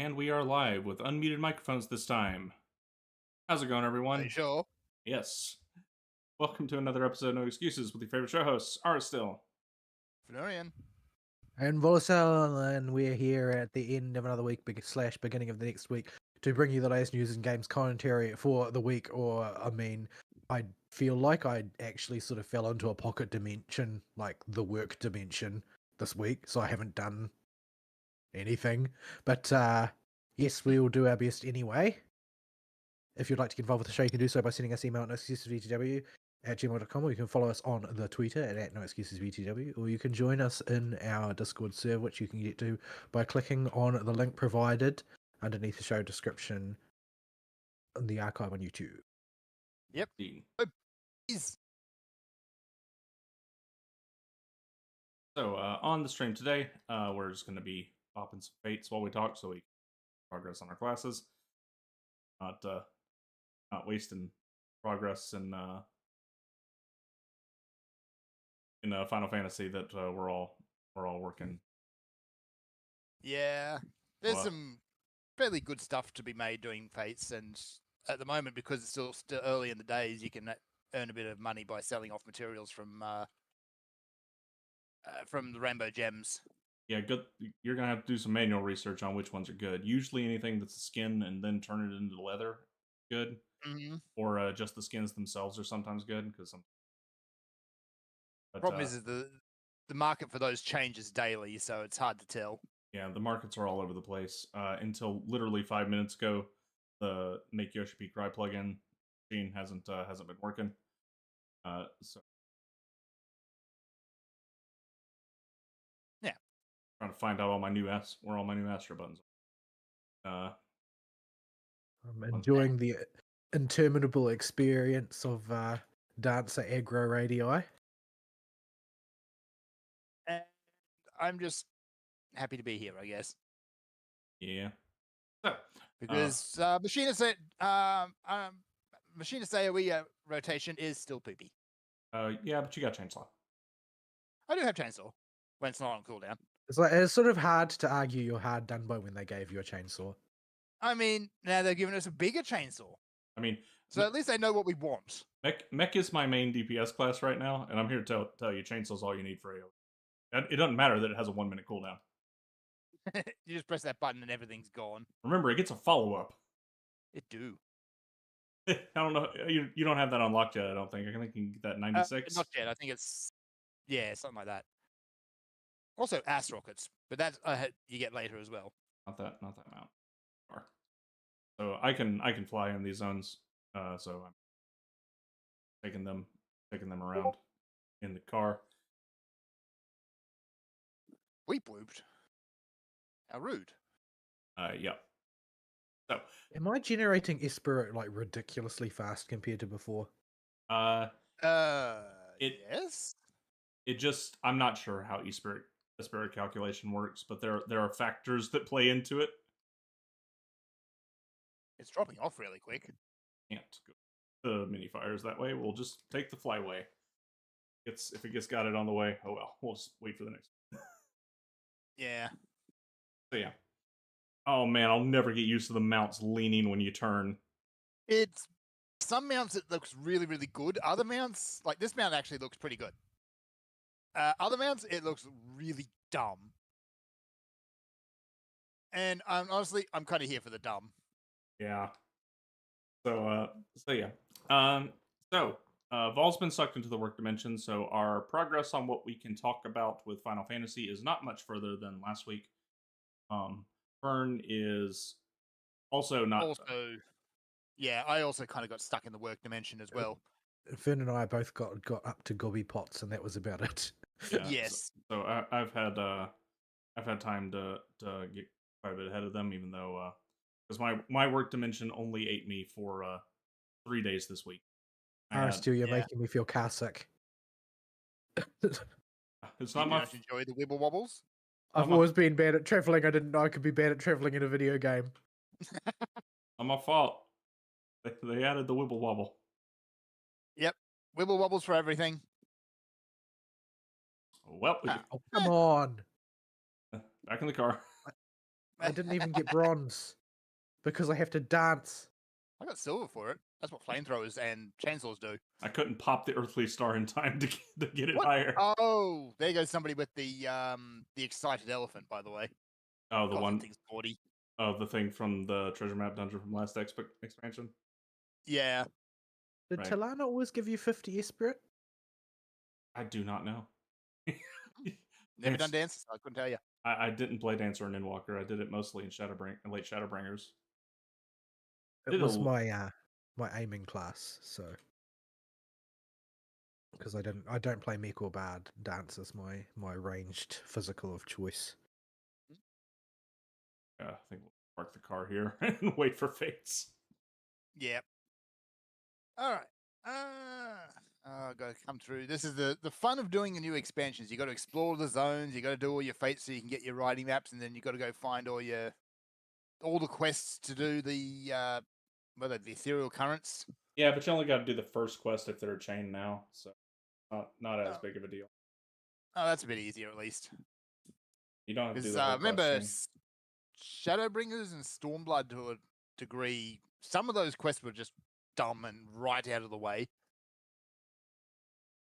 And we are live with unmuted microphones this time. How's it going, Are you everyone? sure? Yes. Welcome to another episode of No Excuses with your favorite show hosts, Still. Florian. And Volosel, and we're here at the end of another week, beginning of the next week, to bring you the latest news and games commentary for the week. I feel like I actually sort of fell into a pocket dimension, like the work dimension, this week, so I haven't done anything. But yes, we will do our best anyway. If you'd like to get involved with the show, you can do so by sending us email at noexcusesvtw@gmail.com, or you can follow us on the Twitter at noexcusesvtw, or you can join us in our Discord server, which you can get to by clicking on the link provided underneath the show description in the archive on YouTube. Yep. Please. So, on the stream today, we're just going to be popping some fates while we talk so we progress on our classes. Not wasting progress in Final Fantasy that we're all working. Yeah. There's some fairly good stuff to be made doing fates, and at the moment, because it's still early in the days, you can earn a bit of money by selling off materials from the Rainbow Gems. Yeah, good. You're gonna have to do some manual research on which ones are good. Usually, anything that's a skin and then turn it into leather, good. Mm-hmm. Or just the skins themselves are sometimes good because some. Problem is the market for those changes daily, so it's hard to tell. Yeah, the markets are all over the place. Until literally 5 minutes ago, the Make Yoshi P Cry plugin machine hasn't been working. So yeah, trying to find out where all my new Astro buttons are. I'm enjoying the interminable experience of Dancer Aggro Radii. and I'm just happy to be here, I guess. Yeah. So, because Machinist AoE rotation is still poopy. yeah, but you got Chainsaw. I do have Chainsaw when it's not on cooldown. It's sort of hard to argue you're hard done by when they gave you a chainsaw. I mean, now they're giving us a bigger chainsaw. I mean, so at least they know what we want. Mech is my main DPS class right now, and I'm here to tell you, Chainsaw's all you need for AoE. It doesn't matter that it has a 1 minute cooldown. You just press that button and everything's gone. Remember, it gets a follow-up. It do. I don't know. You don't have that unlocked yet, I don't think. I think you can get that 96. Not yet. I think it's... Yeah, something like that. Also, ass rockets. But that you get later as well. Not that amount. So I can fly in these zones. So I'm taking them around in the car. Weep whooped. How rude. Yeah. So am I generating Esprit like ridiculously fast compared to before? Yes. It just, I'm not sure how Esprit calculation works, but there are factors that play into it. It's dropping off really quick. Can't go the mini fires that way. We'll just take the flyway. If it gets got it on the way, oh well. We'll just wait for the next. Yeah. So yeah. Oh man, I'll never get used to the mounts leaning when you turn. It's some mounts it looks really, really good. Other mounts, like this mount actually looks pretty good. Other mounts, it looks really dumb. And I'm kind of here for the dumb. Yeah. So yeah. Vol's been sucked into the work dimension, so our progress on what we can talk about with Final Fantasy is not much further than last week. Fern is also not. Yeah, I also kind of got stuck in the work dimension as well. Fern and I both got up to Gobby Pots, and that was about it. Yeah, yes. So I've had time to get quite a bit ahead of them, even though because my work dimension only ate me for 3 days this week. Still, you're making me feel car sick. It's not much. Enjoy the wibble wobbles. I've always been bad at traveling. I didn't know I could be bad at traveling in a video game. Not my fault. They added the wibble wobble. Yep, wibble wobbles for everything. Well, come on. Back in the car. I didn't even get bronze because I have to dance. I got silver for it. That's what flamethrowers and chainsaws do. I couldn't pop the earthly star in time to get it What? higher. Oh, there goes somebody with the excited elephant. By the way, Oh, the God, that one. thing's 40. Oh, the thing from the treasure map dungeon from last expansion. Yeah, Did Right. Talana always give you 50 Esprit? I do not know. never done dances. I couldn't tell you. I didn't play Dancer and Endwalker. I did it mostly in late Shadowbringers. It Did was a- my aiming class, so because I don't play Meek or Bard. Dance is my ranged physical of choice. Yeah, I think we'll park the car here and wait for fates. Yep. All right. Got to come through. This is the fun of doing the new expansions. You got to explore the zones. You got to do all your fates so you can get your riding maps, and then you got to go find all the quests to do the ethereal currents. Yeah, but you only got to do the first quest if they're a chain now, so not as big of a deal. Oh, that's a bit easier at least. You don't have to do Because the whole remember, quest Shadowbringers and Stormblood to a degree, some of those quests were just dumb and right out of the way.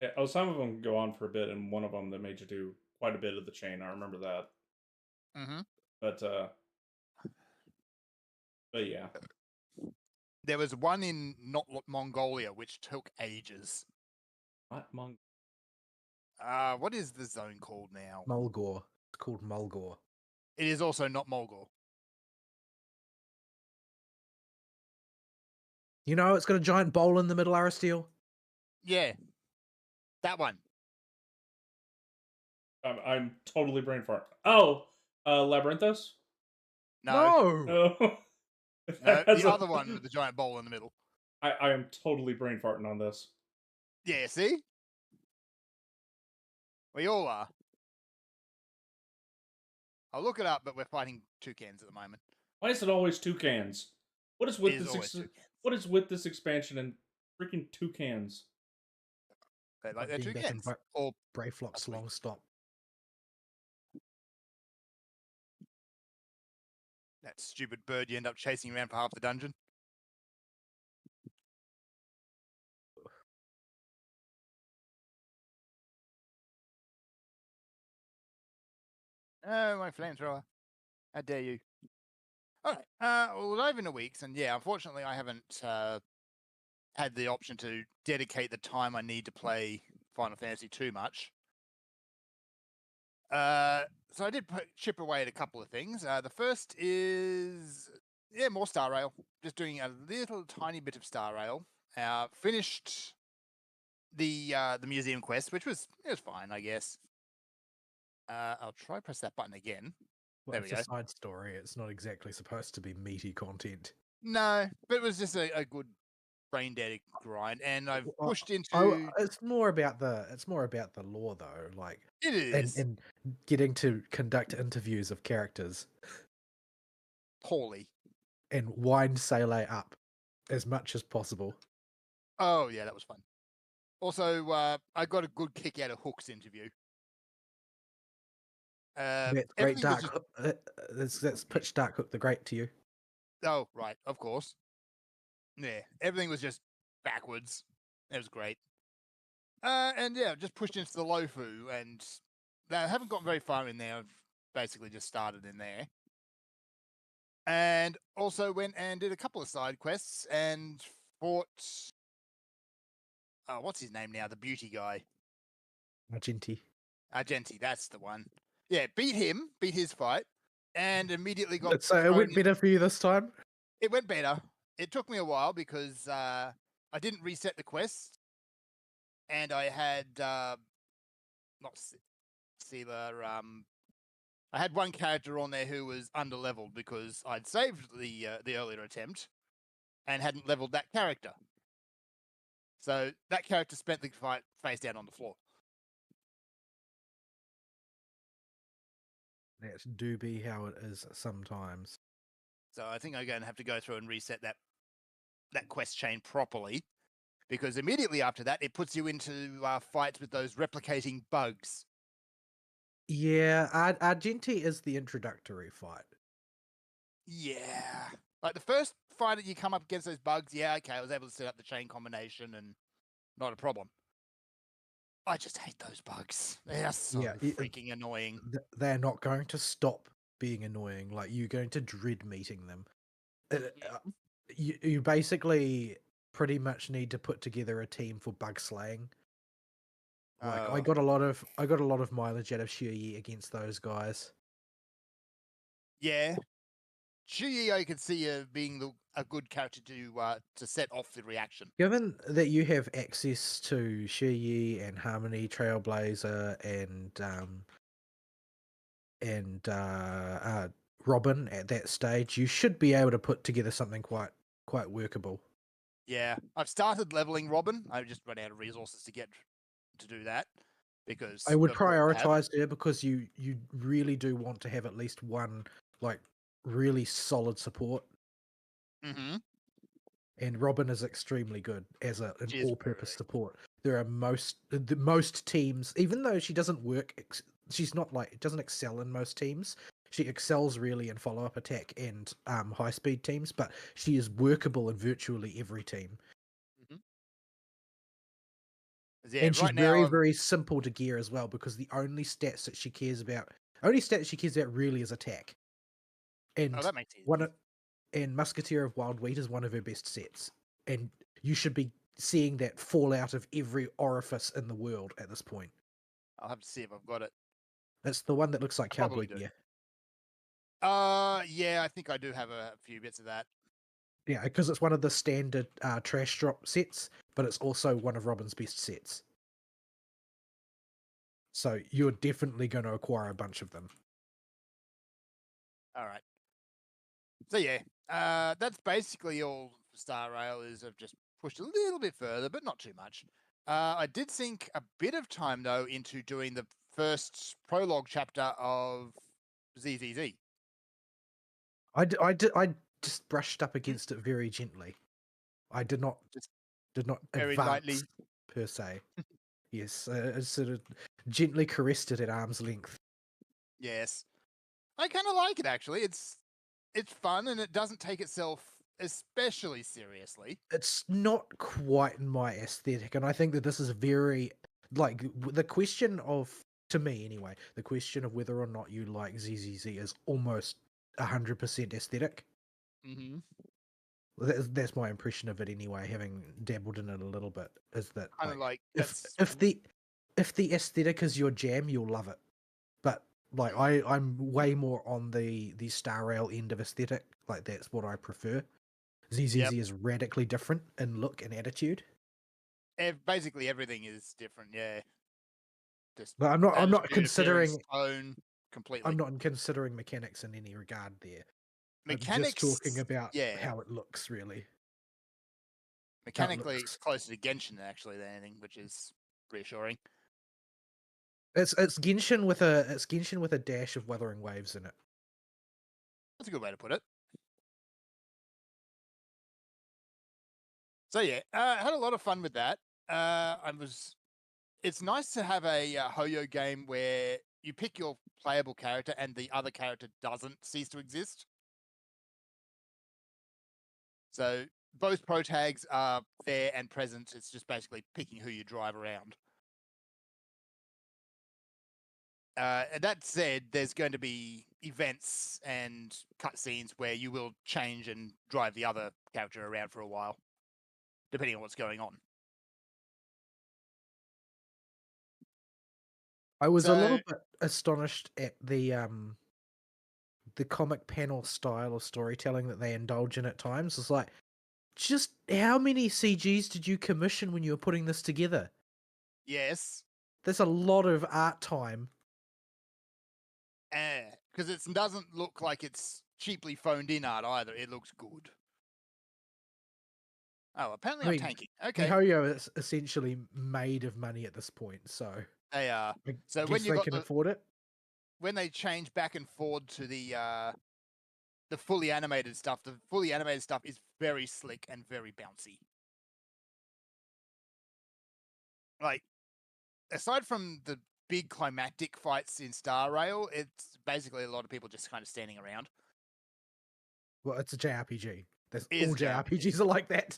chain. Yeah, some of them go on for a bit, and one of them that made you do quite a bit of the chain. I remember that. Mm-hmm. But yeah. There was one in not Mongolia which took ages. What What is the zone called now? Mulgore. It's called Mulgore. It is also not Mulgore. You know, it's got a giant bowl in the middle, Aristeal. Yeah, that one. I'm totally brain fart. Oh, Labyrinthos? No, No! No. no, That's the other one with the giant bowl in the middle. I am totally brain farting on this. Yeah, see? We all are. I'll look it up, but we're fighting toucans at the moment. Why is it always toucans? What is It with is this? always toucans. What is with this expansion and freaking toucans? They like their Being back in toucans. Or Brayflock's possibly. long stop. that stupid bird you end up chasing around for half the dungeon. Oh, my flamethrower. How dare you? All right. We'll dive into weeks, and yeah, unfortunately, I haven't had the option to dedicate the time I need to play Final Fantasy too much. So I did chip away at a couple of things. The first is more Star Rail. Just doing a little tiny bit of Star Rail. Finished the museum quest, which was fine, I guess. I'll try press that button again. Well, There it's we a go. side story. It's not exactly supposed to be meaty content. No, but it was just a good brain dead grind, and I've Well, pushed into. It's more about the lore though, like It is and getting to conduct interviews of characters poorly. and wind Sele up as much as possible. Oh yeah, that was fun. Also, I got a good kick out of Hook's interview. That's great everything was dark. just- That's Pitch Dark Hook the Great to you. Oh right, of course. Yeah, everything was just backwards. It was great. And yeah, just pushed into the Lofu, and I haven't gotten very far in there. I've basically just started in there. And also went and did a couple of side quests and fought. What's his name now? The beauty guy. Argenti. Argenti, that's the one. Yeah, beat his fight, and immediately got. So it went better for you this time? It went better. It took me a while because I didn't reset the quest, and I had not Sealer. I had one character on there who was underleveled because I'd saved the earlier attempt and hadn't leveled that character. So that character spent the fight face down on the floor. That do be how it is sometimes. So I think I'm going to have to go through and reset that quest chain properly, because immediately after that it puts you into fights with those replicating bugs. Yeah, Argenti is the introductory fight. Yeah. Like the first fight that you come up against those bugs, yeah, okay, I was able to set up the chain combination and not a problem. I just hate those bugs. They are so Yeah, freaking annoying. they're not going to stop being annoying. Like, you're going to dread meeting them. You basically pretty much need to put together a team for bug slaying. Like, I got a lot of mileage out of Shuyi against those guys. Yeah. Shuyi, I could see being a good character to set off the reaction. Given that you have access to Shuyi and Harmony, Trailblazer, and Robin at that stage, you should be able to put together something quite workable. Yeah. I've started leveling Robin. I've just run out of resources to do that because I would of what I have. prioritize her because you really do want to have at least one like really solid support, Mm-hmm. and Robin is extremely good as an She is all-purpose very support. There are most teams, even though she doesn't she's not like doesn't excel in most teams. She excels really in follow-up attack and high-speed teams, but she is workable in virtually every team. Mm-hmm. Yeah, And she's right very, now, very simple to gear as well, because the only stats that she cares about really is attack. And that makes it one easy. of, and Musketeer of Wild Wheat is one of her best sets. And you should be seeing that fall out of every orifice in the world at this point. I'll have to see if I've got it. That's the one that looks like I probably cowboy do. gear. Yeah, I think I do have a few bits of that. Yeah, because it's one of the standard trash drop sets, but it's also one of Robin's best sets. So you're definitely going to acquire a bunch of them. All right. So yeah, that's basically all Star Rail is. I've just pushed a little bit further, but not too much. I did sink a bit of time though into doing the first prologue chapter of ZZZ. I just brushed up against it very gently. I did not Just very advance lightly. per se. Yes, sort of gently caressed it at arm's length. Yes, I kind of like it actually. It's fun and it doesn't take itself especially seriously. It's not quite my aesthetic, and I think that this is very like the question of, to me anyway, the question of whether or not you like ZZZ is almost 100% aesthetic. Mm-hmm. That's my impression of it anyway, having dabbled in it a little bit. Is that Kind of like if that's if the aesthetic is your jam, you'll love it. But like I'm way more on the Star Rail end of aesthetic. Like, that's what I prefer. ZZZ is radically different in look and attitude. basically everything is different. Yeah, just But I'm not attitude, appearance, considering tone, completely. I'm not considering mechanics in any regard there. Mechanics, I'm just talking about yeah. how it looks, really. Mechanically, looks. it's closer to Genshin actually than anything, which is reassuring. It's Genshin with a dash of Wuthering Waves in it. That's a good way to put it. So yeah, I had a lot of fun with that. It's nice to have a Hoyo game where you pick your playable character and the other character doesn't cease to exist. So both pro tags are there and present. It's just basically picking who you drive around. And that said, there's going to be events and cutscenes where you will change and drive the other character around for a while, depending on what's going on. I was a little bit astonished at the comic panel style of storytelling that they indulge in at times. It's like, just how many CGs did you commission when you were putting this together? Yes. There's a lot of art time. Because it doesn't look like it's cheaply phoned in art either. It looks good. Oh, apparently I'm tanking. Okay. miHoYo is essentially made of money at this point, so they are. So when they can afford it, when they change back and forward to the fully animated stuff, the fully animated stuff is very slick and very bouncy. Like, aside from the big climactic fights in Star Rail, it's basically a lot of people just kind of standing around. Well, it's a JRPG. All Is a JRPGs are like that.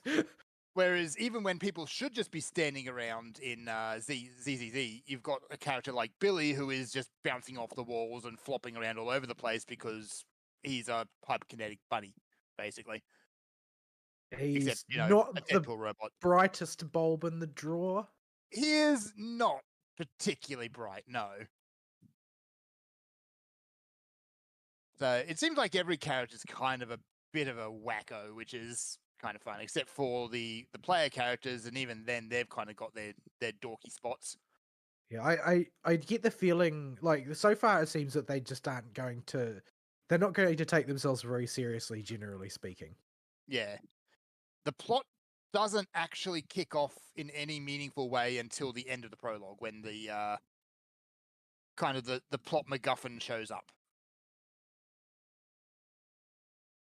Whereas even when people should just be standing around in ZZZ, you've got a character like Billy who is just bouncing off the walls and flopping around all over the place because he's a hyperkinetic bunny, basically. He's Except, not a the Deadpool robot. brightest bulb in the drawer. He is not particularly bright, no. So it seems like every character is kind of a bit of a wacko, which is kind of fun, except for the player characters, and even then they've kind of got their dorky spots. Yeah, I get the feeling like so far it seems that they just aren't going to. They're not going to take themselves very seriously, generally speaking. Yeah. The plot doesn't actually kick off in any meaningful way until the end of the prologue, when the kind of the plot MacGuffin shows up.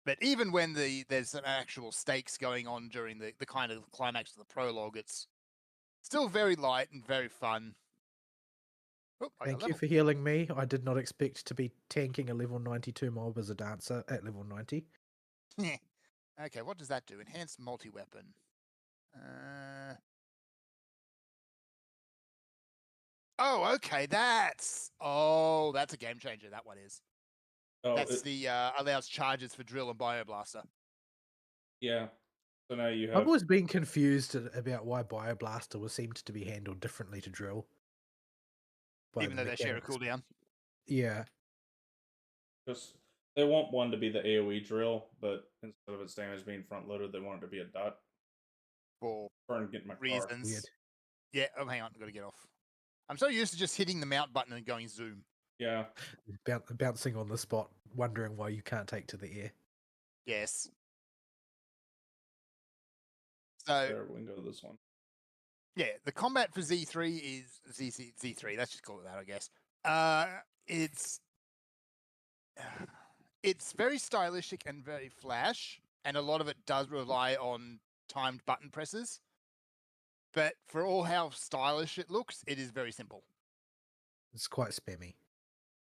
But even when there's some actual stakes going on during the kind of climax of the prologue, it's still very light and very fun. Oh, Thank you for healing me. I did not expect to be tanking a level 92 mob as a dancer at level 90. Okay, what does that do? Enhanced multi-weapon. Oh, okay, that's a game changer, that one is. Oh, That's the allows charges for drill and bioblaster. yeah. So now you I've have. always been confused about why Bioblaster was seemed to be handled differently to drill. by Even the though they share a mechanics. cooldown. Yeah. Just they want one to be the AoE drill, but instead of its damage being front loaded, they want it to be a dot. For Get my reasons. car. Weird. Yeah, oh hang on, I've got to get off. I'm so used to just hitting the mount button and going zoom. Yeah. Bouncing on the spot, wondering why you can't take to the air. Yes. So There, we can go to this one. yeah, the combat for Z3 is Z3. Let's just call it that, I guess. It's very stylistic and very flash, and a lot of it does rely on timed button presses. But for all how stylish it looks, it is very simple. It's quite spammy.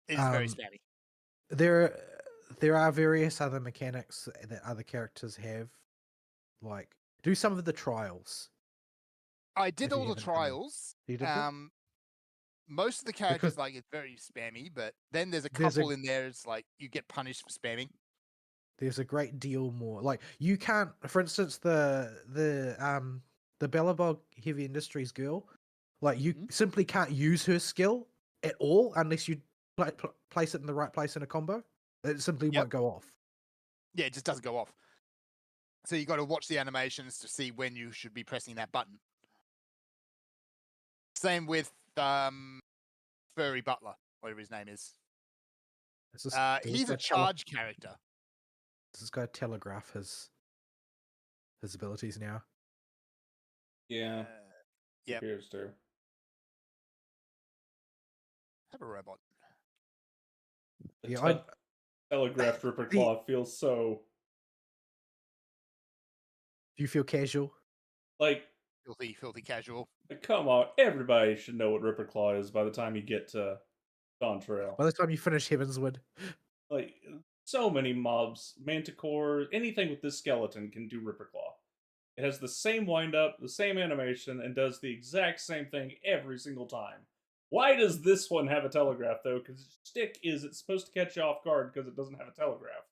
It is very spammy. There are various other mechanics that other characters have, like do some of the trials. I did all the trials. You did them? Most of the characters like it's very spammy, but then there's a couple in there. It's like you get punished for spamming. There's a great deal more. Like you can't, for instance, the Bellabog Heavy Industries girl, like you simply can't use her skill at all unless you place it in the right place in a combo. It simply won't go off. Yeah, it just doesn't go off. So you got to watch the animations to see when you should be pressing that button. Same with Furry Butler, whatever his name is. He's a charge character. Does this guy telegraph his abilities now? Yeah. Yeah. Appears to. Have a robot. Yeah, telegraphed Ripper Claw feels so. Do you feel casual? Like filthy casual. Come on, everybody should know what Ripper Claw is by the time you get to Dawntrail. By the time you finish Heavenswood. Like, so many mobs, Manticore, anything with this skeleton can do Ripper Claw. It has the same wind-up, the same animation, and does the exact same thing every single time. Why does this one have a telegraph, though? Because its stick is it's supposed to catch you off guard because it doesn't have a telegraph.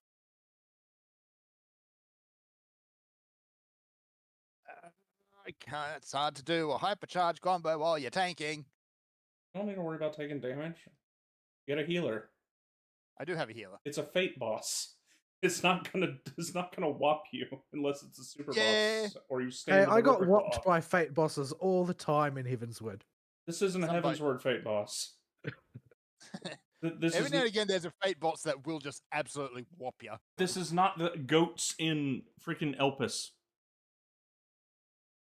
It's hard to do a hypercharge combo while you're tanking. You don't need to worry about taking damage. Get a healer. I do have a healer. It's a fate boss. It's not gonna whop you unless it's a super boss or you stand. Hey, I got whopped by fate bosses all the time in Heavenswood. This isn't a Heavensward fate boss. Every now and again, there's a fate boss that will just absolutely whop you. This is not the goats in freaking Elpis.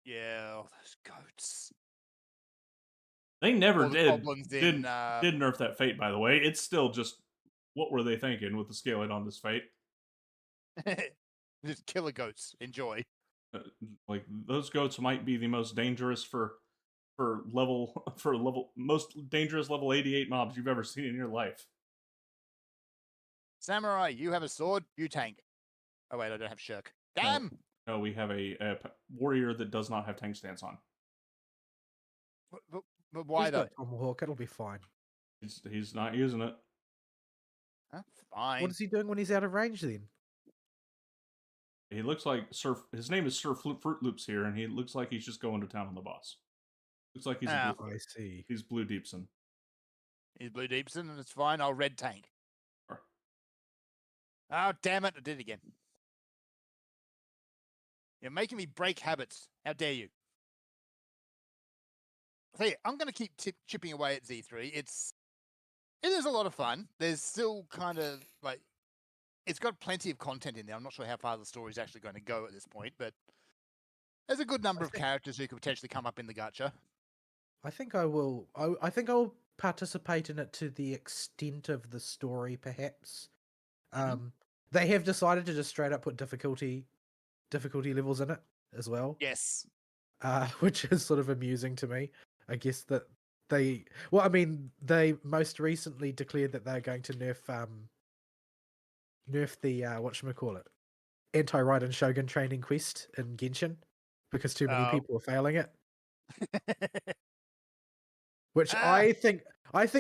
Yeah, those goats. They never did nerf that fate, by the way. It's still just, what were they thinking with the scaling on this fate? Just killer goats. Enjoy. Like, those goats might be the most dangerous for most dangerous level 88 mobs you've ever seen in your life. Samurai, you have a sword, you tank. Oh wait, I don't have Shirk. No. Damn! No, we have a warrior that does not have tank stance on. But why He's though? got Tomahawk. It'll be fine. He's not using it. Huh? Fine. What is he doing when he's out of range then? He looks like His name is Sir Fruit Loops here, and he looks like he's just going to town on the boss. Looks like he's Ah. I see. he's Blue Deepson. He's Blue Deepson, and it's fine. I'll red tank. Sure. Oh, damn it. I did it again. You're making me break habits. How dare you? So yeah, I'm going to keep chipping away at Z3. It is a lot of fun. There's still kind of like, it's got plenty of content in there. I'm not sure how far the story is actually going to go at this point, but there's a good number of characters who could potentially come up in the gacha. I think I will. I think I'll participate in it to the extent of the story, perhaps. They have decided to just straight up put difficulty levels in it as well. Yes. Which is sort of amusing to me. I guess that they they most recently declared that they're going to nerf the whatchamacallit, anti-Raiden Shogun training quest in Genshin because too many people are failing it. Which I think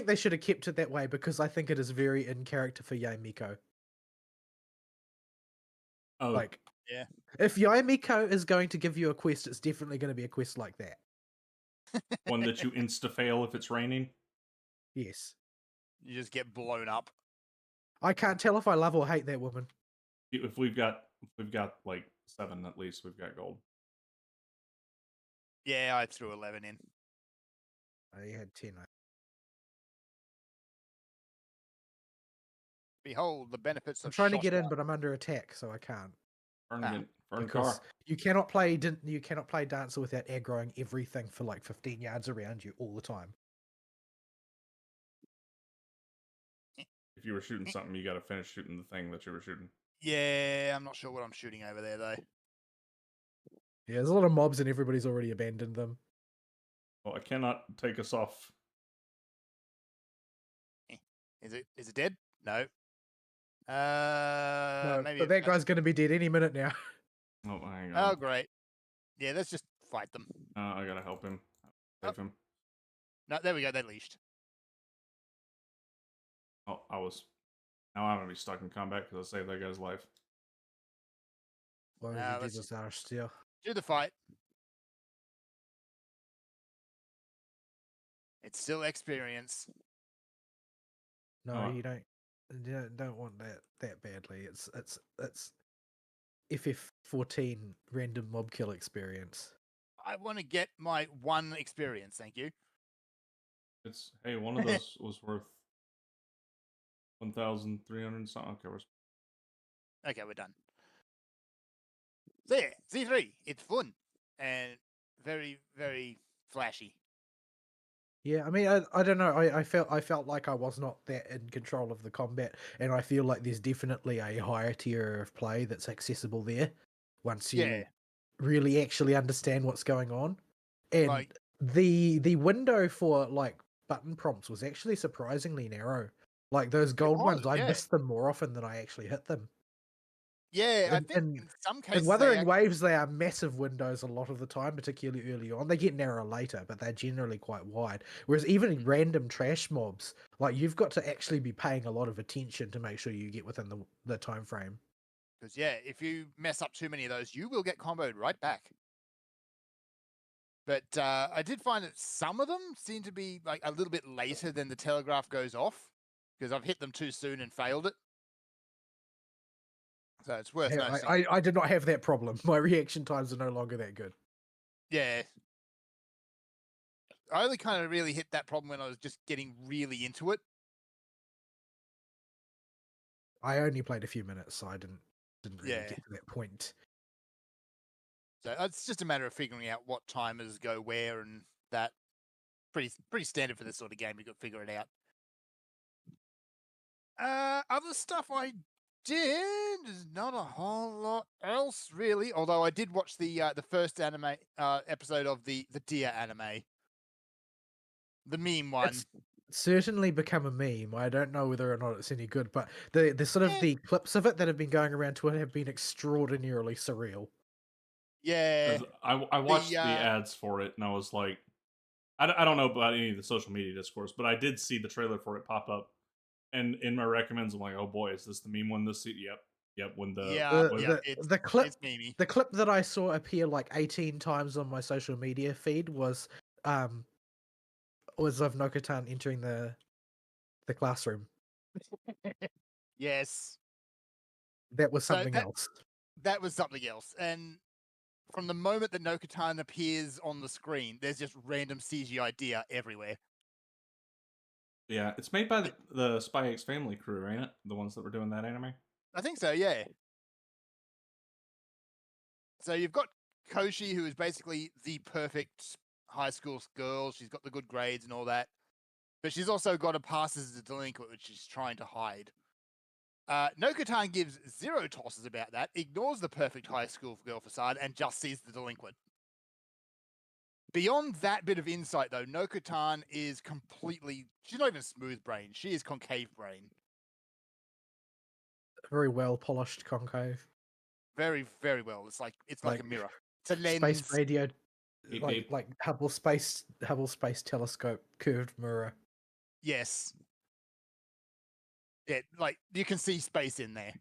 they should have kept it that way because I think it is very in character for Yae Miko. Oh, Like, yeah. If Yae Miko is going to give you a quest, it's definitely going to be a quest like that. one that you insta-fail if it's raining? Yes. You just get blown up. I can't tell if I love or hate that woman. If we've got like 7 at least, we've got gold. Yeah, I threw 11 in. I had 10. Behold the benefits I'm of trying to get in, Shotgun. but I'm under attack, so I can't. Burn Because car. you cannot play Dancer without aggroing everything for like 15 yards around you all the time. If you were shooting something, you got to finish shooting the thing that you were shooting. Yeah, I'm not sure what I'm shooting over there though. Yeah, there's a lot of mobs and everybody's already abandoned them. Well, I cannot take us off. Is it dead? No. No, Maybe. but that guy's going to be dead any minute now. Oh, hang on. Oh, great. Yeah, let's just fight them. I gotta help him. Save him. No, there we go. They leashed. Oh, now I'm gonna be stuck in combat because I saved that guy's life. Why Nah, would you let's do this, Arshtiel? Do the fight. It's still experience. No, Oh. you don't want that badly. It's FF14 random mob kill experience. I want to get my 1 experience. Thank you. It's hey, one of those was worth 1,300 something. Okay, Okay, we're done. There, Z3. It's fun and very, very flashy. Yeah, I mean, I don't know. I felt like I was not that in control of the combat, and I feel like there's definitely a higher tier of play that's accessible there once you really actually understand what's going on. And Like- the window for like button prompts was actually surprisingly narrow. Like those gold ones, I missed them more often than I actually hit them. Yeah, I think in some cases. In Wuthering Waves, they are massive windows a lot of the time, particularly early on. They get narrow later, but they're generally quite wide. Whereas even random trash mobs, like you've got to actually be paying a lot of attention to make sure you get within the time frame. Because yeah, if you mess up too many of those, you will get comboed right back. But I did find that some of them seem to be like a little bit later than the telegraph goes off, because I've hit them too soon and failed it. So it's worth noticing. I did not have that problem. My reaction times are no longer that good. Yeah. I only kind of really hit that problem when I was just getting really into it. I only played a few minutes, so I didn't really Yeah. get to that point. So it's just a matter of figuring out what timers go where and that. Pretty standard for this sort of game. You got to figure it out. Other stuff I did is not a whole lot else really. Although I did watch the first anime episode of the Deer anime, the meme one. certainly become a meme. I don't know whether or not it's any good, but the sort of Yeah. the clips of it that have been going around Twitter have been extraordinarily surreal. Yeah. 'Cause I watched the uh, ads for it, and I was like, I don't know about any of the social media discourse, but I did see the trailer for it pop up, and in my recommends, I'm like, oh boy, is this the meme one? Yep. When the Yeah, The when yeah, the clip it's memey. the clip that I saw appear like 18 times on my social media feed was of Nokotan entering the classroom. Yes. That was So something else. that was something else. And from the moment that Nokatan appears on the screen, there's just random CGI deer everywhere. yeah, it's made by the Spy X Family crew, ain't it? The ones that were doing that anime. I think so, yeah. So you've got Koshi, who is basically the perfect high school girl. She's got the good grades and all that. But she's also got a pass as a delinquent, which she's trying to hide. Nokatan gives zero tosses about that, ignores the perfect high school girl facade, and just sees the delinquent. Beyond that bit of insight, though, Nokatan is completely. She's not even smooth brain. She is concave brain. Very well polished concave. Very, very well. It's like Like a mirror. It's a space lens. radio, Beep, beep. like Hubble Space Telescope curved mirror. Yes. Yeah, like you can see space in there.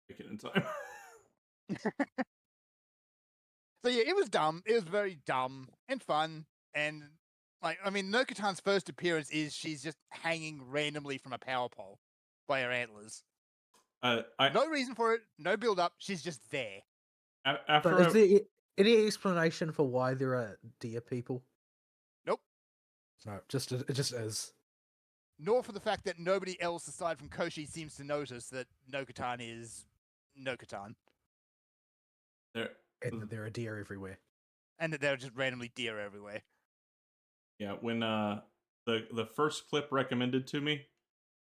Make it in time. So yeah, it was dumb. It was very dumb and fun. And like, I mean, Nokotan's first appearance is she's just hanging randomly from a power pole by her antlers. No reason for it. No build up. She's just there. But After is there any explanation for why there are deer people? Nope. No, it just is. Nor for the fact that nobody else aside from Koshi seems to notice that Nokatan is Nokatan. there, And that there are deer everywhere. And that there are just randomly deer everywhere. yeah, when the first clip recommended to me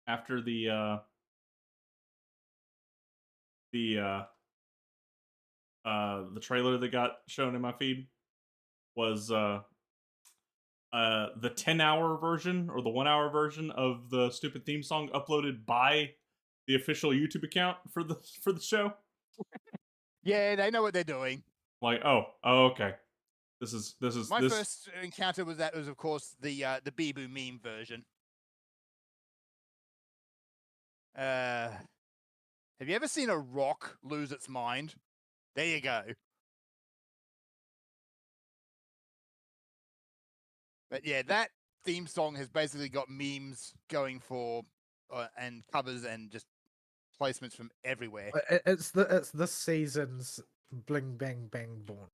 after the trailer that got shown in my feed was the 10-hour version or the 1 hour version of the stupid theme song uploaded by the official YouTube account for the show. Yeah, they know what they're doing. Like, oh okay. This is My first encounter with that was, of course, the Bibu meme version. Have you ever seen a rock lose its mind? There you go. But yeah, that theme song has basically got memes going for and covers and just placements from everywhere. It's this season's Bling Bang Bang Born.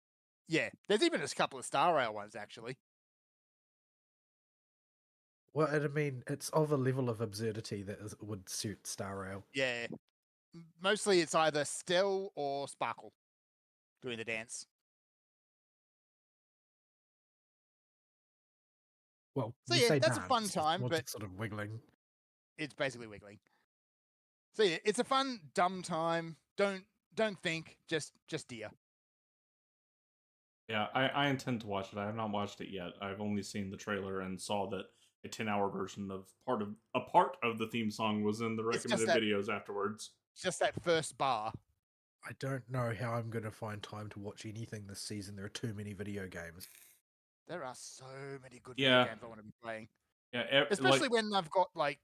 Yeah, there's even a couple of Star Rail ones actually. Well, I mean, it's of a level of absurdity that would suit Star Rail. Yeah, mostly it's either Stell or Sparkle doing the dance. Well, So you yeah, say that's a dance, fun it's time, more but just sort of wiggling. it's basically wiggling. So yeah, it's a fun, dumb time. Don't think, just dear. Yeah, I intend to watch it. I have not watched it yet. I've only seen the trailer and saw that a 10-hour version of a part of the theme song was in the It's just recommended that- videos afterwards. Just that first bar. I don't know how I'm going to find time to watch anything this season. There are too many video games. There are so many good Yeah. video games I want to be playing. Yeah, Especially when I've got like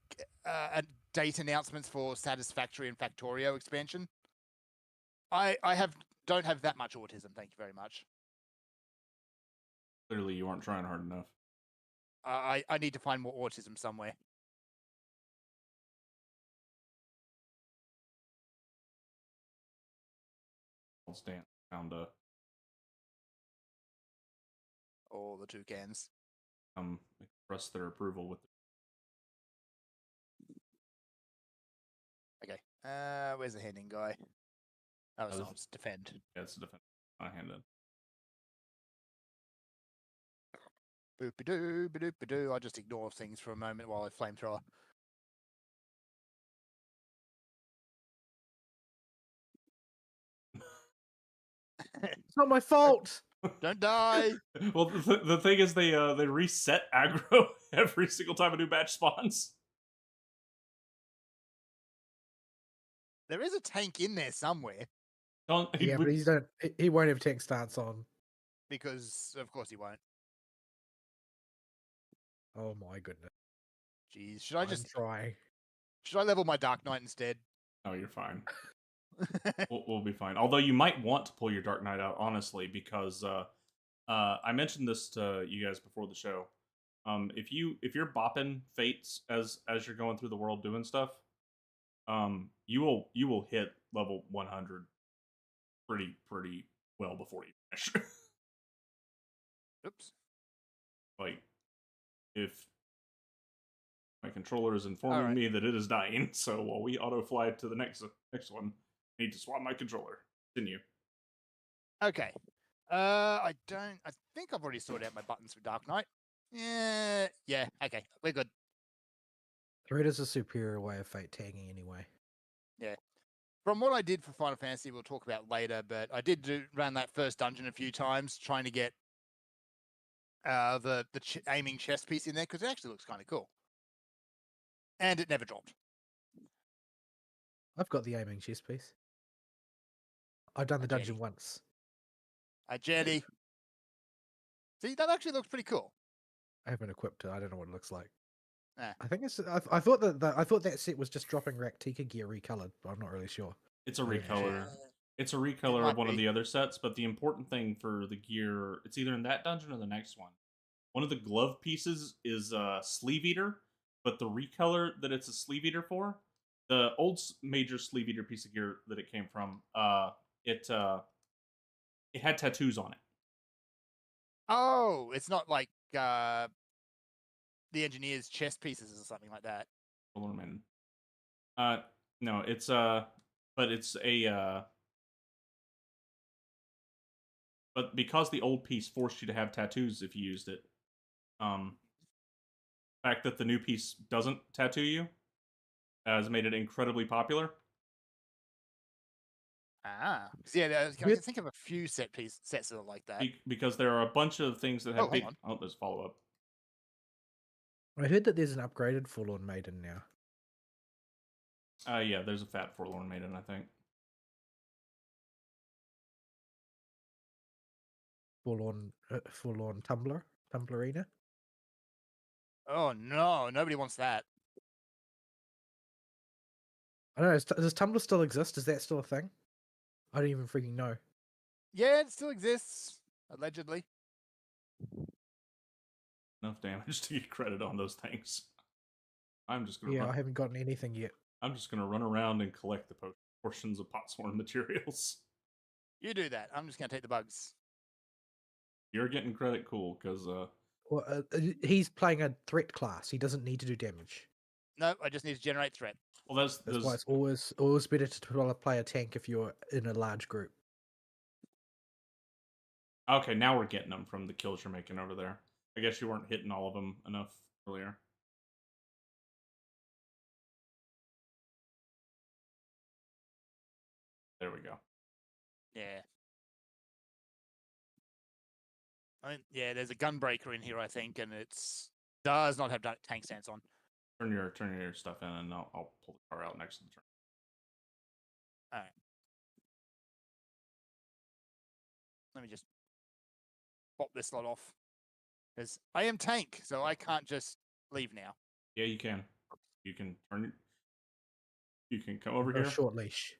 date announcements for Satisfactory and Factorio expansion. I don't have that much autism, thank you very much. clearly you aren't trying hard enough. I need to find more autism somewhere. I'll stand found All the toucans. express their approval with. Okay. Where's the handing guy? Oh, it's this- not. It's defend. Yeah, it's a defense. Handed. Boop-a-doo, ba-doop-a-doo. I'll just ignore things for a moment while I flamethrower. It's not my fault. Don't die. Well, the thing is, they reset aggro every single time a new batch spawns. There is a tank in there somewhere Don't Yeah, but he won't have tank stance on. because, of course, he won't. Oh my goodness. Jeez, should I I'm just trying. should I level my Dark Knight instead? Oh, you're fine. We'll be fine. Although you might want to pull your Dark Knight out, honestly, because I mentioned this to you guys before the show. If you're bopping fates as you're going through the world doing stuff, you will hit level 100 pretty well before you finish. Oops. Like, if my controller is informing Alright. me that it is dying, so while we auto fly to the next one, I need to swap my controller. Continue. Okay. I think I've already sorted out my buttons for Dark Knight. Yeah. Okay, we're good. Thread is a superior way of fate tagging anyway. From what I did for Final Fantasy, we'll talk about later, but I did run that first dungeon a few times, trying to get the aiming chest piece in there because it actually looks kind of cool, and it never dropped. I've got the aiming chest piece. I've done the Jetty. dungeon once. A jetty. See, that actually looks pretty cool. I haven't equipped it. I don't know what it looks like. Ah. I think it's. I thought that set was just dropping Raktika gear recolored, but I'm not really sure. It's a I don't know. recolor. It's a recolor might of one of be. the other sets, but the important thing for the gear, it's either in that dungeon or the next one. One of the glove pieces is Sleeve Eater, but the recolor that it's a Sleeve Eater for, the old major Sleeve Eater piece of gear that it came from, it had tattoos on it. Oh, it's not like the engineer's chest pieces or something like that. Hold on a minute. No, it's but it's a but because the old piece forced you to have tattoos if you used it, the fact that the new piece doesn't tattoo you has made it incredibly popular. Ah, yeah, I can think of a few sets that are like that. Because there are a bunch of things that have hold on. Oh, there's follow up. I heard that there's an upgraded Forlorn Maiden now. Yeah, there's a fat Forlorn Maiden, I think. Forlorn Tumblerina. Oh no, nobody wants that. I don't know. Does Tumblr still exist? Is that still a thing? I don't even freaking know. Yeah, it still exists, allegedly. Enough damage to get credit on those things. I'm just gonna Yeah, run. I haven't gotten anything yet. I'm just gonna run around and collect the portions of Potsworn materials. You do that. I'm just gonna take the bugs. You're getting credit, cool, because Well, he's playing a threat class. He doesn't need to do damage. No, I just need to generate threat. well, That's why it's always better to play a tank if you're in a large group. okay. Now we're getting them from the kills you're making over there. I guess you weren't hitting all of them enough earlier. There we go. Yeah. Yeah, there's a gunbreaker in here, I think, and it's does not have tank stance on. Turn your stuff in, and I'll pull the car out next to the turn. All right. Let me just pop this lot off, because I am tank, so I can't just leave now. Yeah, you can. You can turn. You can come over A here, short leash.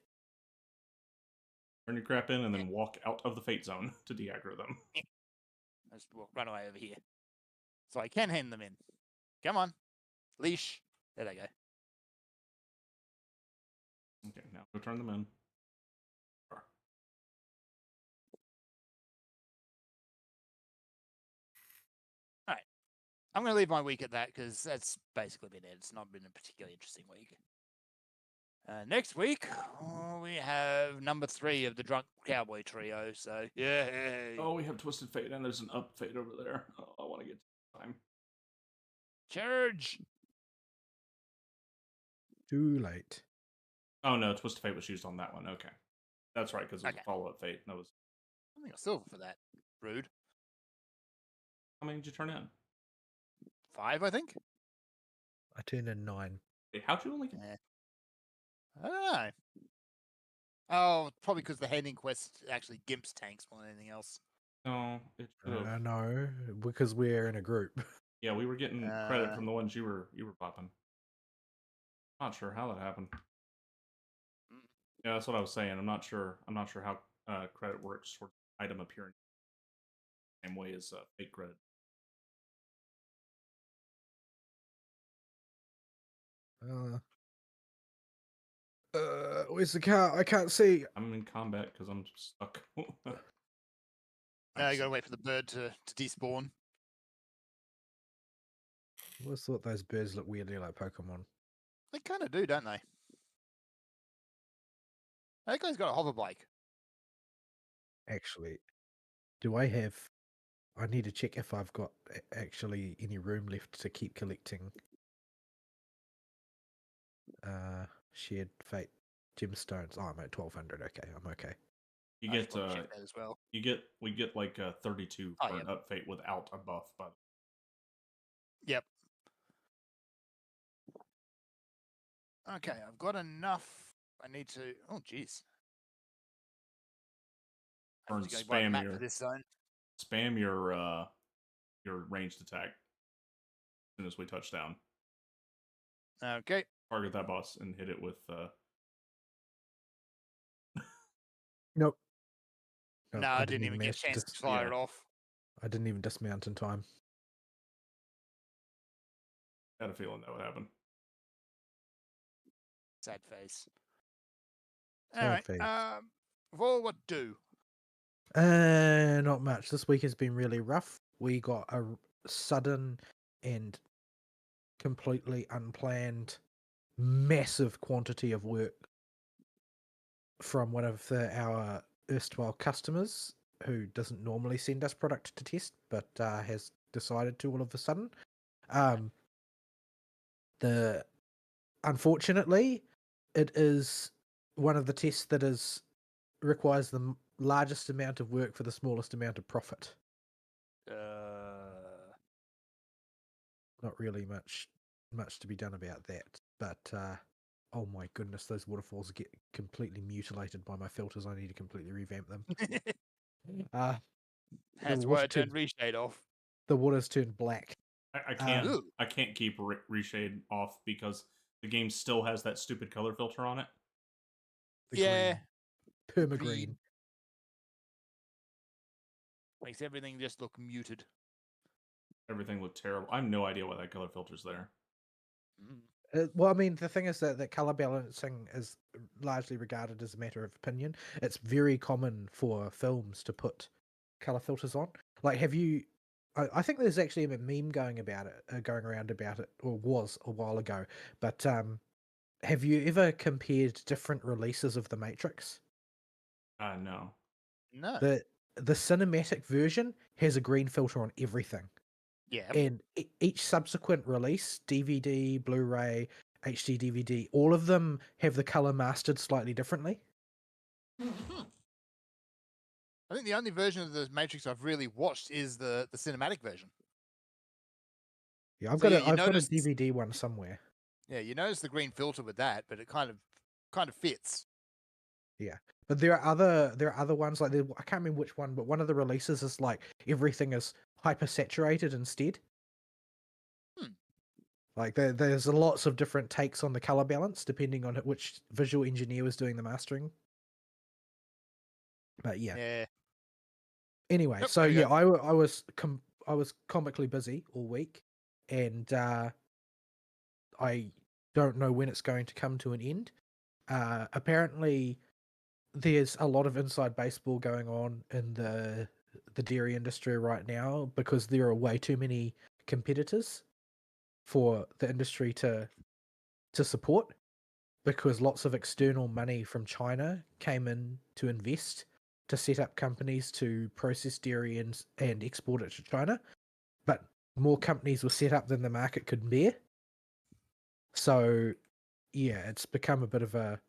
turn your crap in, and then walk out of the fate zone to de-aggro them. I just run away over here, so I can hand them in. Come on, leash. There they go. Okay, now go turn them in. I'm going to leave my week at that because that's basically been it. It's not been a particularly interesting week. Next week, we have number 3 of the Drunk Cowboy Trio. So, yeah. Oh, we have Twisted Fate, and there's an up fate over there. Oh, I want to get time. Charge! Too late. Oh no, Twisted Fate was used on that one. Okay, that's right, because it was a follow-up fate. That was. I think I silver for that. Rude. How many did you turn in? 5, I think. I turned in 9. Wait, how'd you only get? Yeah. I don't know. Oh, probably because the handing quest actually gimps tanks more than anything else. No, it should have. No, because we're in a group. Yeah, we were getting credit from the ones you were popping. Not sure how that happened. Yeah, that's what I was saying. I'm not sure. I'm not sure how credit works for item appearing the same way as fake credit. Where's the car? I can't see. I'm in combat because I'm stuck. Now you gotta wait for the bird to despawn. I always thought those birds look weirdly like Pokemon. They kind of do, don't they? That guy's got a hover bike. Actually, do I have? I need to check if I've got actually any room left to keep collecting. Shared fate gemstones. Oh, I'm at 1200. Okay, I'm okay. You I get should probably check that as well. we get like 32 Oh, for yeah. an up fate without a buff, but Yep. Okay, I've got enough. I need to. Oh, jeez. I Burn need to go buy a spam map your- for this zone. spam your ranged attack as soon as we touch down. Okay. Target that boss and hit it with Nope. No, I didn't even get a manage chance to fire it off. I didn't even dismount in time. had a feeling that would happen. Sad face. Sad All right. face. Vol, what do? Not much. This week has been really rough. We got a sudden and completely unplanned massive quantity of work from one of our erstwhile customers who doesn't normally send us product to test, but has decided to all of a sudden. Unfortunately, it is one of the tests that requires the largest amount of work for the smallest amount of profit. Not really much to be done about that, but oh my goodness, those waterfalls get completely mutilated by my filters. I need to completely revamp them. That's why I turned reshade off. The water's turned black. I can't keep reshade off because the game still has that stupid color filter on it. Green. Perma-green. Makes everything just look muted. Everything looked terrible. I have no idea why that color filter's there. Well, I mean, the thing is that color balancing is largely regarded as a matter of opinion. It's very common for films to put color filters on. Like, have you? I think there's actually a meme going around about it, or was a while ago. But have you ever compared different releases of The Matrix? No. No. The cinematic version has a green filter on everything. Yeah. And each subsequent release, DVD, Blu-ray, HD DVD, all of them have the color mastered slightly differently. I think the only version of the Matrix I've really watched is the cinematic version. Yeah, I've got a DVD one somewhere. Yeah, you notice the green filter with that, but it kind of fits. Yeah, but there are other ones like I can't remember which one, but one of the releases is like everything is hyper saturated instead. Like there's lots of different takes on the color balance depending on which visual engineer was doing the mastering. But yeah. Anyway, so yeah, I was comically busy all week, and I don't know when it's going to come to an end. Apparently, there's a lot of inside baseball going on in the dairy industry right now because there are way too many competitors for the industry to support, because lots of external money from China came in to invest to set up companies to process dairy and export it to China, but more companies were set up than the market could bear. So yeah, it's become a bit of an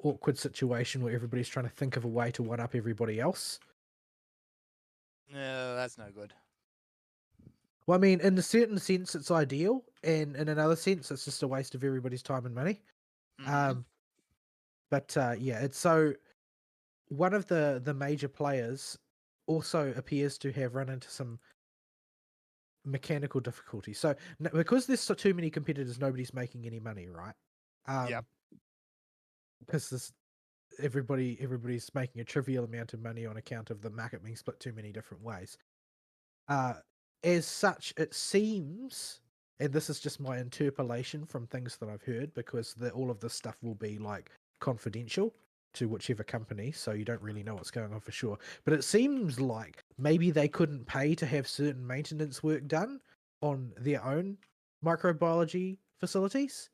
awkward situation where everybody's trying to think of a way to one up everybody else. No, that's no good. Well, I mean, in a certain sense, it's ideal, and in another sense, it's just a waste of everybody's time and money. Mhm. But yeah, it's so one of the major players also appears to have run into some mechanical difficulties. So because there's too many competitors, nobody's making any money, right? Yep. Because everybody's making a trivial amount of money on account of the market being split too many different ways. As such, it seems, and this is just my interpolation from things that I've heard, because all of this stuff will be like confidential to whichever company, so you don't really know what's going on for sure. But it seems like maybe they couldn't pay to have certain maintenance work done on their own microbiology facilities,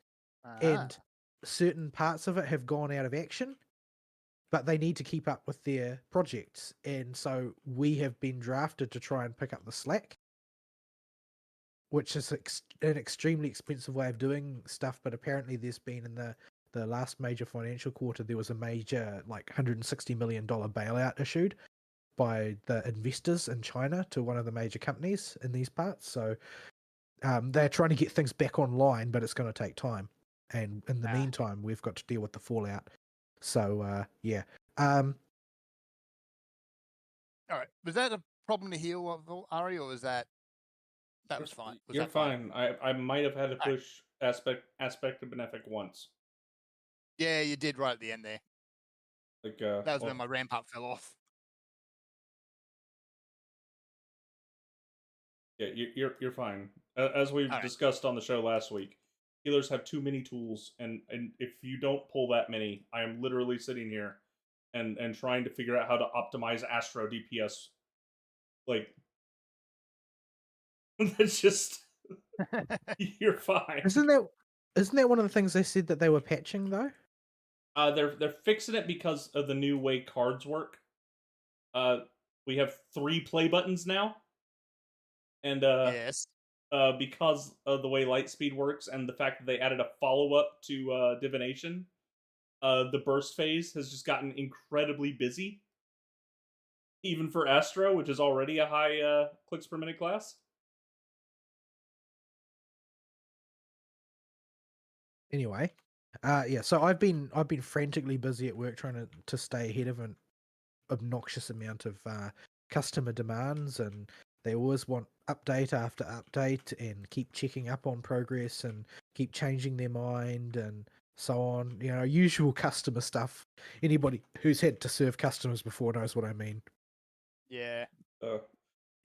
and certain parts of it have gone out of action, but they need to keep up with their projects, and so we have been drafted to try and pick up the slack, which is an extremely expensive way of doing stuff. But apparently there's been in the last major financial quarter, there was a major like $160 million bailout issued by the investors in China to one of the major companies in these parts. So they're trying to get things back online, but it's going to take time. And in the meantime, we've got to deal with the fallout. So yeah. All right. Was that a problem to heal, Ari, or was that was fine? Was You're that fine? fine. I might have had to Alright. push aspect of benefic once. Yeah, you did right at the end there. Like That was when my ramp up fell off. yeah, you're fine. As we've Alright. discussed on the show last week, healers have too many tools, and if you don't pull that many, I am literally sitting here and trying to figure out how to optimize Astro DPS. Like that's just you're fine. Isn't that one of the things they said that they were patching though? They're fixing it because of the new way cards work. We have 3 play buttons now, and Yes. because of the way Lightspeed works and the fact that they added a follow up to Divination, the burst phase has just gotten incredibly busy, even for Astro, which is already a high clicks per minute class. Anyway, yeah. So I've been frantically busy at work trying to stay ahead of an obnoxious amount of customer demands, and they always want update after update and keep checking up on progress and keep changing their mind and so on. You know, usual customer stuff. Anybody who's had to serve customers before knows what I mean. Yeah. Uh,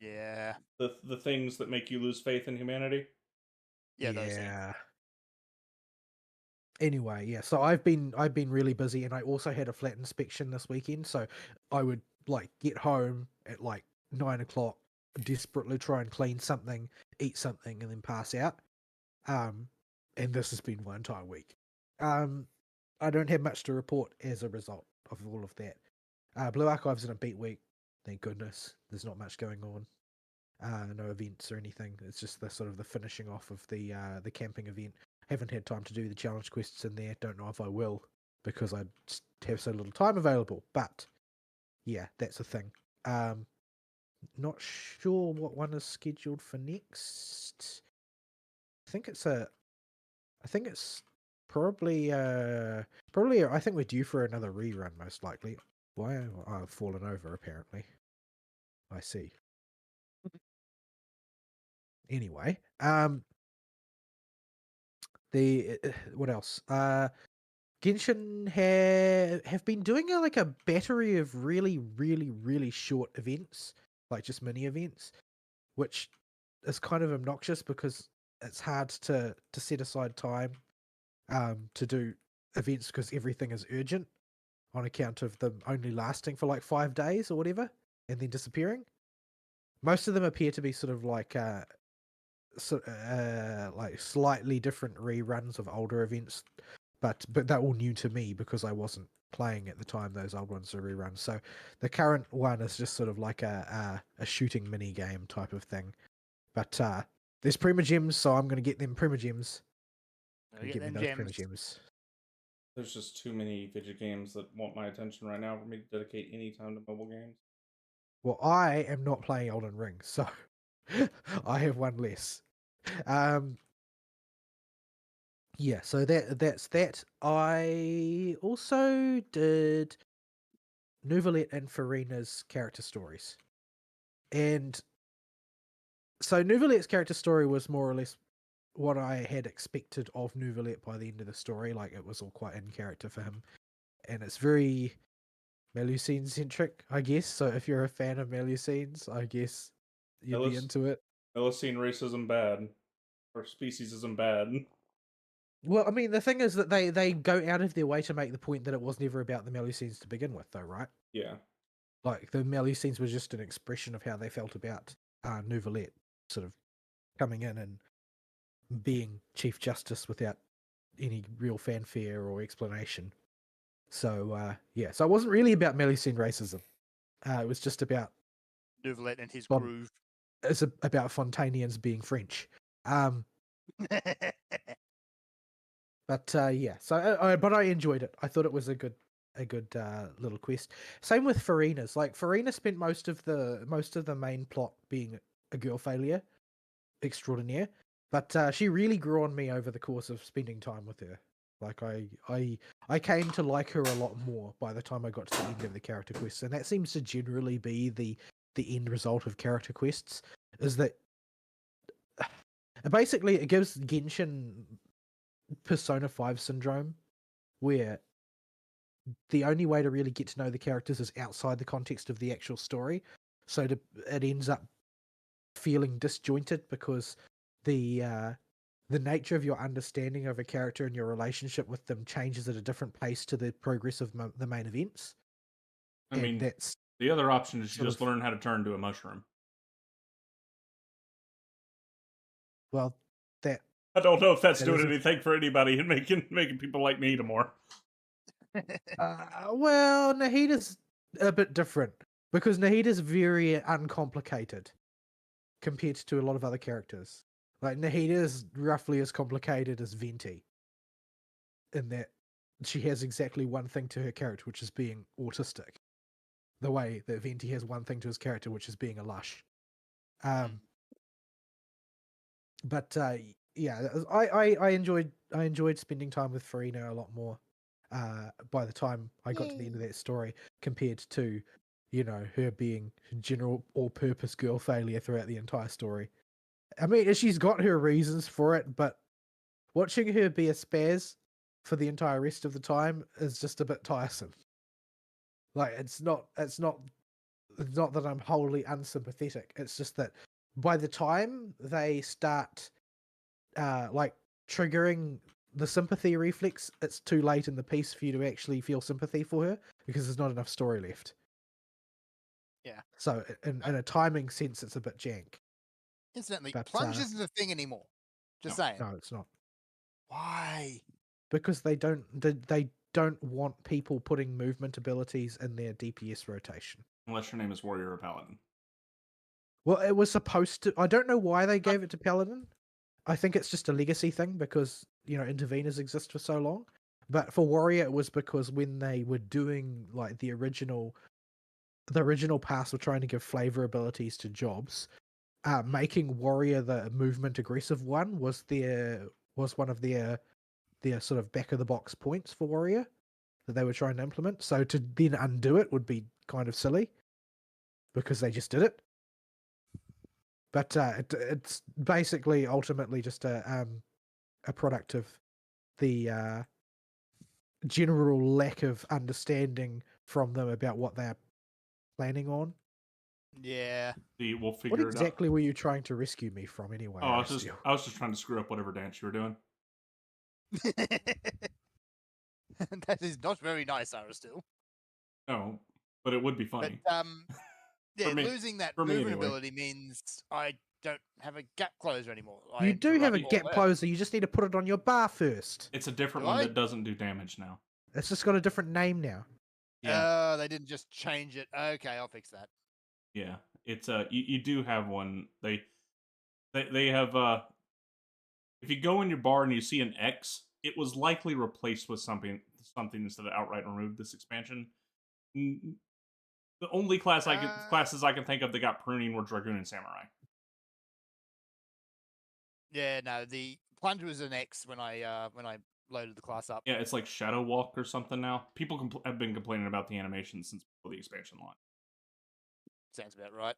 Yeah. the things that make you lose faith in humanity. Yeah, those things. Yeah. Anyway, yeah. So I've been really busy, and I also had a flat inspection this weekend. So I would like get home at like 9 o'clock, desperately try and clean something, eat something, and then pass out. And this has been one entire week. I don't have much to report as a result of all of that. Blue Archive's in a beat week. Thank goodness. There's not much going on. No events or anything. It's just the sort of the finishing off of the camping event. Haven't had time to do the challenge quests in there. Don't know if I will because I just have so little time available. But yeah, that's a thing. Not sure what one is scheduled for next. I think it's probably I think we're due for another rerun most likely. Why I've fallen over apparently. I see. Anyway, the what else? Genshin have been doing like a battery of really short events, like just mini events, which is kind of obnoxious because it's hard to set aside time to do events because everything is urgent on account of them only lasting for like 5 days or whatever and then disappearing. Most of them appear to be sort of like like slightly different reruns of older events, but they're all new to me because I wasn't playing at the time those old ones are reruns. So the current one is just sort of like a shooting mini game type of thing. But there's Primogems, so I'm gonna get them Primogems. Get me those Primogems. There's just too many video games that want my attention right now for me to dedicate any time to mobile games. Well, I am not playing Elden Ring, so I have one less. Yeah, so that's that. I also did Nuvalet and Farina's character stories. And so Nuvalet's character story was more or less what I had expected of Nuvalet by the end of the story. Like, it was all quite in character for him. And it's very Melusine centric, I guess. So if you're a fan of Melusines, I guess you'd be into it. Melusine racism bad. Or speciesism bad. Well, I mean, the thing is that they go out of their way to make the point that it was never about the Melusines to begin with, though, right? Yeah. Like, the Melusines was just an expression of how they felt about Nuvalet sort of coming in and being Chief Justice without any real fanfare or explanation. So, yeah. So it wasn't really about Melusine racism. It was just about Nuvalet and his Bon- groove. it's about Fontanians being French. But yeah, so but I enjoyed it. I thought it was a good little quest. Same with Farina's. Like, Farina spent most of the main plot being a girl failure extraordinaire, but she really grew on me over the course of spending time with her. Like, I came to like her a lot more by the time I got to the end of the character quests, and that seems to generally be the end result of character quests, is that basically it gives Genshin Persona 5 syndrome, where the only way to really get to know the characters is outside the context of the actual story. So it ends up feeling disjointed because the nature of your understanding of a character and your relationship with them changes at a different pace to the progress of the main events. I mean, that's the other option is you just learn how to turn into a mushroom. Well, that I don't know if that's doing anything for anybody and making people like Nahida more. Well, Nahida's a bit different because Nahida's very uncomplicated compared to a lot of other characters. Like, Nahida is roughly as complicated as Venti, in that she has exactly one thing to her character, which is being autistic. The way that Venti has one thing to his character, which is being a lush. But yeah, I enjoyed spending time with Farina a lot more by the time I got to the end of that story, compared to, her being general all-purpose girl failure throughout the entire story. I mean, she's got her reasons for it, but watching her be a spaz for the entire rest of the time is just a bit tiresome. Like, it's not that I'm wholly unsympathetic. It's just that by the time they start like triggering the sympathy reflex, it's too late in the piece for you to actually feel sympathy for her because there's not enough story left. Yeah. So in a timing sense, it's a bit jank. Incidentally, plunge isn't a thing anymore. Just saying. No, it's not. Why? Because they don't want people putting movement abilities in their DPS rotation. Unless your name is Warrior or Paladin. Well, it was supposed to. I don't know why they gave it to Paladin. I think it's just a legacy thing because, interveners exist for so long. But for Warrior, it was because when they were doing like the original pass were trying to give flavor abilities to jobs, making Warrior the movement aggressive one was one of their sort of back of the box points for Warrior that they were trying to implement. So to then undo it would be kind of silly because they just did it. But it's basically ultimately just a product of the general lack of understanding from them about what they're planning on. Yeah. We'll figure What it out. exactly were you trying to rescue me from anyway? Oh, I was just trying to screw up whatever dance you were doing. That is not very nice, Aristotle. No, but it would be funny. But yeah, me- losing that for me movement anyway. ability means I don't have a gap closer anymore. You do have a gap closer. You just need to put it on your bar first. It's a different Do one I? that doesn't do damage now. It's just got a different name now. Yeah. They didn't just change it. Okay, I'll fix that. Yeah. It's you do have one. They have if you go in your bar and you see an X, it was likely replaced with something instead of outright removed this expansion. The The only classes I can think of that got pruning were Dragoon and Samurai. Yeah, no, the Plunger was an X when I loaded the class up. Yeah, it's like Shadow Walk or something now. People have been complaining about the animation since before the expansion launch. Sounds about right.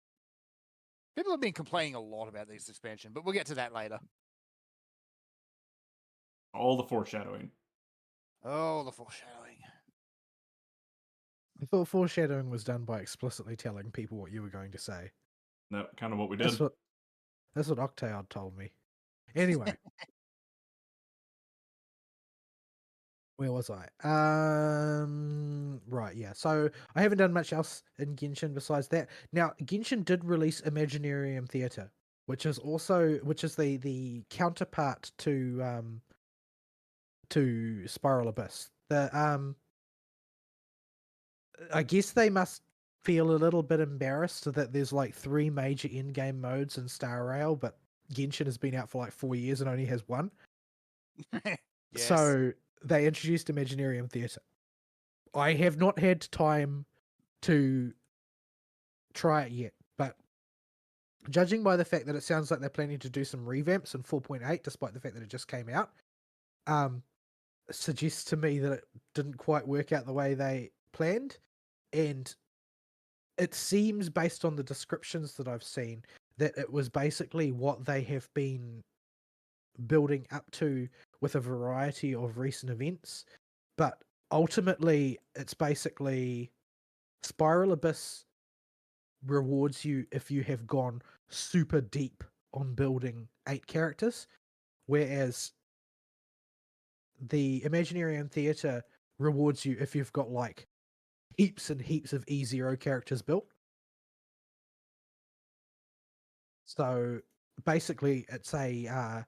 People have been complaining a lot about this expansion, but we'll get to that later. All the foreshadowing. Oh, the foreshadowing. I thought foreshadowing was done by explicitly telling people what you were going to say. That kind of what we did. That's what Octaod told me. Anyway. Where was I? Right, yeah. So I haven't done much else in Genshin besides that. Now, Genshin did release Imaginarium Theatre, which is the counterpart to Spiral Abyss. I guess they must feel a little bit embarrassed that there's like 3 major in-game modes in Star Rail, but Genshin has been out for like 4 years and only has one. Yes. So they introduced Imaginarium Theatre. I have not had time to try it yet, but judging by the fact that it sounds like they're planning to do some revamps in 4.8, despite the fact that it just came out, suggests to me that it didn't quite work out the way they planned. And it seems, based on the descriptions that I've seen, that it was basically what they have been building up to with a variety of recent events. But ultimately, it's basically Spiral Abyss rewards you if you have gone super deep on building 8 characters, whereas the Imaginarium Theatre rewards you if you've got like heaps and heaps of E0 characters built. So basically, it's a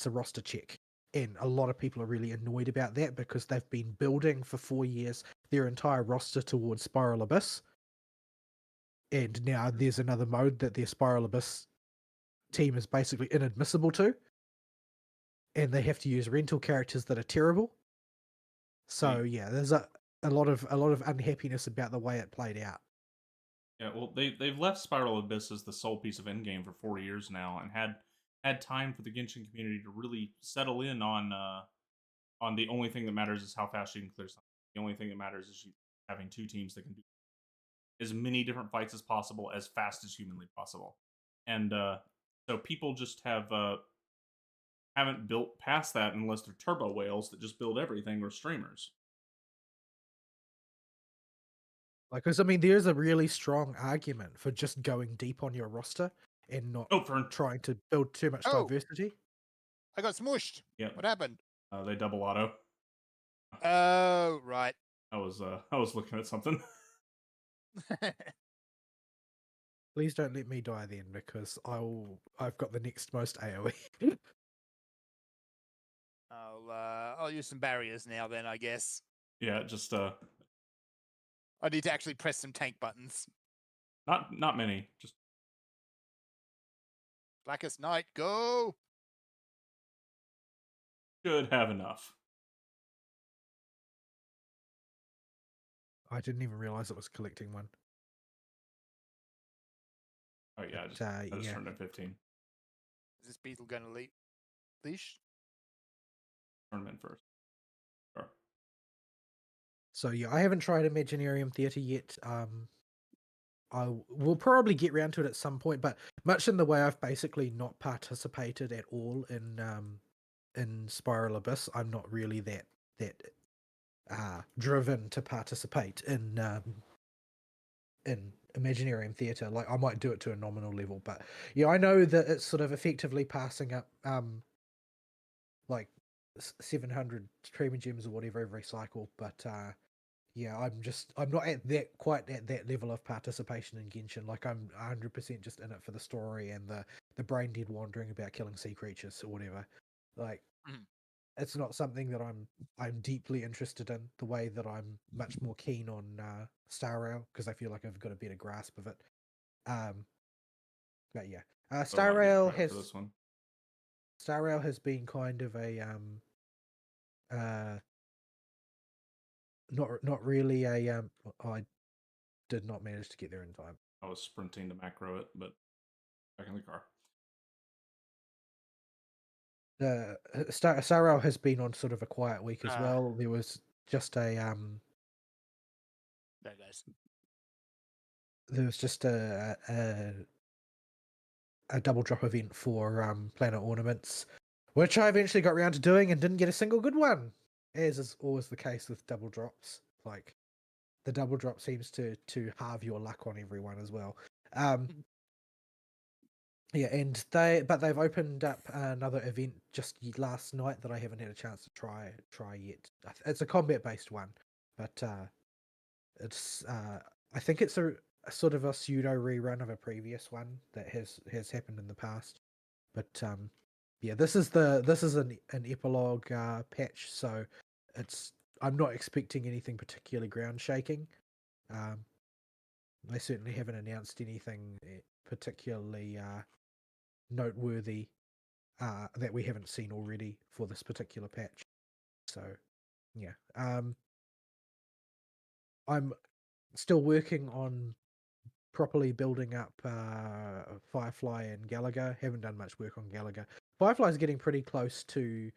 roster check, and a lot of people are really annoyed about that because they've been building for 4 years their entire roster towards Spiral Abyss, and now there's another mode that their Spiral Abyss team is basically inadmissible to, and they have to use rental characters that are terrible. So yeah, there's a lot of unhappiness about the way it played out. Yeah, well, they've left Spiral Abyss as the sole piece of endgame for 4 years now, and had time for the Genshin community to really settle in on the only thing that matters is how fast you can clear something. The only thing that matters is you having 2 teams that can do as many different fights as possible as fast as humanly possible. And so people just haven't built past that unless they're turbo whales that just build everything, or streamers. Like, because I mean, there's a really strong argument for just going deep on your roster and not trying to build too much diversity. I got smushed. Yeah. What happened? They double auto. Oh, right. I was looking at something. Please don't let me die then, because I've got the next most AoE. I'll use some barriers now then, I guess. Yeah, just I need to actually press some tank buttons. Not many. Just Blackest Night, go! should have enough. I didn't even realize it was collecting one. Oh yeah, I just turned at 15. Is this beetle going to leash? Turn them in first. Sure. So yeah, I haven't tried Imaginarium Theatre yet. I will probably get round to it at some point, but much in the way I've basically not participated at all in Spiral Abyss, I'm not really that driven to participate in Imaginarium Theatre. Like, I might do it to a nominal level, but yeah, I know that it's sort of effectively passing up like 700 Treasure Gems or whatever every cycle, but yeah, I'm not quite at that level of participation in Genshin. Like, I'm 100% just in it for the story and the brain dead wandering about killing sea creatures or whatever. Like, it's not something that I'm deeply interested in the way that I'm much more keen on Star Rail, because I feel like I've got a better grasp of it. But yeah, Star Rail has been kind of a not really a I did not manage to get there in time. I was sprinting to macro it, but back in the car. Sarah has been on sort of a quiet week as Ah. well. There was just a There goes. there was just a double drop event for Planet Ornaments, which I eventually got around to doing and didn't get a single good one, as is always the case with double drops. Like, the double drop seems to halve your luck on everyone as well. Yeah, and they've opened up another event just last night that I haven't had a chance to try yet. It's a combat based one, but it's I think it's a sort of a pseudo rerun of a previous one that has happened in the past. But yeah, this is an epilogue patch, so I'm not expecting anything particularly ground shaking. They certainly haven't announced anything particularly noteworthy that we haven't seen already for this particular patch. So yeah, I'm still working on properly building up Firefly and Gallagher. Haven't done much work on Gallagher. Firefly's getting pretty close to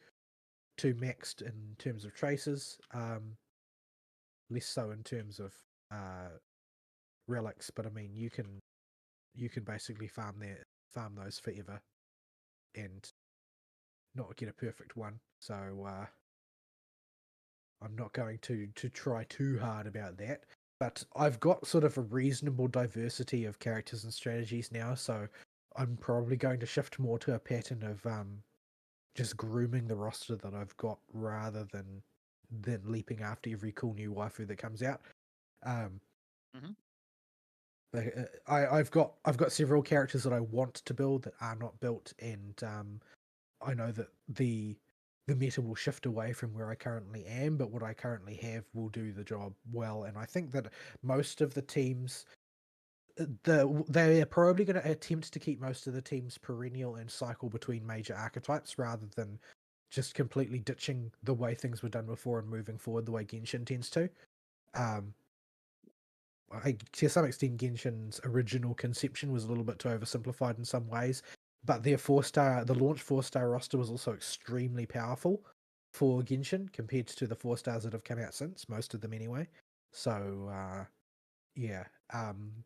maxed in terms of traces. Less so in terms of relics, but I mean you can basically farm those forever and not get a perfect one. So I'm not going to try too hard about that. But I've got sort of a reasonable diversity of characters and strategies now, so I'm probably going to shift more to a pattern of just grooming the roster that I've got rather than leaping after every cool new waifu that comes out. I've got several characters that I want to build that are not built, and I know that the meta will shift away from where I currently am, but what I currently have will do the job well. And I think that most of the teams, they are probably going to attempt to keep most of the teams perennial and cycle between major archetypes rather than just completely ditching the way things were done before and moving forward the way Genshin tends to. To some extent, Genshin's original conception was a little bit too oversimplified in some ways, but the launch 4-star roster was also extremely powerful for Genshin compared to the 4 stars that have come out since, most of them anyway. So, yeah,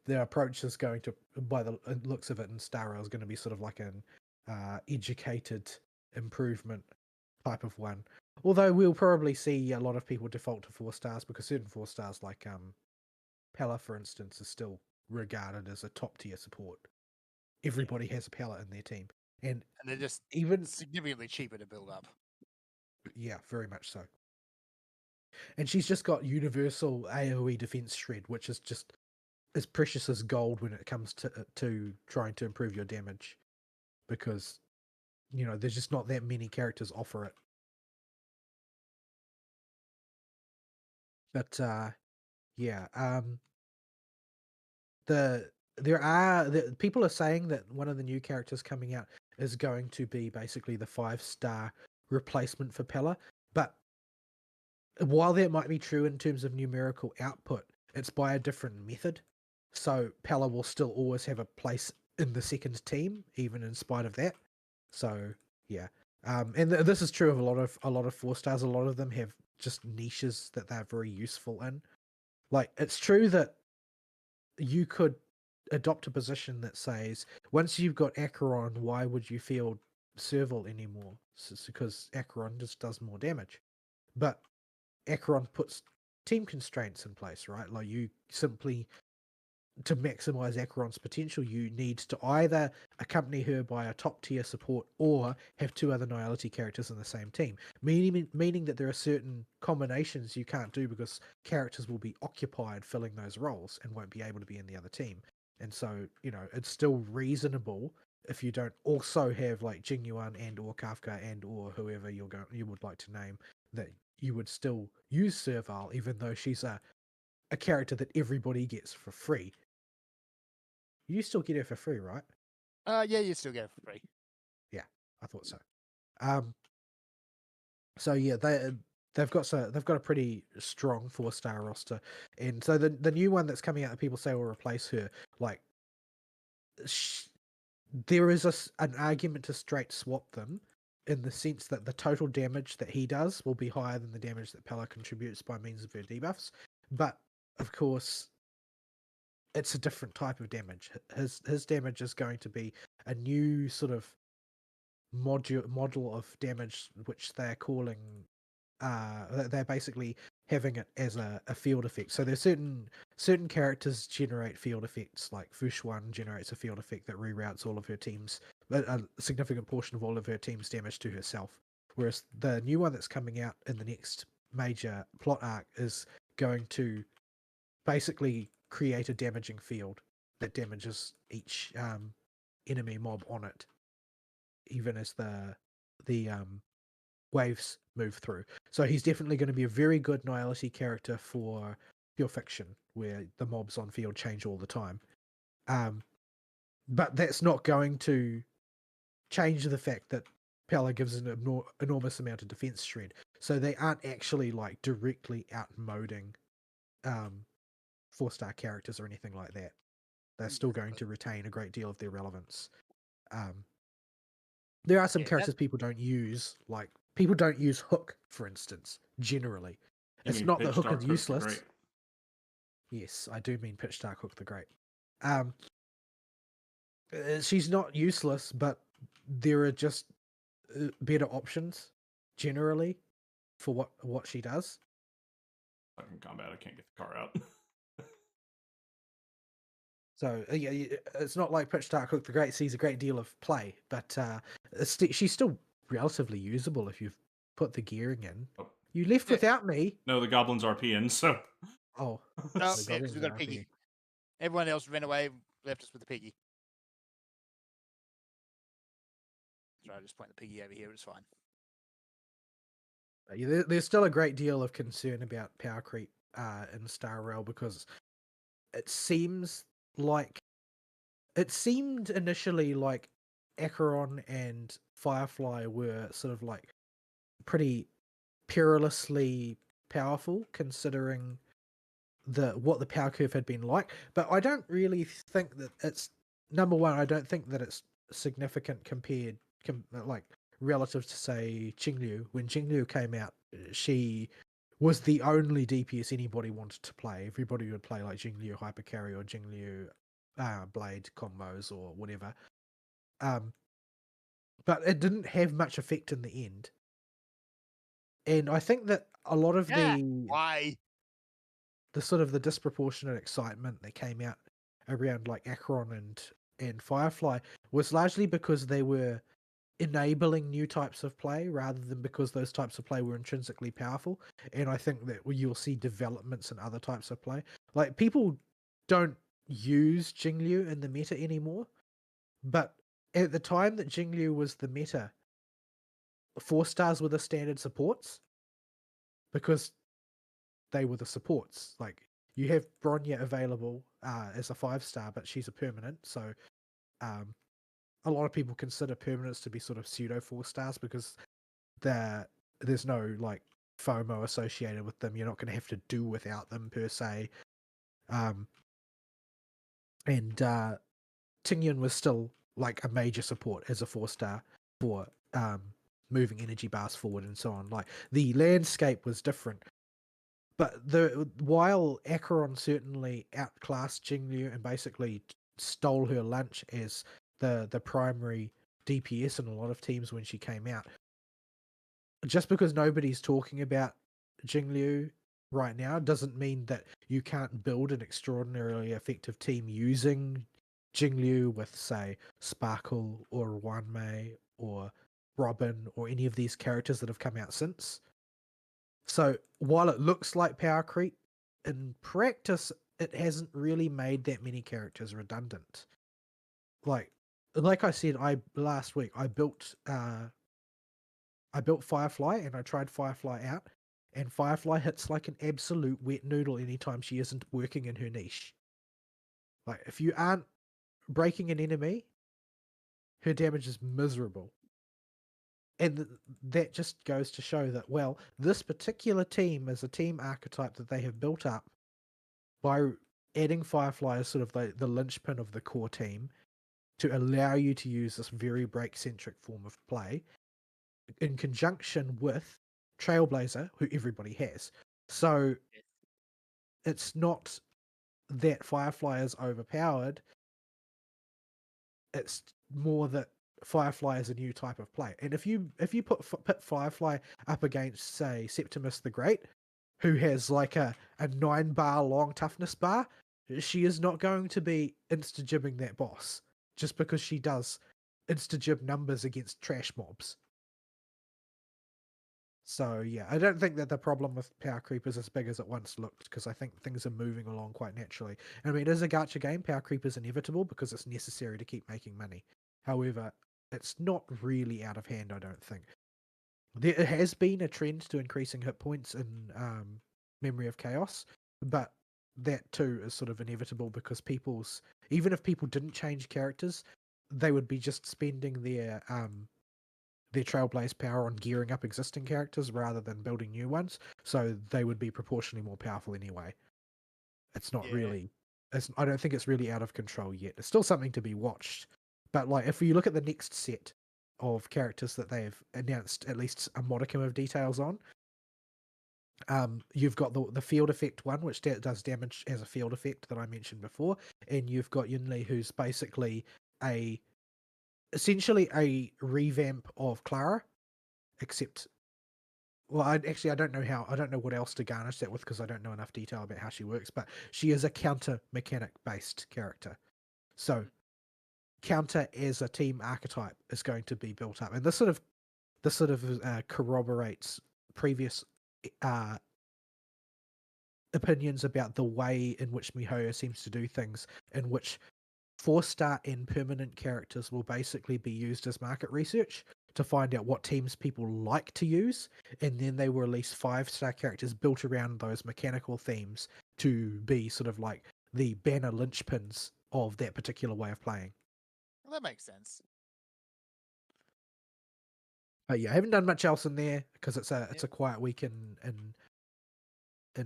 their approach is going to, by the looks of it, in Star Rail is going to be sort of like an educated improvement type of one. Although we'll probably see a lot of people default to 4 stars because certain 4 stars like Pella, for instance, is still regarded as a top tier support. Everybody has a Pella in their team, and they're just even significantly cheaper to build up. Yeah, very much so. And she's just got universal AoE defense shred, which is just as precious as gold when it comes to trying to improve your damage, because there's just not that many characters offer it. But yeah, people are saying that one of the new characters coming out is going to be basically the 5-star replacement for Pella. But while that might be true in terms of numerical output, it's by a different method. So Pella will still always have a place in the second team, even in spite of that. So yeah, and this is true of a lot of 4-stars. A lot of them have just niches that they're very useful in. Like, it's true that you could adopt a position that says, once you've got Acheron, why would you field Serval anymore? It's because Acheron just does more damage. But Acheron puts team constraints in place, right? Like, you simply, to maximize Acheron's potential, you need to either accompany her by a top tier support or have 2 other Niality characters in the same team. Meaning that there are certain combinations you can't do because characters will be occupied filling those roles and won't be able to be in the other team. And so, it's still reasonable if you don't also have like Jingyuan and or Kafka and or whoever you would like to name, that you would still use Serval, even though she's a character that everybody gets for free. You still get her for free, right? Yeah, you still get it for free. Yeah, I thought so. So yeah, they've got a pretty strong 4-star roster, and so the new one that's coming out that people say will replace her, like, there is an argument to straight swap them, in the sense that the total damage that he does will be higher than the damage that Pella contributes by means of her debuffs, but of course it's a different type of damage. His damage is going to be a new sort of model of damage, which they're calling they're basically having it as a field effect. So there's certain characters generate field effects, like Fush One generates a field effect that reroutes all of her team's a significant portion of all of her team's damage to herself. Whereas the new one that's coming out in the next major plot arc is going to basically create a damaging field that damages each enemy mob on it, even as the waves move through. So he's definitely going to be a very good Nihility character for pure fiction, where the mobs on field change all the time. But that's not going to change the fact that Pella gives an enormous amount of defense shred. So they aren't actually like directly outmoding 4-star characters or anything like that. They're still going to retain a great deal of their relevance. There are some characters people don't use, like people don't use Hook, for instance. Generally, it's not that Hook is useless. Yes, I do mean Pitch Dark Hook the Great. She's not useless, but there are just better options generally for what she does. Fucking combat, I can't get the car out. So yeah, it's not like Pitch Dark Hook the Great sees a great deal of play, but she's still relatively usable if you've put the gearing in. Oh. You left without me. No, the goblins are RPing, so. Oh, no, because we got a piggy. Everyone else ran away, left us with the piggy. So I just point the piggy over here. It's fine. Yeah, there's still a great deal of concern about power creep in Star Rail, because it seemed initially like Acheron and Firefly were sort of like pretty perilously powerful, considering what the power curve had been like. But I don't really think that it's, number one, I don't think that it's significant like relative to, say, Qingliu. When Qingliu came out, she was the only DPS anybody wanted to play. Everybody would play like Qingliu Hypercarry or Qingliu Blade combos or whatever. But it didn't have much effect in the end. And I think that a lot of the sort of the disproportionate excitement that came out around like Acheron and Firefly was largely because they were enabling new types of play rather than because those types of play were intrinsically powerful. And I think that you'll see developments in other types of play. Like, people don't use Jingliu in the meta anymore, but at the time that Jingliu was the meta, 4-stars were the standard supports because they were the supports. Like, you have Bronya available as a 5-star, but she's a permanent, so a lot of people consider permanents to be sort of pseudo 4-stars because there's no like FOMO associated with them. You're not going to have to do without them per se. And Tingyun was still like a major support as a 4-star for moving energy bars forward and so on. Like, the landscape was different. But while Acheron certainly outclassed Jingliu and basically stole her lunch as the primary DPS in a lot of teams when she came out, just because nobody's talking about Jingliu right now doesn't mean that you can't build an extraordinarily effective team using Jingliu with, say, Sparkle or Wanmei or Robin or any of these characters that have come out since. So while it looks like power creep, in practice, it hasn't really made that many characters redundant. Like I said, last week I built Firefly and I tried Firefly out, and Firefly hits like an absolute wet noodle anytime she isn't working in her niche. Like, if you aren't breaking an enemy, her damage is miserable. that just goes to show that, well, this particular team is a team archetype that they have built up by adding Firefly as sort of the linchpin of the core team to allow you to use this very break-centric form of play in conjunction with Trailblazer, who everybody has. So it's not that Firefly is overpowered, it's more that Firefly is a new type of play. And if you put Firefly up against, say, Septimus the Great, who has like a 9-bar long toughness bar, she is not going to be insta-jibbing that boss just because she does insta-jib numbers against trash mobs. So yeah, I don't think that the problem with Power Creep is as big as it once looked, because I think things are moving along quite naturally. I mean, it is a gacha game. Power Creep is inevitable because it's necessary to keep making money. However, it's not really out of hand, I don't think. There has been a trend to increasing hit points in Memory of Chaos, but that too is sort of inevitable because even if people didn't change characters, they would be just spending their Trailblaze power on gearing up existing characters rather than building new ones, so they would be proportionally more powerful anyway. It's not really... I don't think it's really out of control yet. It's still something to be watched. But like, if you look at the next set of characters that they've announced at least a modicum of details on, you've got the field effect one, which does damage as a field effect that I mentioned before, and you've got Yunli, who's basically essentially a revamp of Clara, except, well, I don't know what else to garnish that with because I don't know enough detail about how she works, but she is a counter mechanic based character. So counter as a team archetype is going to be built up, and this sort of corroborates previous opinions about the way in which MiHoYo seems to do things, in which 4-star and permanent characters will basically be used as market research to find out what teams people like to use, and then they will release 5-star characters built around those mechanical themes to be sort of like the banner linchpins of that particular way of playing. Well, that makes sense. But yeah, I haven't done much else in there because it's a quiet week in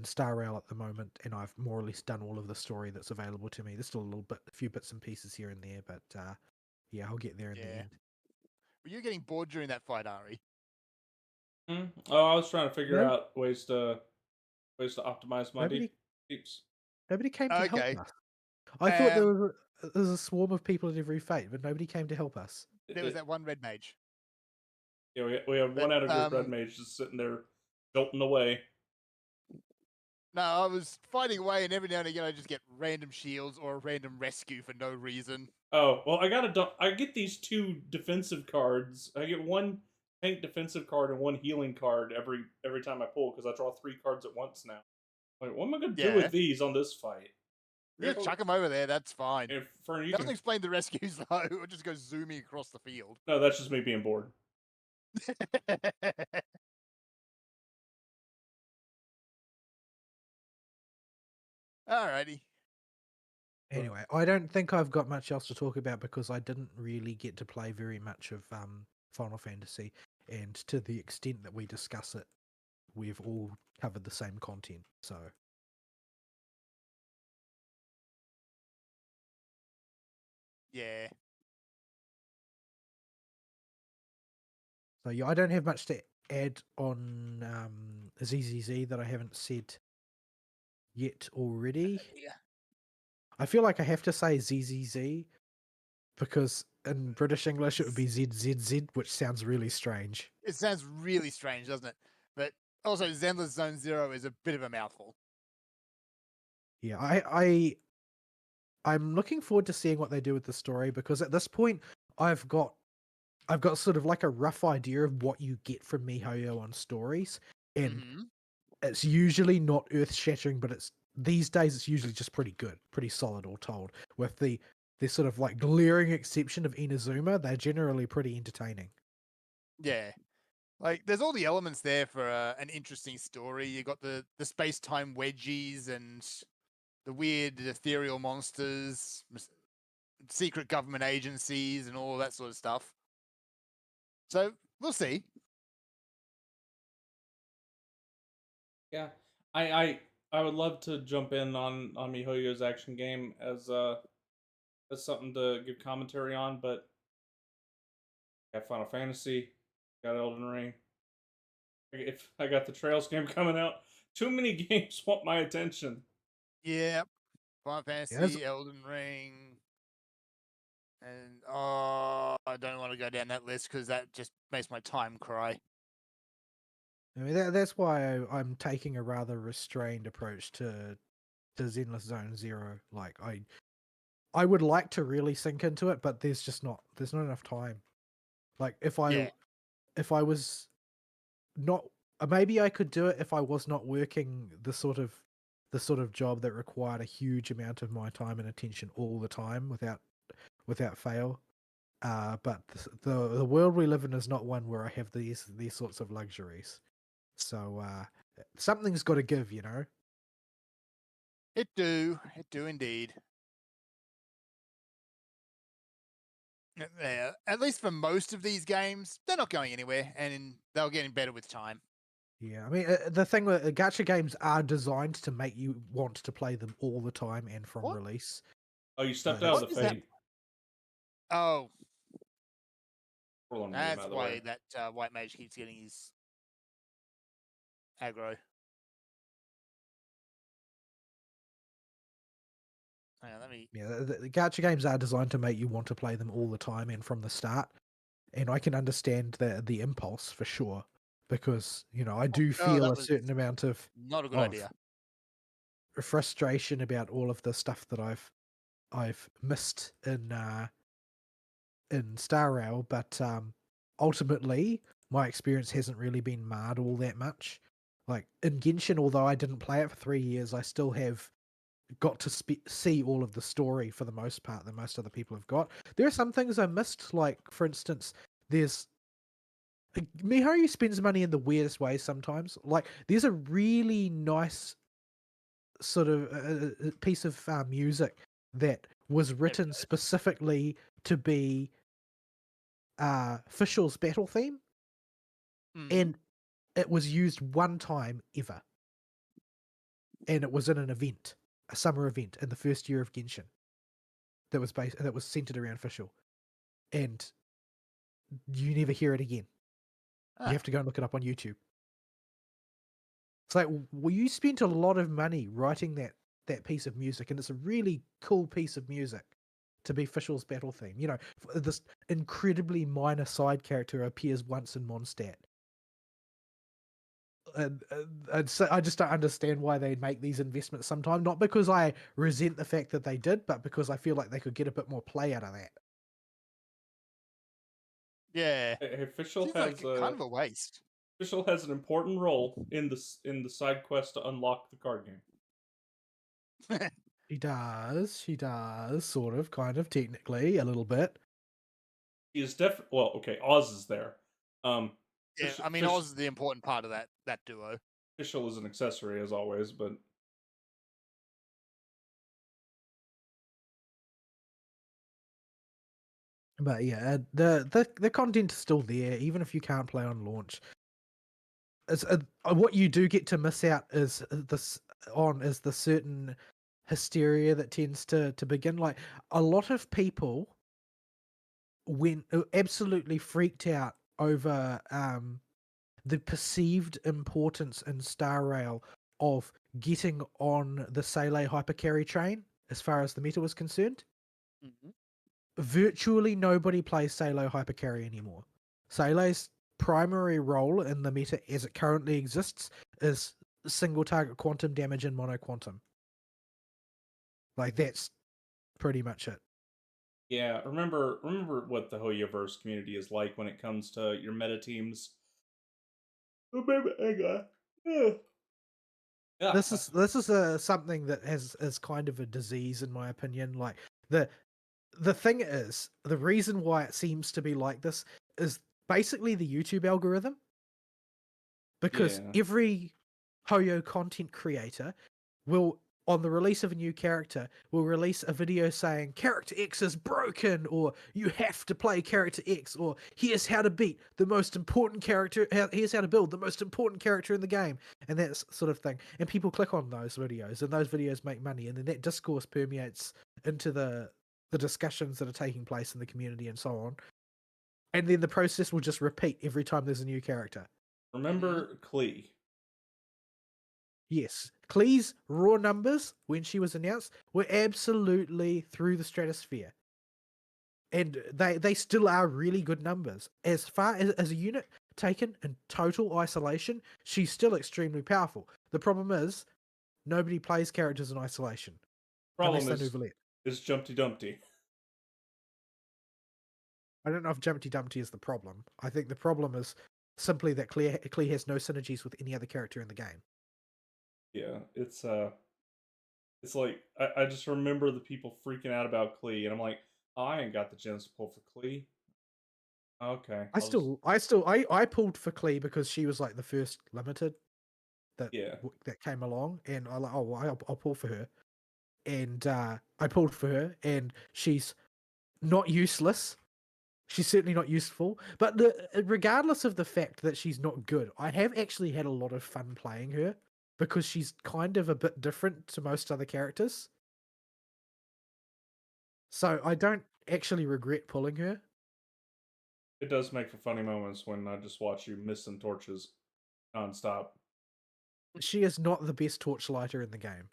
Star Rail at the moment, and I've more or less done all of the story that's available to me. There's still a few bits and pieces here and there, but yeah, I'll get there in the end. Were you getting bored during that fight, Ari? Oh, I was trying to figure No. out ways to optimize my deeps. Nobody came to help us. I Um, thought there was a swarm of people at every fate, but nobody came to help us. There was that one red mage. Yeah, we have one out of group red mage just sitting there jolting away. No, I was fighting away, and every now and again I just get random shields or a random rescue for no reason. Oh, well, I get these 2 defensive cards. I get 1 tank defensive card and 1 healing card every time I pull, because I draw 3 cards at once now. Like, what am I going to do with these on this fight? Just chuck them over there, that's fine. Doesn't explain the rescues, though. It just goes zooming across the field. No, that's just me being bored. Alrighty. Anyway, I don't think I've got much else to talk about because I didn't really get to play very much of Final Fantasy, and to the extent that we discuss it, we've all covered the same content, so... Yeah. So yeah, I don't have much to add on ZZZ that I haven't said yet already. Yeah. I feel like I have to say ZZZ because in British English it would be ZZZ, which sounds really strange. It sounds really strange, doesn't it? But also, Zenless Zone Zero is a bit of a mouthful. Yeah, I'm looking forward to seeing what they do with the story, because at this point I've got sort of like a rough idea of what you get from MiHoYo on stories, and it's usually not earth-shattering, but these days it's usually just pretty good, pretty solid, all told. With the sort of like glaring exception of Inazuma, they're generally pretty entertaining. Yeah. Like, there's all the elements there for an interesting story. You got the space-time wedgies and the weird ethereal monsters, secret government agencies, and all that sort of stuff. So We'll see. Yeah, I would love to jump in on MiHoYo's action game as something to give commentary on, but got Final Fantasy, got Elden Ring. If I got the Trails game coming out, too many games want my attention. Yeah. Final Yeah, there's- Fantasy, Elden Ring, and I don't want to go down that list because that just makes my time cry. I mean, that's why I'm taking a rather restrained approach to Zenless Zone Zero. Like, I would like to really sink into it, but there's not enough time. Like, if Yeah. I was not, maybe I could do it if I was not working the sort of job that required a huge amount of my time and attention all the time without fail. But the world we live in is not one where I have these sorts of luxuries. So something's got to give, you know. It do indeed. Yeah, at least for most of these games, they're not going anywhere, and they're getting better with time. Yeah, I mean, the thing with gacha games are designed to make you want to play them all the time and from What? release. Oh, you stepped Like, out What of the is that? fade. Oh, Hold on, move him out that's of the why way. that white mage keeps getting his aggro. Hang on, let me. Yeah, the gacha games are designed to make you want to play them all the time and from the start. And I can understand the impulse for sure, because I do Oh, feel that a was certain amount of not a good idea. frustration about all of the stuff that I've missed in Star Rail, but ultimately my experience hasn't really been marred all that much. Like in Genshin, although I didn't play it for 3 years, I still have got to see all of the story for the most part that most other people have got. There are some things I missed, like for instance, there's Miharu spends money in the weirdest ways sometimes. Like there's a really nice sort of piece of music that was written specifically to be Fischl's battle theme, Mhm. and it was used one time ever, and it was in an event, a summer event in the first year of Genshin that was centered around Fischl, and you never hear it again. Ah, You have to go and look it up on YouTube. It's like, well, you spent a lot of money writing that piece of music, and it's a really cool piece of music to be Fischl's battle theme. This incredibly minor side character appears once in Mondstadt. And so I just don't understand why they make these investments sometimes. Not because I resent the fact that they did, but because I feel like they could get a bit more play out of that. yeah. Hey, Fischl Seems has like kind of a waste. Fischl has an important role in the side quest to unlock the card game. She does, sort of, kind of, technically, a little bit. He is well, okay, Oz is there. Yeah, Fischl, I mean, Oz is the important part of that duo. Fischl is an accessory as always, but But yeah, the content is still there, even if you can't play on launch. It's what you do get to miss out is the certain hysteria that tends to begin. Like a lot of people went absolutely freaked out over the perceived importance in Star Rail of getting on the Sele hypercarry train as far as the meta was concerned. Mm-hmm. Virtually nobody plays Salo Hypercarry anymore. Sale's primary role in the meta as it currently exists is single target quantum damage and mono quantum. Like that's pretty much it. yeah, remember what the Hoyoverse community is like when it comes to your meta teams. Oh, baby, yeah. This is something that is kind of a disease in my opinion. Like the thing is, the reason why it seems to be like this is basically the YouTube algorithm. Because Yeah. every Hoyo content creator will on the release of a new character, will release a video saying character X is broken, or you have to play character X, or here's how to beat the most important character, here's how to build the most important character in the game, and that sort of thing. And people click on those videos, and those videos make money, and then that discourse permeates into the discussions that are taking place in the community and so on. And then the process will just repeat every time there's a new character. Remember Klee? Yes, Klee's raw numbers when she was announced were absolutely through the stratosphere, and they still are really good numbers. As far as a unit taken in total isolation, she's still extremely powerful. The problem is nobody plays characters in isolation Problem unless they know Valette. is Jumpty Dumpty. I don't know if Jumpty Dumpty is the problem. I think the problem is simply that Klee has no synergies with any other character in the game. Yeah, it's like I just remember the people freaking out about Klee, and I'm like, oh, I ain't got the gems to pull for Klee. Okay, I pulled for Klee because she was like the first limited that yeah, that came along, and I like, oh, well, I'll pull for her, and I pulled for her, and she's not useless. She's certainly not useful, but regardless of the fact that she's not good, I have actually had a lot of fun playing her because she's kind of a bit different to most other characters. So I don't actually regret pulling her. it does make for funny moments when I just watch you miss some torches nonstop. She is not the best torchlighter in the game.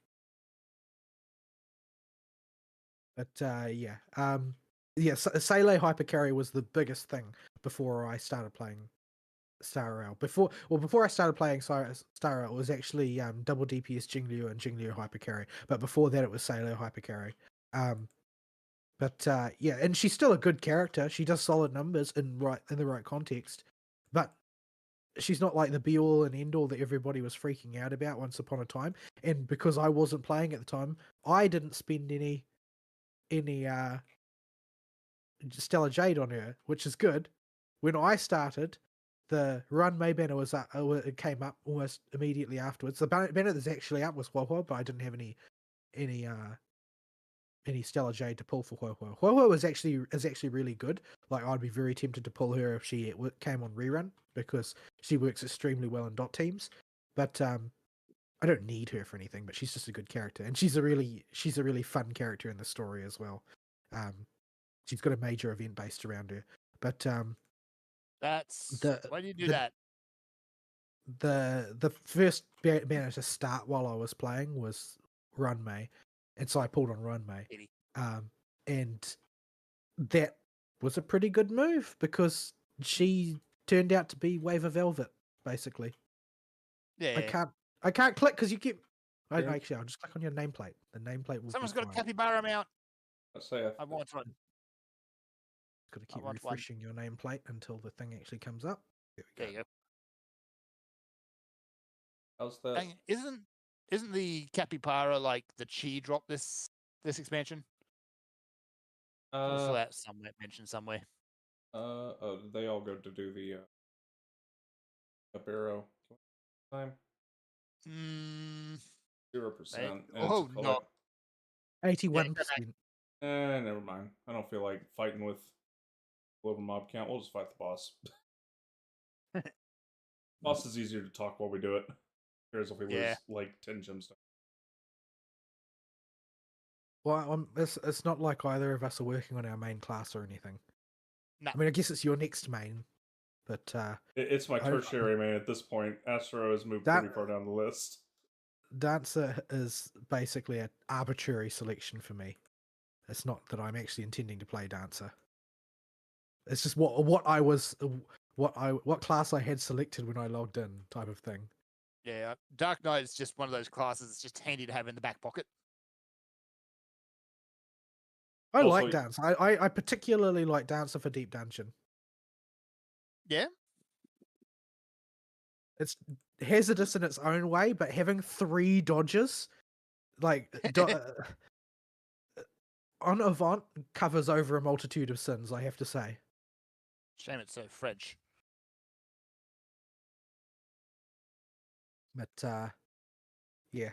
But yeah. Seele Hypercarry was the biggest thing before I started playing Star Rail. Before I started playing Star Rail, it was actually double DPS Jingliu and Jingliu Hypercarry. But before that, it was Seele Hypercarry. Yeah, and she's still a good character. She does solid numbers in the right context, but she's not like the be all and end all that everybody was freaking out about once upon a time. And because I wasn't playing at the time, I didn't spend any Stellar Jade on her, which is good. When I started, the Run May banner was it came up almost immediately afterwards. The banner that's actually up was Huohuo, but I didn't have any Stellar Jade to pull for Huohuo. Huohuo is actually really good. Like, I'd be very tempted to pull her if she came on rerun because she works extremely well in dot teams. But I don't need her for anything. But she's just a good character, and she's a really fun character in the story as well. She's got a major event based around her. But why do you do that? The first banner to start while I was playing was Run May, and so I pulled on Run May. And that was a pretty good move because she turned out to be Wave of Velvet, basically. Yeah. I can't click because you keep. Actually, I'll just click on your nameplate. The nameplate will. Someone's got a capybara mount. I want one. Got to keep refreshing your nameplate until the thing actually comes up. There you go. How's that? Isn't the capybara like the chi drop this expansion? I saw that mentioned somewhere. They all go to do the up arrow time. 0%. Oh no, 81%. Never mind. I don't feel like fighting with low mob count. We'll just fight the boss. Boss is easier to talk while we do it. Whereas if we lose like 10 gemstones. Well, it's not like either of us are working on our main class or anything. No. I mean, I guess it's your next main, but it's my tertiary main at this point. Astro has moved pretty far down the list. Dancer is basically an arbitrary selection for me. It's not that I'm actually intending to play Dancer. It's just what class I had selected when I logged in, type of thing. Yeah, Dark Knight is just one of those classes. It's just handy to have in the back pocket. I like Dancer. I particularly like Dancer for Deep Dungeon. Yeah. It's hazardous in its own way, but having 3 dodges, like on Avant, covers over a multitude of sins, I have to say. Shame it's so French. But yeah.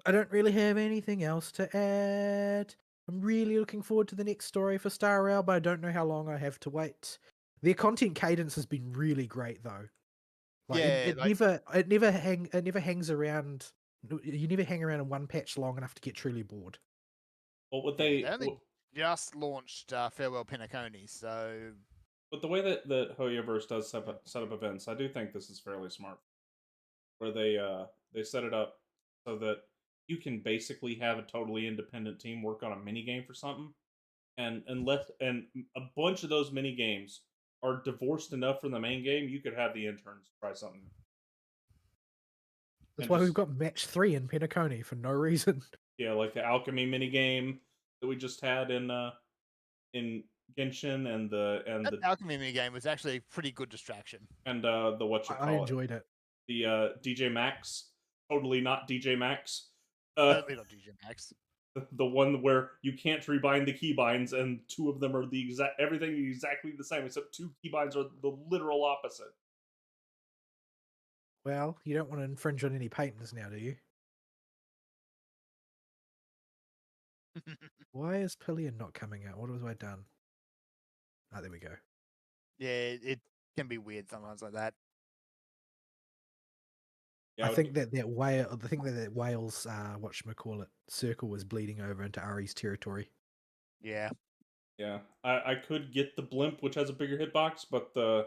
I don't really have anything else to add. I'm really looking forward to the next story for Star Rail, but I don't know how long I have to wait. Their content cadence has been really great though. Like Yeah, it like never hangs around. You never hang around in one patch long enough to get truly bored. Well, they only just launched Farewell Penacony, so but the way that Hoyoverse does set up events, I do think this is fairly smart. Where they set it up so that you can basically have a totally independent team work on a mini game for something, and a bunch of those mini games are divorced enough from the main game. You could have the interns try something. That's And why we've just- got match 3 in Penacony for no reason. Yeah, like the alchemy mini game that we just had in Genshin, and that the alchemy mini game was actually a pretty good distraction. and the what you I call it, enjoyed it. the DJ Max, totally not DJ Max. Totally not DJ Max. The one where you can't rebind the keybinds, and two of them are the exact everything is exactly the same, except two keybinds are the literal opposite. Well, you don't want to infringe on any patents now, do you? Why is Pillion not coming out? What have I done? Ah, there we go. Yeah, it can be weird sometimes like that. Yeah, I think that whale, the thing that whale's whatchamacallit circle was bleeding over into Ari's territory. Yeah. yeah. I could get the blimp, which has a bigger hitbox, but the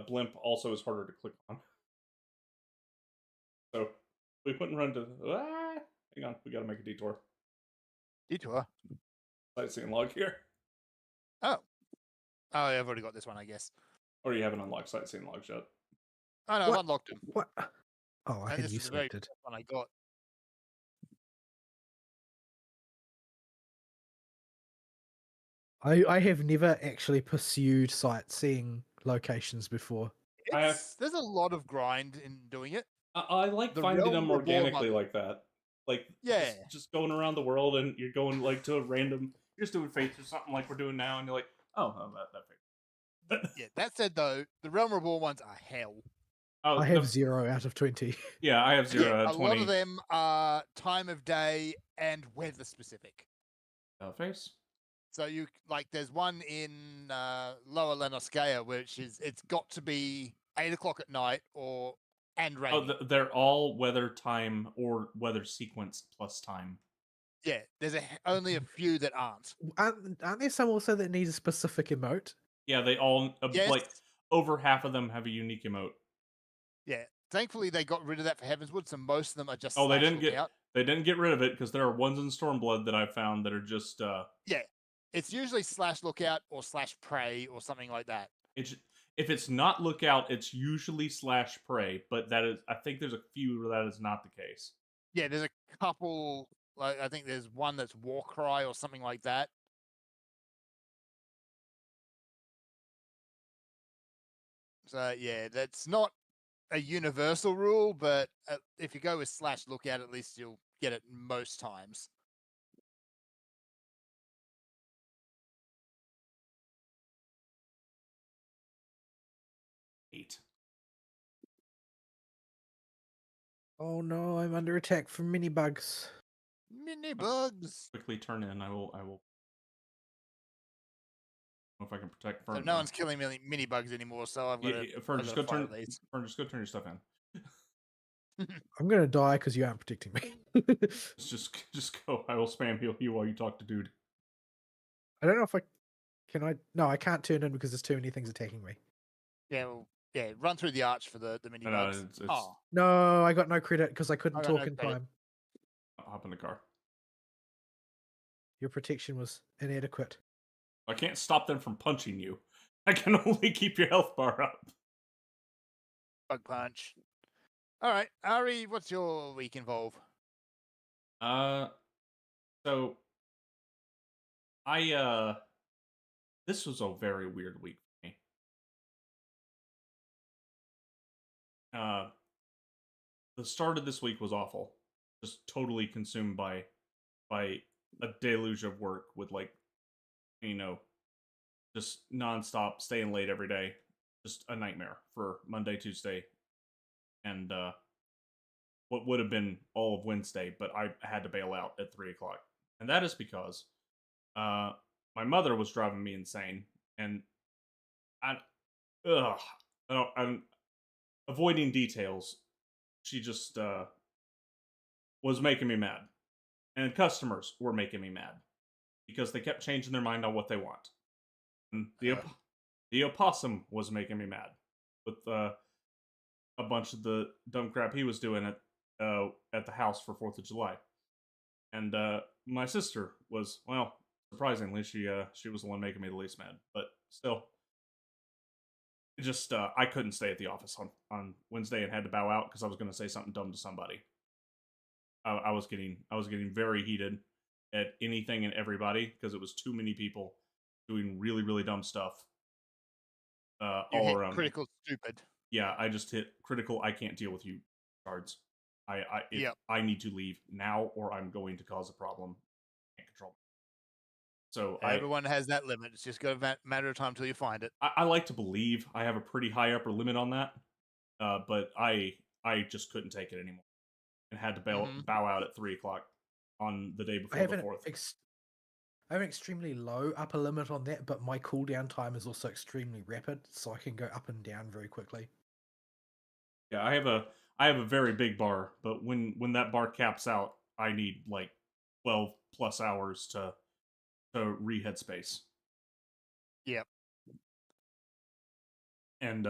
blimp also is harder to click on. So we couldn't run to. Hang on, we got to make a detour. Detour. Sightseeing log here, Oh, yeah, I've already got this one, I guess. or you haven't unlocked sightseeing logs yet. Oh no, What? I've unlocked them. What? Oh, I And had this you is the very selected. first one I got. I have never actually pursued sightseeing locations before. There's a lot of grind in doing it. I like The finding Realm them Reborn organically one- like that. Like Yeah. just going around the world, and you're going like to a random. You're just doing fates or something like we're doing now, and you're like, oh, that fate. Yeah, that said though, the Realm Reborn ones are hell. Oh, I have 0 out of 20. Yeah, I have 0 Yeah, out a of lot 20. of them are time of day and weather specific. Face. So you like, there's one in Lower Lenoscea, which is it's got to be 8 o'clock at night and rainy. Oh, they're all weather time or weather sequence plus time. Yeah, there's only a few that aren't. Aren't there some also that need a specific emote? Yeah, they all Yes. like over half of them have a unique emote. Yeah, thankfully they got rid of that for Heavenswood, so most of them are just. Oh, they slash didn't get lookout. they didn't get rid of it because there are ones in Stormblood that I've found that are just Yeah, it's usually slash lookout or slash prey or something like that. if it's not lookout, it's usually slash prey, but that is I think there's a few where that is not the case. Yeah, there's a couple. Like I think there's one that's war cry or something like that. So yeah, that's not a universal rule, but if you go with slash lookout, at least you'll get it most times. Eight. Oh no, I'm under attack from mini bugs. Mini bugs. Quickly turn in. I will. I don't know if I can protect Fern. So no one's killing mini bugs anymore. So I've got to. Fern, just go turn. Fern, just go turn your stuff in. I'm gonna die because you aren't protecting me. Just go. I will spam heal you while you talk to dude. I don't know if I can. No, I can't turn in because there's too many things attacking me. Yeah, well, yeah. Run through the arch for the mini bugs. It's, Oh, No, I got no credit because I couldn't I got talk no in credit. time. hop in the car. Your protection was inadequate. I can't stop them from punching you. I can only keep your health bar up. bug punch. All right, Ari, what's your week involve? So I this was a very weird week for me. The start of this week was awful. Just totally consumed by a deluge of work with just nonstop staying late every day. Just a nightmare for Monday, Tuesday, and what would have been all of Wednesday, but I had to bail out at 3 o'clock, and that is because uh, my mother was driving me insane, and I, ugh, I'm avoiding details. She just was making me mad, and customers were making me mad because they kept changing their mind on what they want. And the opossum was making me mad with a bunch of the dumb crap he was doing at the house for 4th of July. And my sister was, well, surprisingly, she was the one making me the least mad. But still, just I couldn't stay at the office on Wednesday and had to bow out because I was going to say something dumb to somebody. I was getting very heated at anything and everybody because it was too many people doing really really dumb stuff You all hit around me. critical stupid. Yeah, I just hit critical. I can't deal with you, cards. I need to leave now, or I'm going to cause a problem. Can't control. So Everyone has that limit. It's just a matter of time until you find it. I like to believe I have a pretty high upper limit on that, but I just couldn't take it anymore and had to bow out at 3 o'clock on the day before the 4th. I have an extremely low upper limit on that, but my cooldown time is also extremely rapid, so I can go up and down very quickly. Yeah, I have a very big bar, but when that bar caps out, I need like 12 plus hours to rehead space. Yep. And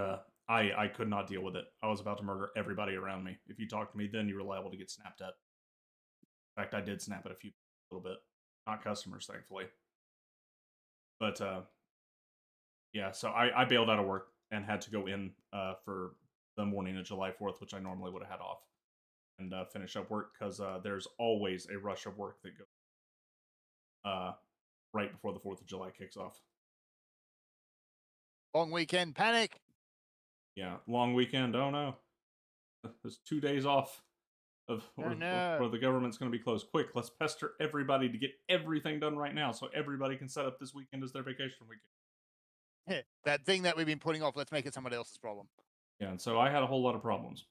I could not deal with it. I was about to murder everybody around me. If you talked to me, then you were liable to get snapped at. In fact, I did snap at a little bit, not customers, thankfully. But yeah, so I bailed out of work and had to go in for the morning of July 4th, which I normally would have had off, and finish up work because there's always a rush of work that goes right before the 4th of July kicks off. Long weekend panic. Yeah, long weekend. Oh no, there's 2 days off or the government's going to be closed. Quick, let's pester everybody to get everything done right now, so everybody can set up this weekend as their vacation weekend. That thing that we've been putting off, let's make it somebody else's problem. Yeah, and so I had a whole lot of problems.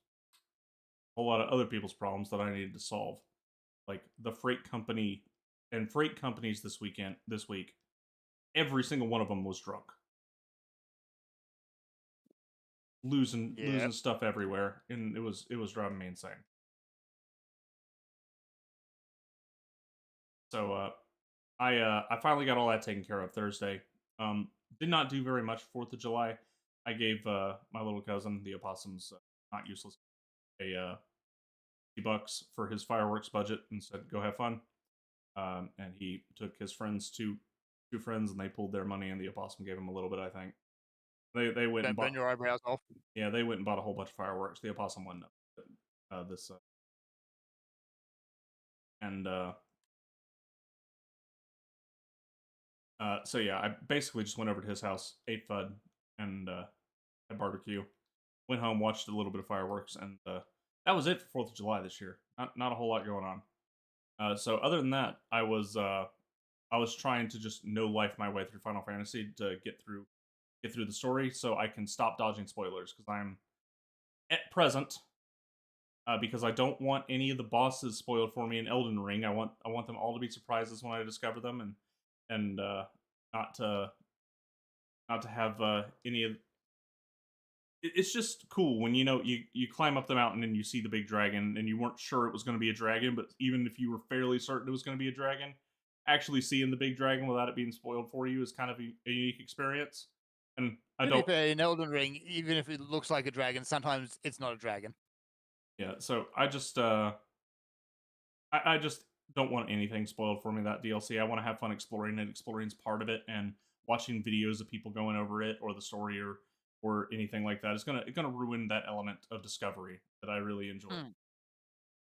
A whole lot of other people's problems that I needed to solve. Like the freight company and freight companies this week, every single one of them was drunk. Losing stuff everywhere, and it was driving me insane. So I finally got all that taken care of Thursday. Did not do very much 4th of July. I gave my little cousin, the opossum's not useless, a $50 for his fireworks budget and said, "Go have fun." And he took his friends, two friends, and they pulled their money, and the opossum gave him a little bit. I think they went and bought your eyebrows off. Yeah, they went and bought a whole bunch of fireworks. The opossum won this and so yeah, I basically just went over to his house, ate FUD, and had barbecue. Went home, watched a little bit of fireworks, and that was it for 4th of July this year. Not a whole lot going on. So other than that, I was trying to just no life my way through Final Fantasy to get through the story, so I can stop dodging spoilers because I'm at present. Because I don't want any of the bosses spoiled for me in Elden Ring. I want them all to be surprises when I discover them, and not to have any of. It's just cool when you climb up the mountain and you see the big dragon, and you weren't sure it was going to be a dragon, but even if you were fairly certain it was going to be a dragon, actually seeing the big dragon without it being spoiled for you is kind of a unique experience. And I don't. In Elden Ring, even if it looks like a dragon, sometimes it's not a dragon. Yeah, so I just I just don't want anything spoiled for me, that DLC. I want to have fun exploring it. Exploring's part of it, and watching videos of people going over it or the story or anything like that is gonna ruin that element of discovery that I really enjoy.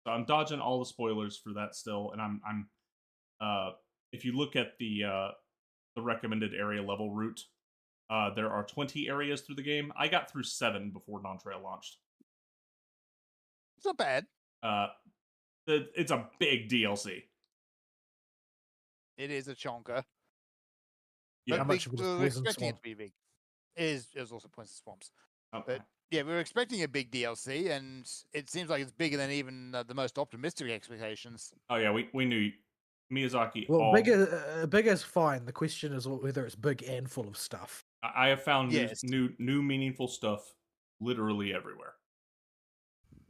So I'm dodging all the spoilers for that still, and I'm if you look at the recommended area level route, there are 20 areas through the game. I got through 7 before Dawntrail launched. It's not bad. It's a big DLC. It is a chonker. Yeah, how much we were expecting it to be big. It is also Points and Swamps. Oh, but Yeah, we were expecting a big DLC, and it seems like it's bigger than even the most optimistic expectations. Oh yeah, we knew Miyazaki. Well, all big is fine. The question is whether it's big and full of stuff. I have found Yes. new meaningful stuff literally everywhere.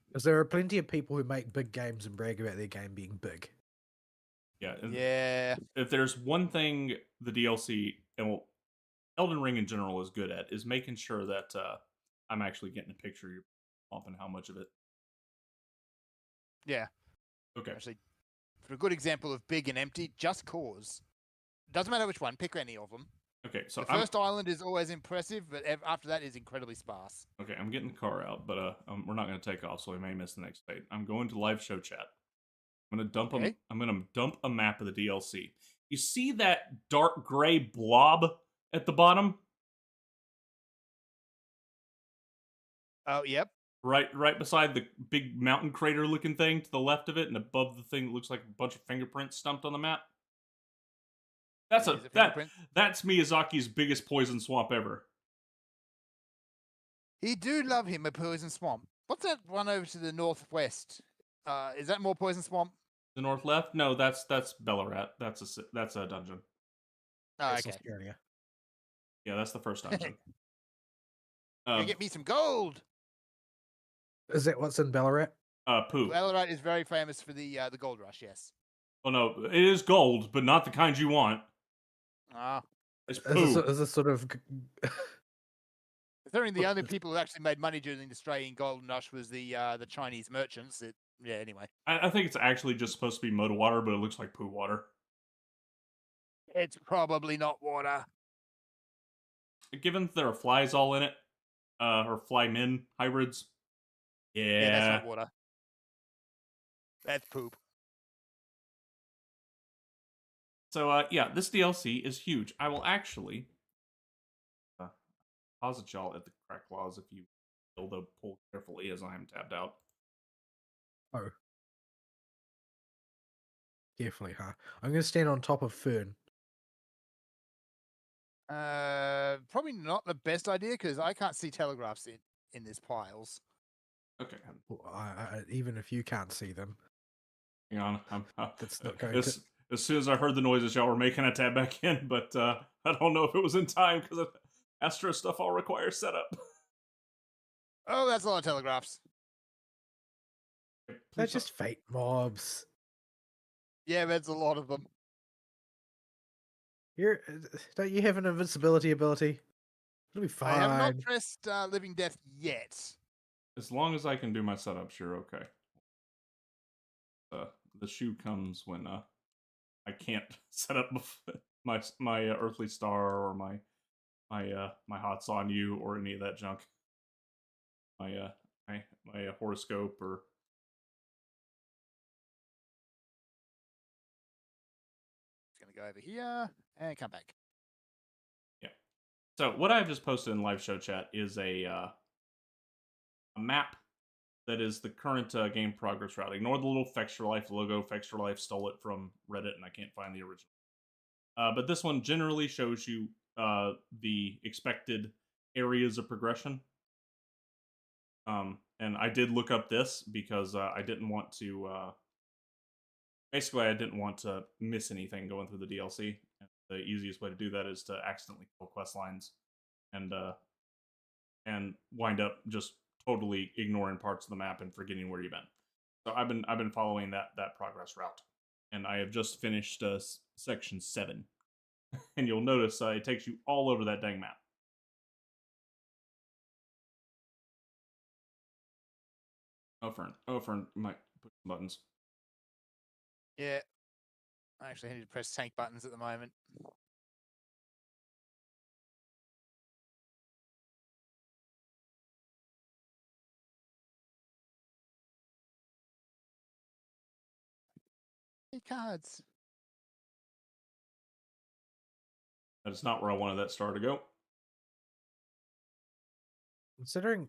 Because there are plenty of people who make big games and brag about their game being big. Yeah. Yeah. If there's one thing the DLC and well, Elden Ring in general is good at is making sure that I'm actually getting a picture of your swamp and how much of it. Yeah. Okay. Actually, for a good example of big and empty, Just Cause. Doesn't matter which one, pick any of them. Okay, so The first island is always impressive, but after that is incredibly sparse. Okay, I'm getting the car out, but we're not going to take off, so we may miss the next date. I'm going to live show chat. I'm going to dump a map of the DLC. You see that dark gray blob at the bottom? Oh, yep. Right beside the big mountain crater looking thing to the left of it, and above the thing that looks like a bunch of fingerprints stumped on the map. That's that's Miyazaki's biggest poison swamp ever. He do love him a poison swamp. What's that one over to the northwest? Is that more poison swamp? The north left? No, that's Bellarat. That's a dungeon. Oh, That's okay. Australia. Yeah, that's the first dungeon. You get me some gold. Is that what's in Ballarat? Poo. Ballarat is very famous for the gold rush. Yes. Well, no, it is gold, but not the kind you want. Ah. It's poo. Is this sort of Considering the only people who actually made money during the Australian Golden Rush was the Chinese merchants. Yeah. Anyway, I think it's actually just supposed to be mud water, but it looks like poo water. it's probably not water. Given there are flies all in it, or fly-min hybrids. Yeah, that's not water. That's poop. So, yeah, this DLC is huge. I will actually posit y'all at the crack claws if you will, though pull carefully as I am tabbed out. Oh. Carefully, huh? I'm going to stand on top of Fern. Probably not the best idea because I can't see telegraphs in these piles. Okay. Well, even if you can't see them. Hang on. That's not going to... As soon as I heard the noises y'all were making, I tabbed back in, but I don't know if it was in time because Astro stuff all requires setup. Oh, that's a lot of telegraphs. They're just fake mobs. Yeah, there's a lot of them. Don't you have an invincibility ability? It'll be fine. I have not pressed Living Death yet. As long as I can do my setups, you're okay. The shoe comes when I can't set up my Earthly Star or my Hots on You or any of that junk. My horoscope or. Just gonna go over here and come back. Yeah. So what I've just posted in live show chat is a map that is the current game progress route. Ignore the little Fextra Life logo. Fextra Life stole it from Reddit, and I can't find the original. But this one generally shows you the expected areas of progression. And I did look up this because I didn't want to... basically, I didn't want to miss anything going through the DLC. And the easiest way to do that is to accidentally kill quest lines and wind up just totally ignoring parts of the map and forgetting where you've been. So I've been following that progress route, and I have just finished section 7, and you'll notice it takes you all over that dang map. Oh, Fern might push some buttons. Yeah, I actually need to press tank buttons at the moment. Cards. That is not where I wanted that star to go. Considering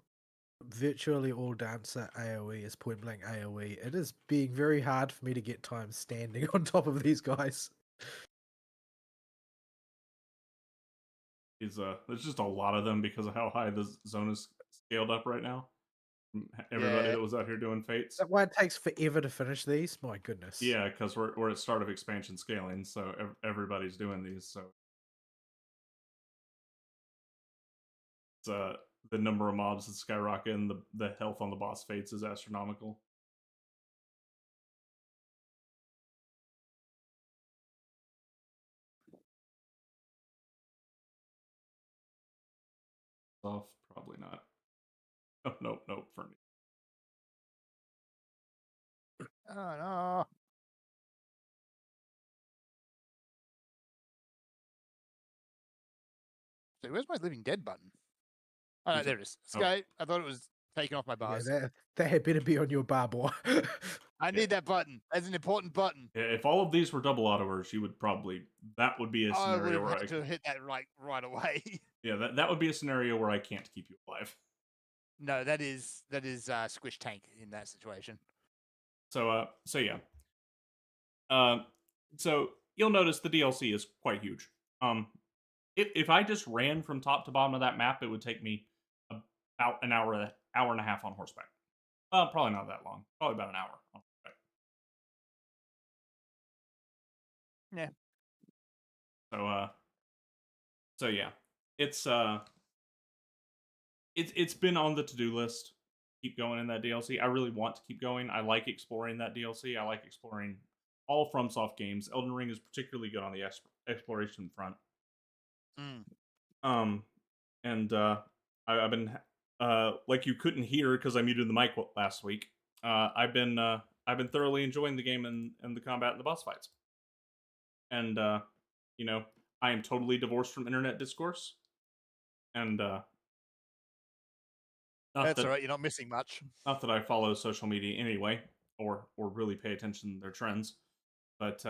virtually all Dancer AoE is point blank AoE, it is being very hard for me to get time standing on top of these guys. There's just a lot of them because of how high the zone is scaled up right now. Everybody that was out here doing fates. That's why it takes forever to finish these. My goodness. Yeah, because we're at start of expansion scaling, so everybody's doing these. So it's, the number of mobs is skyrocketing. The health on the boss fates is astronomical. Off, probably not. Oh, nope, for me. Oh no. So where's my Living Dead button? Oh no, there it is. Oh. Escape. I thought it was taken off my Yeah, bars. that had better be on your bar, boy. I need that button. That's an important button. Yeah, if all of these were double auto-ers, you would probably that would be a I would scenario have where had to hit that right away. yeah, that would be a scenario where I can't keep you alive. No, that is Squish Tank in that situation. So yeah. So you'll notice the DLC is quite huge. If I just ran from top to bottom of that map, it would take me about an hour and a half on horseback. Probably not that long. Probably about an hour on horseback. Yeah. So yeah, it's been on the to-do list. Keep going in that DLC. I really want to keep going. I like exploring that DLC. I like exploring all FromSoft games. Elden Ring is particularly good on the exploration front. And I've been like you couldn't hear because I muted the mic last week. I've been thoroughly enjoying the game and the combat and the boss fights. And you know, I am totally divorced from internet discourse. And that's all right. You're not missing much. Not that I follow social media anyway, or really pay attention to their trends, but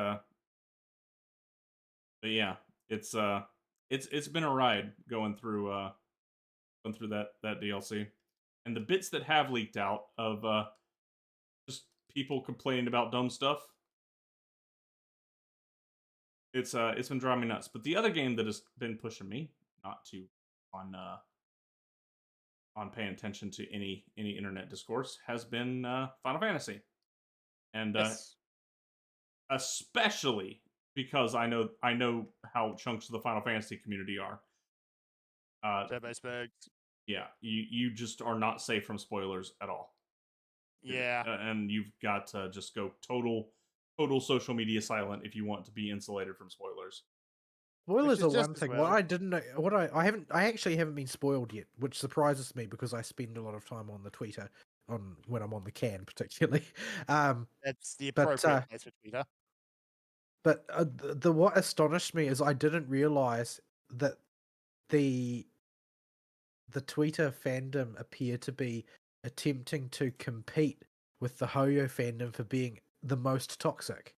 yeah, it's been a ride going through that DLC, and the bits that have leaked out of just people complaining about dumb stuff. It's been driving me nuts. But the other game that has been pushing me not to on paying attention to any internet discourse has been Final Fantasy, and Yes. Especially because I know how chunks of the Final Fantasy community are. Yeah, you just are not safe from spoilers at all. Yeah, and you've got to just go total social media silent if you want to be insulated from spoilers. Spoilers are just one as thing. well. What I didn't know, I actually haven't been spoiled yet, which surprises me because I spend a lot of time on the Twitter when I'm on the can, particularly. That's the appropriate place for Twitter. But the what astonished me is I didn't realize that the Twitter fandom appeared to be attempting to compete with the Hoyo fandom for being the most toxic.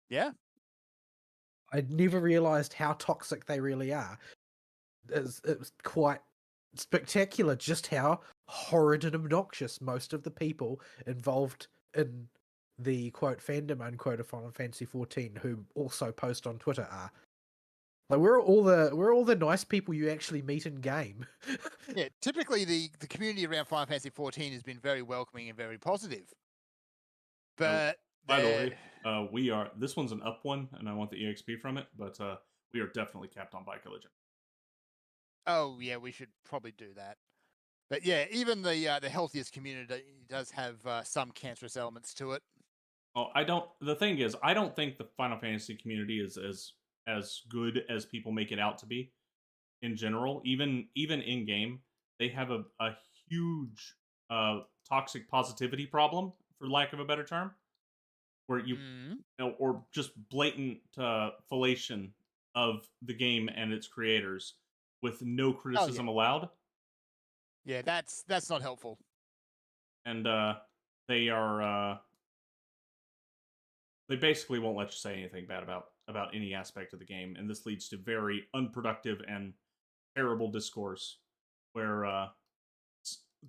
Yeah. I never realized how toxic they really are. It was quite spectacular just how horrid and obnoxious most of the people involved in the quote fandom unquote of Final Fantasy 14 who also post on Twitter are. Like we're all the nice people you actually meet in game. Yeah, typically the community around Final Fantasy 14 has been very welcoming and very positive. But by the way, this one's an up one, and I want the EXP from it, but we are definitely capped on Bike Legend. Oh yeah, we should probably do that. But yeah, even the healthiest community does have some cancerous elements to it. Oh, the thing is, I don't think the Final Fantasy community is as good as people make it out to be. In general, even in game, they have a huge toxic positivity problem, for lack of a better term, where you know, or just blatant fellation of the game and its creators with no criticism allowed. Yeah, that's not helpful. And they basically won't let you say anything bad about any aspect of the game, and this leads to very unproductive and terrible discourse where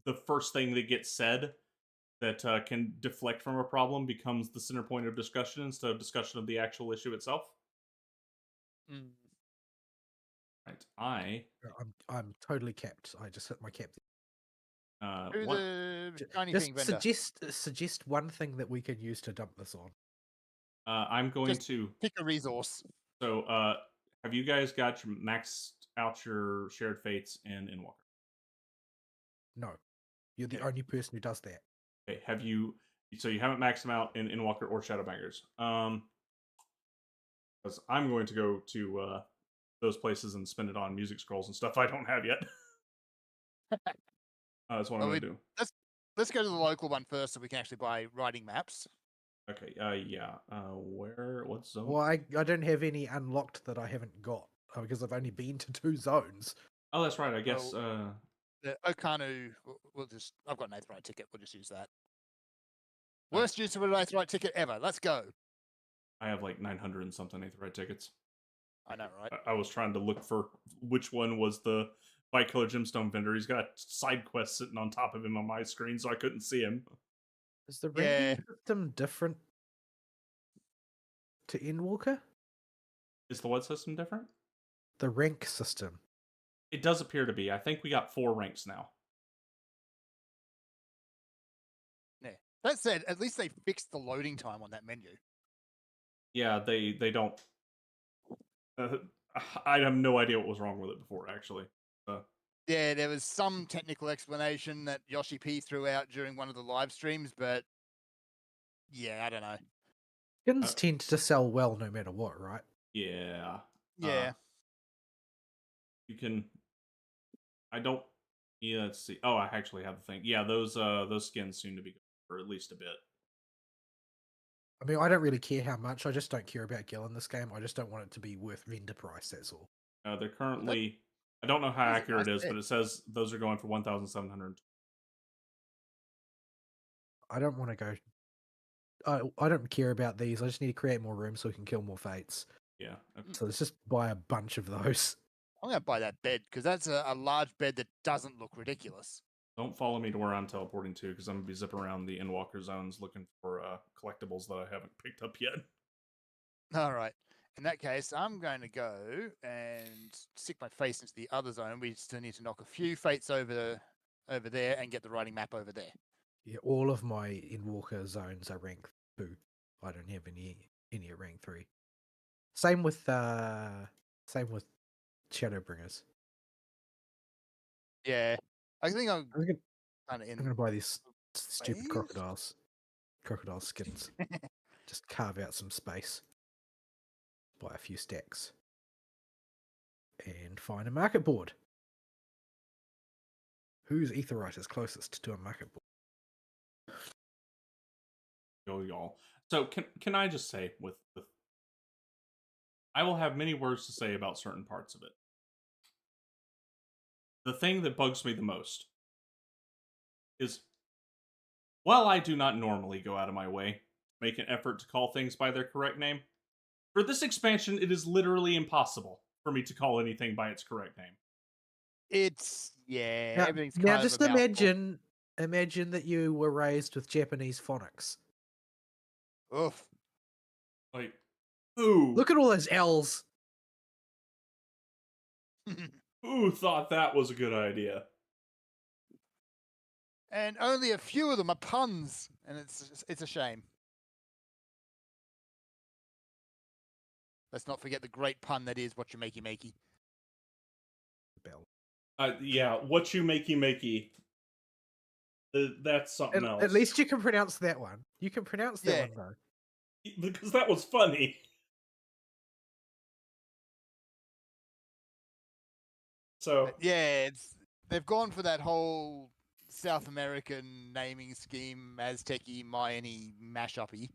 the first thing that gets said that can deflect from a problem becomes the center point of discussion instead of discussion of the actual issue itself. Right. I'm totally capped. I just hit my cap. Who What? the shiny Just thing vendor? suggest one thing that we can use to dump this on. I'm going Just to. pick a resource. So, have you guys got your maxed out your shared fates in Inwalker? No, you're the Okay. only person who does that. Okay. Have you? So you haven't maxed them out in Inwalker or Shadowbangers. Because I'm going to go to those places and spend it on music scrolls and stuff I don't have yet. That's what I'm going to do. Let's go to the local one first, so we can actually buy writing maps. Okay. Yeah. Where? What zone? Well, I don't have any unlocked that I haven't got because I've only been to 2 zones. Oh, that's right. I guess. The Okanu, we'll just. I've got an Aetheryte ticket. We'll just use that. Worst use of an Aetheryte ticket ever. Let's go. I have like 900 and something Aetheryte tickets. I know, right? I was trying to look for which one was the bicolor gemstone vendor. He's got a side quest sitting on top of him on my screen, so I couldn't see him. Is the ranking system different to Endwalker? Is the what system different? The rank system. It does appear to be. I think we got 4 ranks now. Yeah. That said, at least they fixed the loading time on that menu. Yeah, they don't. I have no idea what was wrong with it before, actually. Yeah, there was some technical explanation that Yoshi P threw out during one of the live streams, but yeah, I don't know. Skins tend to sell well no matter what, right? Yeah. Yeah. You can. I don't. Yeah, let's see. Oh, I actually have the thing. Yeah, those skins seem to be good for at least a bit. I mean, I don't really care how much. I just don't care about Gil in this game. I just don't want it to be worth vendor price. That's all. They're currently. I don't know how accurate it is, but it says those are going for 1,700. I don't want to go. I don't care about these. I just need to create more room so we can kill more fates. Yeah. Okay. So let's just buy a bunch of those. I'm going to buy that bed because that's a large bed that doesn't look ridiculous. Don't follow me to where I'm teleporting to because I'm going to be zipping around the Endwalker zones looking for collectibles that I haven't picked up yet. All right. In that case, I'm going to go and stick my face into the other zone. We still need to knock a few fates over there and get the writing map over there. Yeah, all of my Endwalker zones are rank 2. I don't have any at rank 3. Same with Shadowbringers. Yeah, I think I'm gonna buy these stupid crocodile skins. Just carve out some space, buy a few stacks, and find a market board. Whose Aetheryte is closest to a market board? Go y'all. So can I just say with I will have many words to say about certain parts of it. The thing that bugs me the most is, while I do not normally go out of my way to make an effort to call things by their correct name, for this expansion, it is literally impossible for me to call anything by its correct name. It's everything's kind now of just imagine that you were raised with Japanese phonics. Oof. Like, ooh. Look at all those L's. Who thought that was a good idea? And only a few of them are puns, and it's a shame. Let's not forget the great pun that is what you makey makey. Bell. Yeah, what you makey. That's something else. At least you can pronounce that one. You can pronounce that one though. Because that was funny. So yeah, they've gone for that whole South American naming scheme, Aztec-y, Mayan-y, mash-up-y.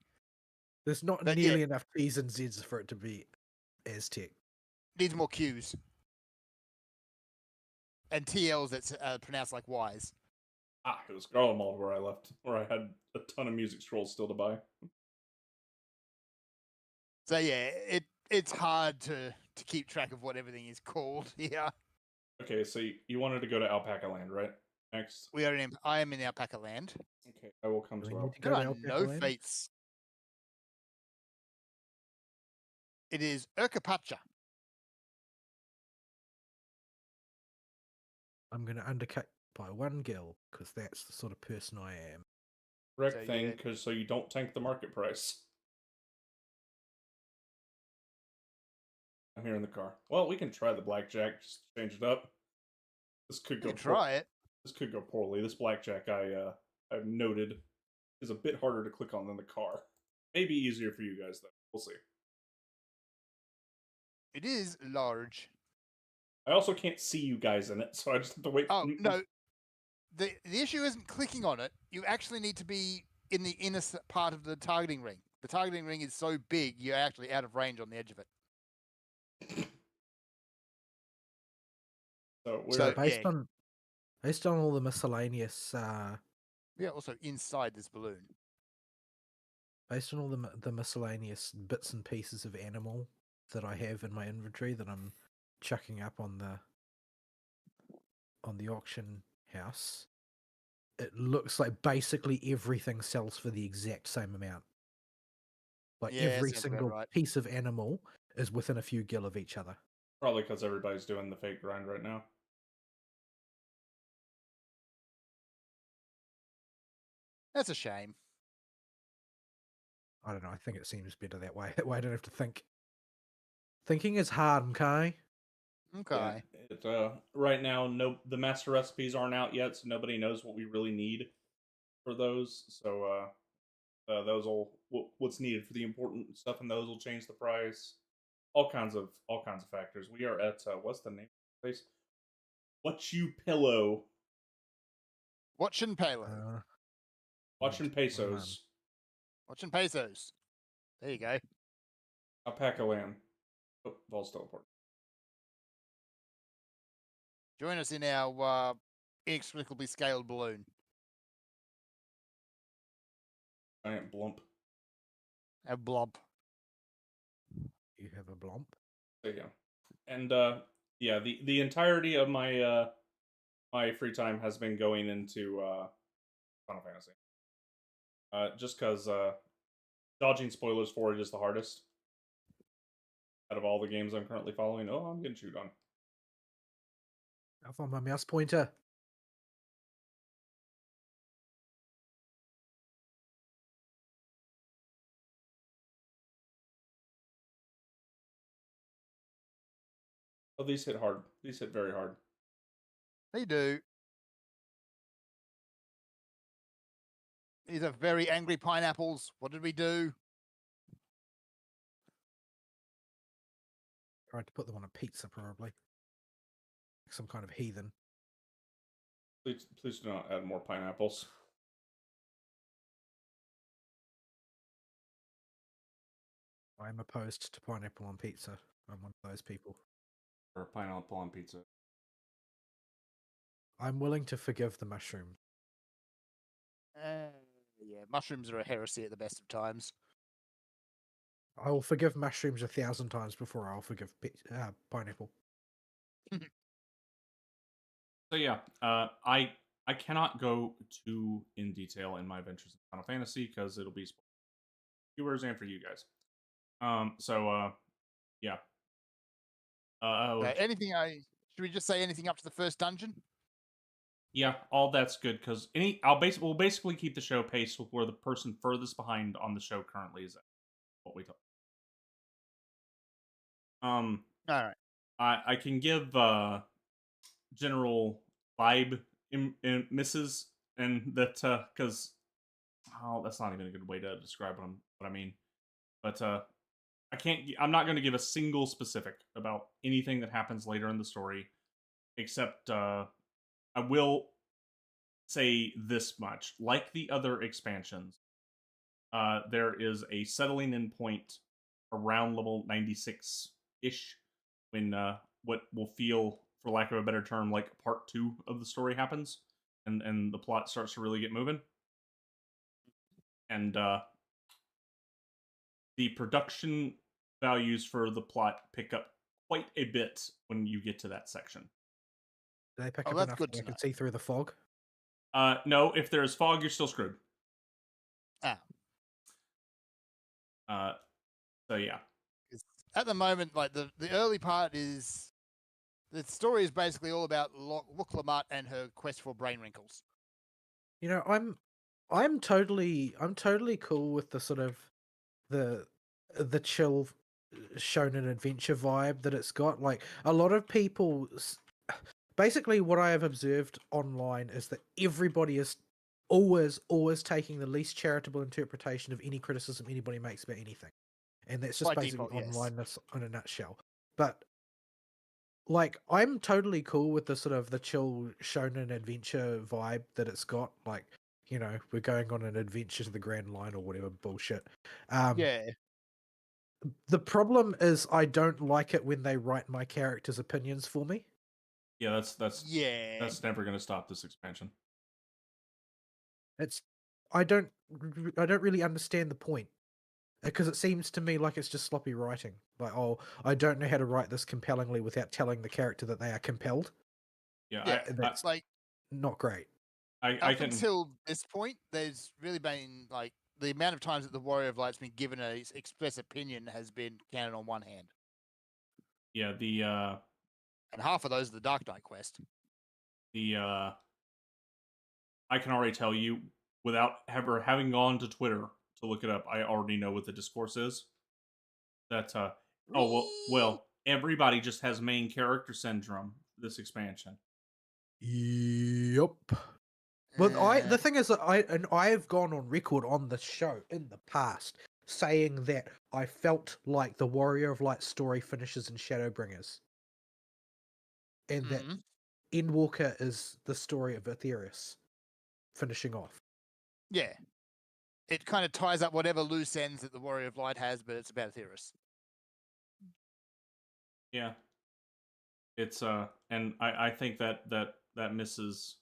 There's not nearly enough T's and Z's for it to be Aztec. Needs more Q's. And TLs that's pronounced like Y's. It was Garlemald where I had a ton of music scrolls still to buy. So yeah, it's hard to keep track of what everything is called here. Okay, so you wanted to go to Alpaca Land, right? Next. I am in Alpaca Land. Okay, I will come to Alpaca. There are no fates. It is Urkapacha. I'm going to undercut by 1 gil because that's the sort of person I am. Correct So thing, you- so you don't tank the market price. I'm here in the car. Well, we can try the blackjack. Just change it up. This could You go. can try it. This could go poorly. This blackjack I've noted is a bit harder to click on than the car. Maybe easier for you guys though. We'll see. It is large. I also can't see you guys in it, so I just have to wait. Oh no, the issue isn't clicking on it. You actually need to be in the inner part of the targeting ring. The targeting ring is so big, you're actually out of range on the edge of it. So we're So- based on all the miscellaneous Yeah, also inside this balloon. based on all the miscellaneous bits and pieces of animal that I have in my inventory that I'm chucking up on the auction house, it looks like basically everything sells for the exact same amount. Like Yeah, every sounds about single right. piece of animal is within a few gil of each other. probably because everybody's doing the fake grind right now. That's a shame. I don't know. I think it seems better that way. That way I don't have to think. Thinking is hard, okay? Okay. Yeah, right now, the master recipes aren't out yet, so nobody knows what we really need for those. So those will what's needed for the important stuff, and those will change the price. All kinds of factors. We are at what's the name of the place? What you pillow? Watching Palo. Watching Hold on. pesos. Watching pesos. There you go. Alpaca land. Oh, Vol's teleport. Join us in our inexplicably scaled balloon. Giant blump. A blob. You have a blomp. There you go. And yeah, the entirety of my my free time has been going into Final Fantasy. Just because dodging spoilers for it is the hardest out of all the games I'm currently following. Oh, I'm getting chewed on. I found my mouse pointer. Oh, these hit hard. These hit very hard. They do. These are very angry pineapples. What did we do? Tried to put them on a pizza, probably. Like some kind of heathen. Please do not add more pineapples. I am opposed to pineapple on pizza. I'm one of those people. Or pineapple on pizza. I'm willing to forgive the mushroom. Yeah, mushrooms are a heresy at the best of times. I will forgive mushrooms 1,000 times before I'll forgive pineapple. So yeah, I cannot go too in detail in my adventures in Final Fantasy because it'll be viewers and for you guys. Yeah. Should we just say anything up to the first dungeon? Yeah, all that's good because we'll basically keep the show paced with where the person furthest behind on the show currently is at. What we talk. All right. I can give general vibe in misses and that because that's not even a good way to describe what I mean, but I'm not going to give a single specific about anything that happens later in the story, except I will say this much: like the other expansions, there is a settling in point around level 96 ish when what will feel, for lack of a better term, like part 2 of the story happens, and the plot starts to really get moving. And the production values for the plot pick up quite a bit when you get to that section. Do they pick Oh, up that's enough good that I to can know. see through the fog? No, if there's fog, you're still screwed. Ah. So yeah. At the moment, like the early part is The story is basically all about Wooklamut and her quest for brain wrinkles. You know, I'm totally cool with the sort of the chill shonen adventure vibe that it's got. Like a lot of people, basically, what I have observed online is that everybody is always taking the least charitable interpretation of any criticism anybody makes about anything, and that's just By basically default, yes. onlineness in a nutshell. But like, I'm totally cool with the sort of the chill shonen adventure vibe that it's got. Like, you know, we're going on an adventure to the Grand Line or whatever bullshit. Yeah. The problem is I don't like it when they write my character's opinions for me. Yeah, Yeah. that's never going to stop this expansion. It's I don't really understand the point, because it seems to me like it's just sloppy writing. Like, oh, I don't know how to write this compellingly without telling the character that they are compelled. Yeah, Yeah. That's Like not great. I up can. until this point, there's really been like the amount of times that the Warrior of Light's been given an express opinion has been counted on one hand, Yeah, and half of those are the Dark Knight quest. I can already tell you without ever having gone to Twitter to look it up. I already know what the discourse is. That well, everybody just has main character syndrome this expansion. Yep. But the thing is that I've gone on record on the show in the past saying that I felt like the Warrior of Light story finishes in Shadowbringers, and that Endwalker is the story of Aetherius finishing off. Yeah. It kind of ties up whatever loose ends that the Warrior of Light has, but it's about Aetherius. Yeah. It's and I think that misses.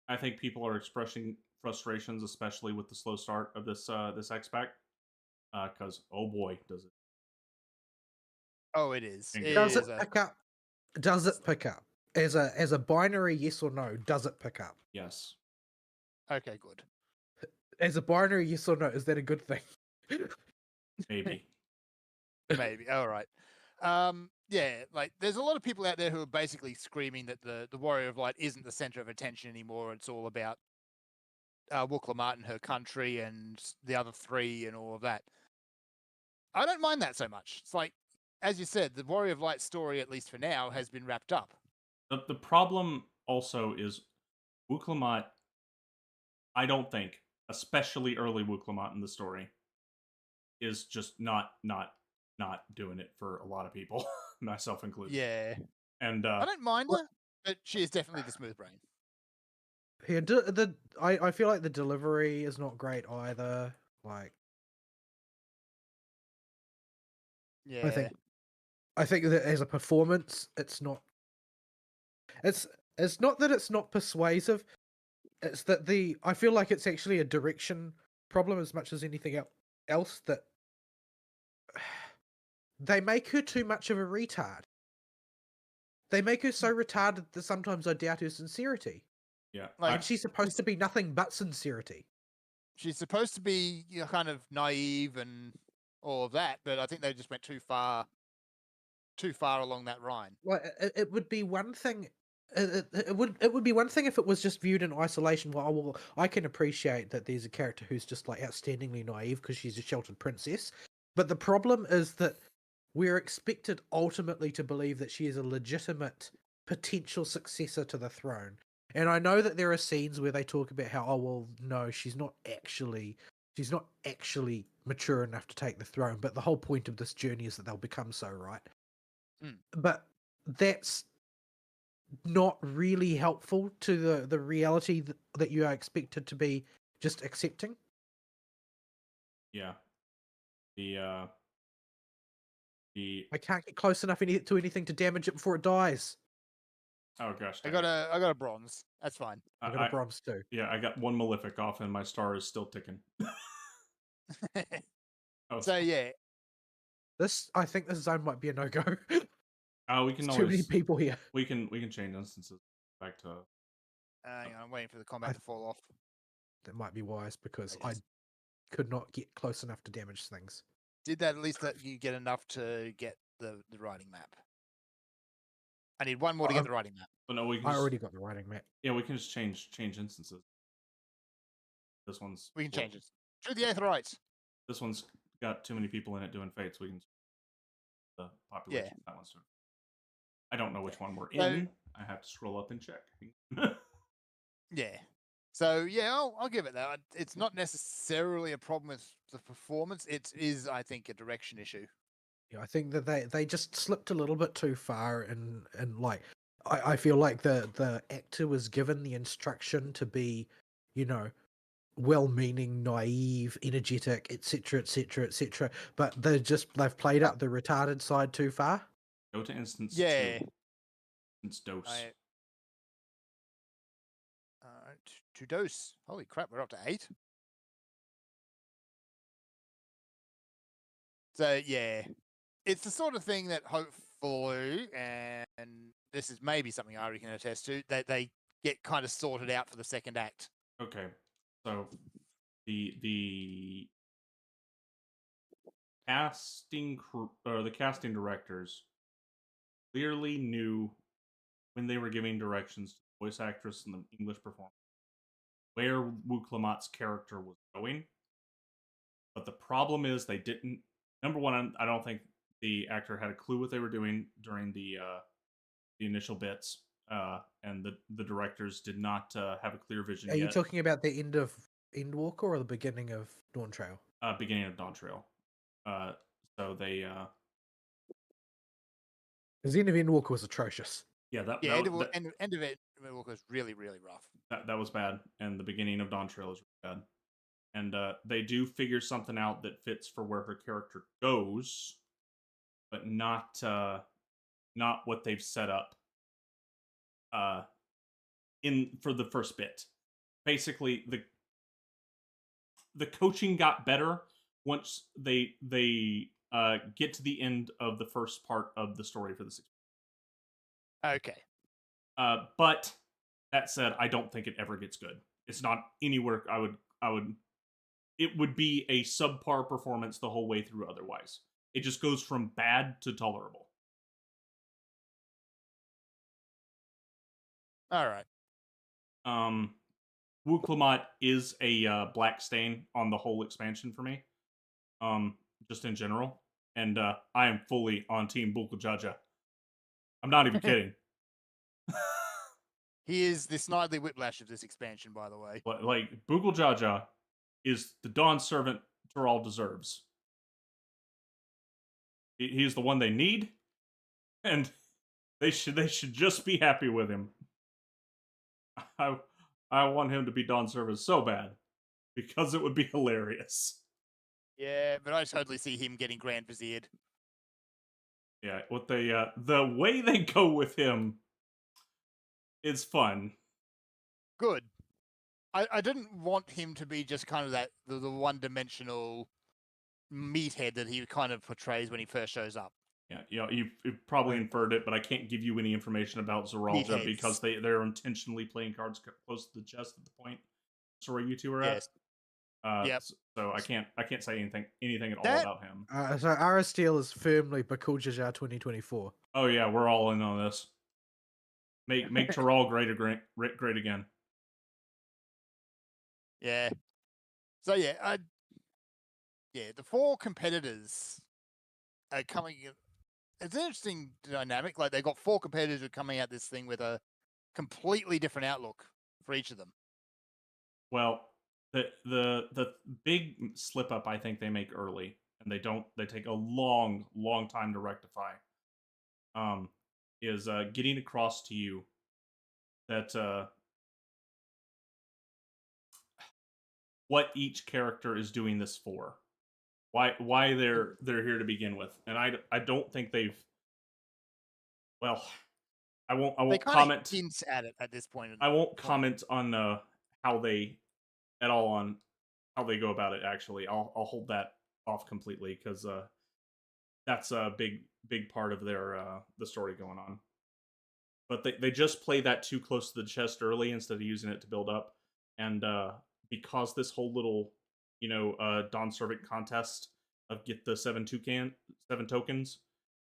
I think people are expressing frustrations, especially with the slow start of this X-Pack. Because oh boy, does it. Oh, it is. It It Does it is pick up? Does it pick up? As a binary yes or no, does it pick up? Yes. Okay, good. As a binary yes or no, is that a good thing? Maybe. Maybe. All right. Yeah, like there's a lot of people out there who are basically screaming that the Warrior of Light isn't the center of attention anymore. It's all about Wooklamut and her country and the other three and all of that. I don't mind that so much. It's like, as you said, the Warrior of Light story, at least for now, has been wrapped up. The problem also is Wuklamot. I don't think, especially early Wuklamot in the story, is just not doing it for a lot of people, myself included. Yeah. And I don't mind her, but she is definitely the smooth brain. Yeah, I feel like the delivery is not great either. Like, Yeah. I think that as a performance, it's not. It's not that it's not persuasive. It's that I feel like it's actually a direction problem as much as anything else. That they make her too much of a retard. They make her so retarded that sometimes I doubt her sincerity. yeah, Like, And she's supposed to be nothing but sincerity. she's supposed to be, you know, kind of naive and all of that, but I think they just went too far along that line. Like, it would be one thing. It would be one thing if it was just viewed in isolation. Well, I can appreciate that there's a character who's just like outstandingly naive because she's a sheltered princess. But the problem is that we're expected ultimately to believe that she is a legitimate potential successor to the throne. And I know that there are scenes where they talk about how, oh well, no, she's not actually mature enough to take the throne. But the whole point of this journey is that they'll become so, right? But that's not really helpful to the reality that you are expected to be just accepting. yeah. I can't get close enough to anything to damage it before it dies. Oh gosh, I got a bronze. That's fine. I got a bronze too. Yeah, I got one Malefic off, and my star is still ticking. So yeah, I think this zone might be a no-go. We can There's too many people here. We can change instances back to. hang on, I'm waiting for the combat to fall off. That might be wise because I could not get close enough to damage things. Did that at least let you get enough to get the riding map? I need one more to get the writing map. But no, we can I just, already got the writing map. yeah, we can just change instances. This one's We can change it. To the Aetherites. This one's got too many people in it doing fates. We can the population of that one's doing. I don't know which one we're in. I have to scroll up and check. Yeah. So yeah, I'll give it that. It's not necessarily a problem with the performance. It is, I think, a direction issue. Yeah, I think that they just slipped a little bit too far, and like I feel like the actor was given the instruction to be, you know, well-meaning, naive, energetic, etc., etc., etc. But they've played up the retarded side too far. Go to instance Yeah. 2. Instance dose. To dose. Holy crap, we're up to 8. So yeah, it's the sort of thing that hopefully, and this is maybe something Ari can attest to, that they get kind of sorted out for the second act. Okay, so the casting the casting directors clearly knew when they were giving directions to the voice actress and the English performer where Wu Clemat's character was going. But the problem is they didn't. Number one, I don't think the actor had a clue what they were doing during the initial bits, and the directors did not have a clear vision. Are you talking about the end of Endwalker or the beginning of Dawntrail? Beginning of Dawntrail. So they. Because the end of Endwalker was atrocious. Yeah, end of it was really, really rough. That was bad, and the beginning of Dawntrail is really bad. And they do figure something out that fits for where her character goes, but not what they've set up for the first bit. Basically, the coaching got better once they get to the end of the first part of the story for the 6. Okay. But that said, I don't think it ever gets good. It's not anywhere I would. It would be a subpar performance the whole way through otherwise. It just goes from bad to tolerable. All right. Wu Clemat is a black stain on the whole expansion for me. Just in general. And I am fully on Team Bulkajaja. I'm not even kidding. He is the Snidely Whiplash of this expansion, by the way. Like, Bulkajaja is the Dawn servant Toral deserves. He's the one they need, and they should just be happy with him. I want him to be Dawn servant so bad, because it would be hilarious. Yeah, but I totally see him getting Grand Viziered. Yeah, what they the way they go with him is fun. Good. I didn't want him to be just kind of that the one-dimensional meathead that he kind of portrays when he first shows up. Yeah, you've probably inferred it, but I can't give you any information about Zoralja because they're intentionally playing cards close to the chest at the point. So where you two are at. Yep. So I can't say anything at all about him. So Aristeel is firmly Bakuljaja 2024. Oh yeah, we're all in on this. Make Toral great again. Yeah. So yeah, the 4 competitors are coming. It's an interesting dynamic. Like, they've got 4 competitors who are coming at this thing with a completely different outlook for each of them. Well, the big slip up I think they make early, and they take a long time to rectify. Is getting across to you that what each character is doing this for, why they're here to begin with, and I don't think they've. Well, I won't comment. Hints at it at this point. I won't comment on how they on how they go about it. Actually, I'll hold that off completely because that's a big part of their the story going on. But they just play that too close to the chest early instead of using it to build up, and because this whole little Dawn servant contest of get the 7 tokens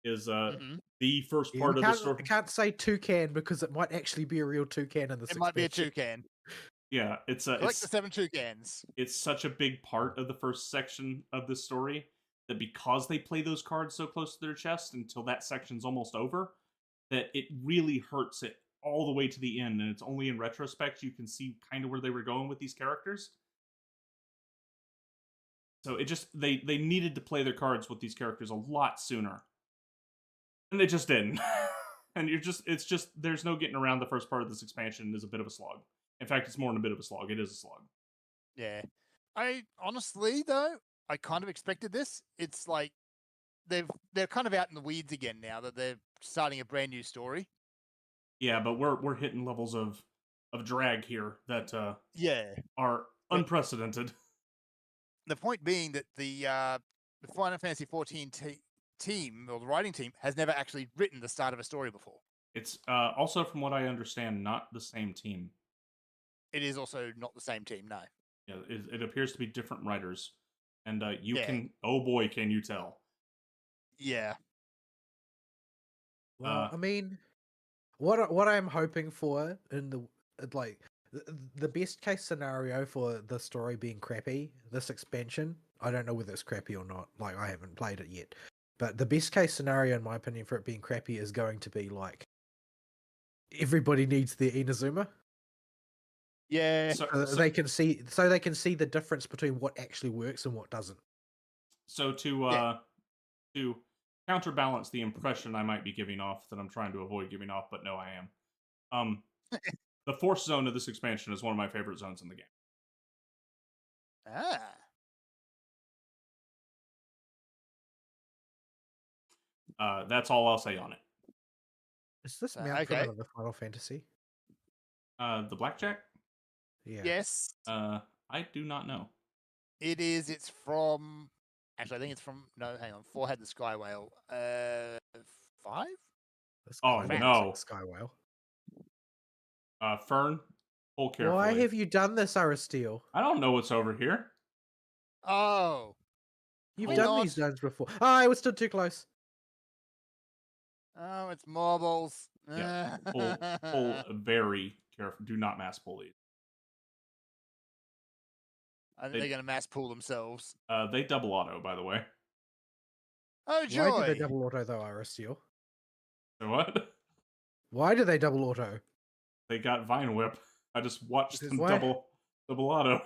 is Mhm. the first Yeah, part we of the story. can't say toucan because it might actually be a real toucan in this It might be a expansion. toucan. Yeah, Collect the 7 toucans. it's such a big part of the first section of the story that because they play those cards so close to their chest until that section's almost over, that it really hurts it all the way to the end. And it's only in retrospect you can see kind of where they were going with these characters. So it just they needed to play their cards with these characters a lot sooner, and they just didn't. And it's just there's no getting around the first part of this expansion is a bit of a slog. In fact, it's more than a bit of a slog. It is a slog. Yeah. I honestly though, I kind of expected this. It's like they're kind of out in the weeds again now that they're starting a brand new story. Yeah, but we're hitting levels of drag here that Yeah. are But unprecedented. the point being that the Final Fantasy 14 team or the writing team has never actually written the start of a story before. It's also, from what I understand, not the same team. It is also not the same team, no. Yeah, it appears to be different writers, and you Yeah. can. Oh boy, can you tell? Yeah. Well, I mean, what I'm hoping for in like the best case scenario for the story being crappy, this expansion, I don't know whether it's crappy or not. Like, I haven't played it yet, but the best case scenario, in my opinion, for it being crappy is going to be like everybody needs their Inazuma. Yeah. So They can see the difference between what actually works and what doesn't. So to counterbalance the impression I might be giving off that I'm trying to avoid giving off, but no, I am. The Force Zone of this expansion is one of my favorite zones in the game. Ah. That's all I'll say on it. Is this mount from okay. another Final Fantasy? The blackjack? Yeah. Yes. I do not know. It is. It's from. Actually, I think it's from. No, hang on. 4 had the Sky Whale. 5? This Oh, kind of no. looks like Sky Whale. Fern, pull carefully. Why have you done this, Aristeel? I don't know what's over here. Oh. You've Why done not? these zones before. Oh, I was still too close. Oh, it's marbles. Yeah, pull very careful. Do not mass pull these. I think they're going to mass pull themselves. They double auto, by the way. Oh, joy! Why do they double auto though, Aristeel? So what? Why do they double auto? They got Vine Whip. I just watched Because them why? double auto.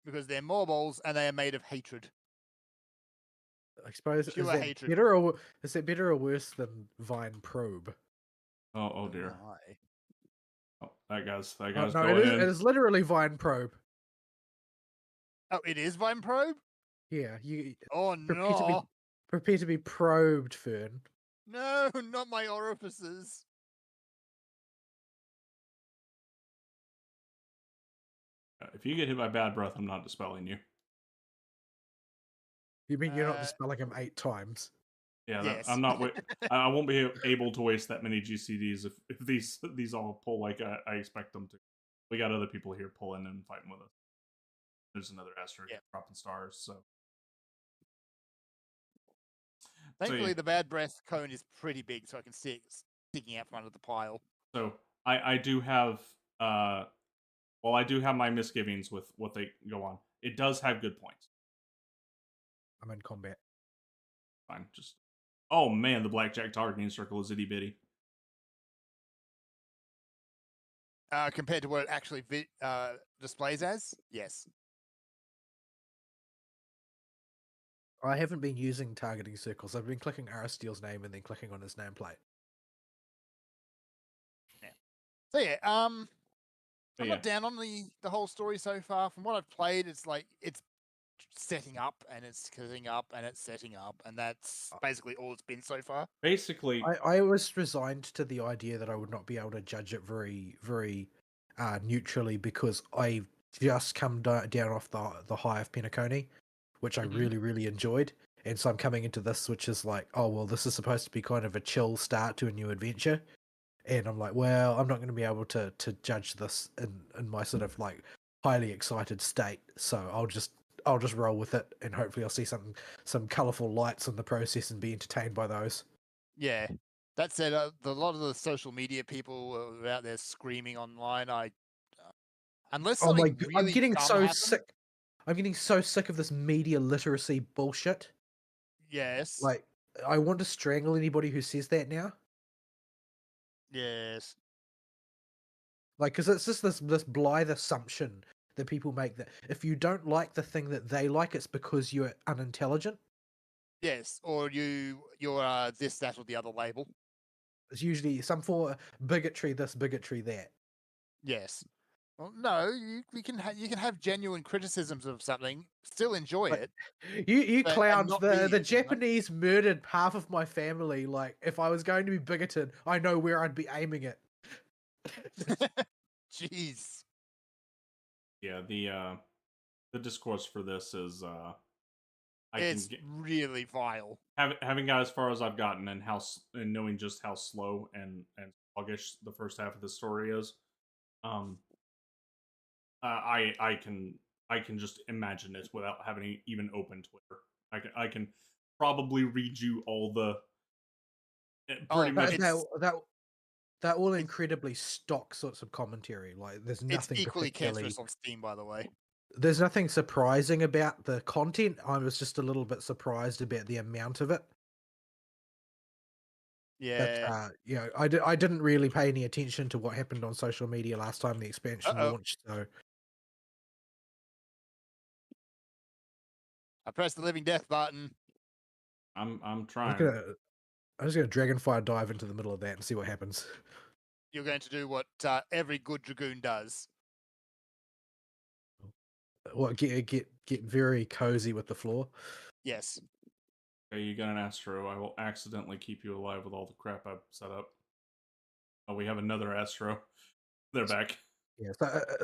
Because they're marbles and they are made of hatred. I suppose Pure is that hatred. better or worse than Vine Probe? Oh dear. My. Oh, that guy's No, going it in. is literally Vine Probe. Oh, it is Vine Probe? Yeah, you Oh, no. prepare to be probed, Fern. No, not my orifices. If you get hit by bad breath, I'm not dispelling you. You mean you're not dispelling him 8 times? Yeah, Yes. I'm not. I won't be able to waste that many GCDs if these all pull like I expect them to. We got other people here pulling and fighting with us. There's another asteroid dropping stars. So Thankfully, yeah. the bad breath cone is pretty big, so I can see it sticking out from under the pile. So I do have I do have my misgivings with what they go on. It does have good points. I'm in combat. Fine, just oh man, the blackjack targeting circle is itty bitty. Compared to what it actually displays as, yes. I haven't been using targeting circles. I've been clicking Aristeel's name and then clicking on his nameplate. Yeah. So yeah, I'm not down on the whole story so far. From what I've played, it's like it's setting up and it's setting up and it's setting up, and that's basically all it's been so far. Basically, I was resigned to the idea that I would not be able to judge it very, very neutrally because I've just come down off the high of Penacony, which I really, really enjoyed. And so I'm coming into this, which is like, oh, well, this is supposed to be kind of a chill start to a new adventure. And I'm like, well, I'm not going to be able to judge this in my sort of like highly excited state. So I'll just roll with it, and hopefully I'll see some colourful lights in the process and be entertained by those. Yeah. That said, a lot of the social media people who are out there screaming online, unless Oh my! something I'm really getting dumb so happens, sick. I'm getting so sick of this media literacy bullshit. yes, Like, I want to strangle anybody who says that now. yes, Like, because it's just this blithe assumption that people make that if you don't like the thing that they like, it's because you're unintelligent. yes, or you're this, that, or the other label. It's usually some form of bigotry, this bigotry that. Yes. Well, no, you can you can have genuine criticisms of something, still enjoy Like, it, you and clowns, not the be, Japanese murdered half of my family. Like, if I was going to be bigoted, I know where I'd be aiming it. Jeez. Yeah, the discourse for this is I can It's really vile. having got as far as I've gotten and and knowing just how slow and sluggish the first half of the story is. Um, I can just imagine it without having even open Twitter. I can probably read you all the pretty Oh, much. They're all it's incredibly stock sorts of commentary. Like, it's equally cancerous on Steam, by the way. there's nothing surprising about the content. I was just a little bit surprised about the amount of it. But Yeah. I didn't really pay any attention to what happened on social media last time the expansion Uh-oh. launched. So I pressed the living death button. I'm I'm just trying. gonna Dragonfire dive into the middle of that and see what happens. You're going to do what every good dragoon does. What get very cozy with the floor. Yes. Okay, you got an Astro. I will accidentally keep you alive with all the crap I've set up. Oh, we have another Astro. They're back. Yeah,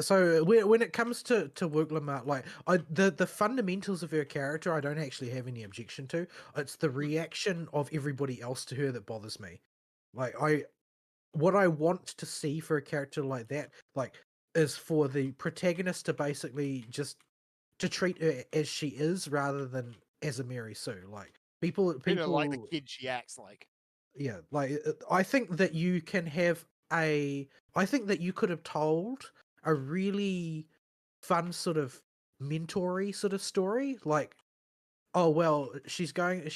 so when it comes to Wuglamart, like the fundamentals of her character, I don't actually have any objection to. It's the reaction of everybody else to her that bothers me. Like what I want to see for a character like that, like, is for the protagonist to basically just to treat her as she is rather than as a Mary Sue. Like Treat her like the people, kid she acts like. yeah, like I think that you can have I think that you could have told a really fun sort of mentory sort of story, like, oh well, she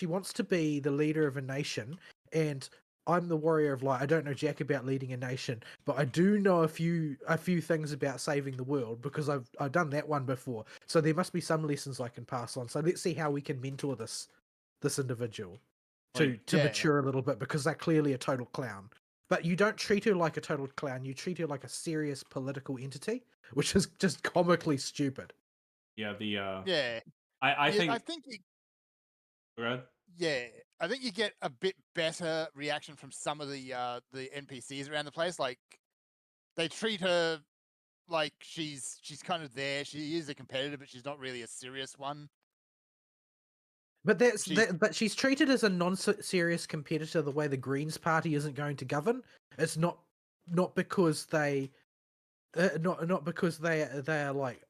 wants to be the leader of a nation, and I'm the warrior of light. I don't know jack about leading a nation, but I do know a few things about saving the world because I've done that one before. So there must be some lessons I can pass on. So let's see how we can mentor this individual to Like, Yeah. mature a little bit, because they're clearly a total clown. But you don't treat her like a total clown. You treat her like a serious political entity, which is just comically stupid. yeah, Yeah. I think. I think you, Go ahead. yeah, I think you get a bit better reaction from some of the NPCs around the place. Like, they treat her like she's kind of there. She is a competitor, but she's not really a serious one. But She's but she's treated as a non-serious competitor the way the Greens Party isn't going to govern. It's not because not because they are like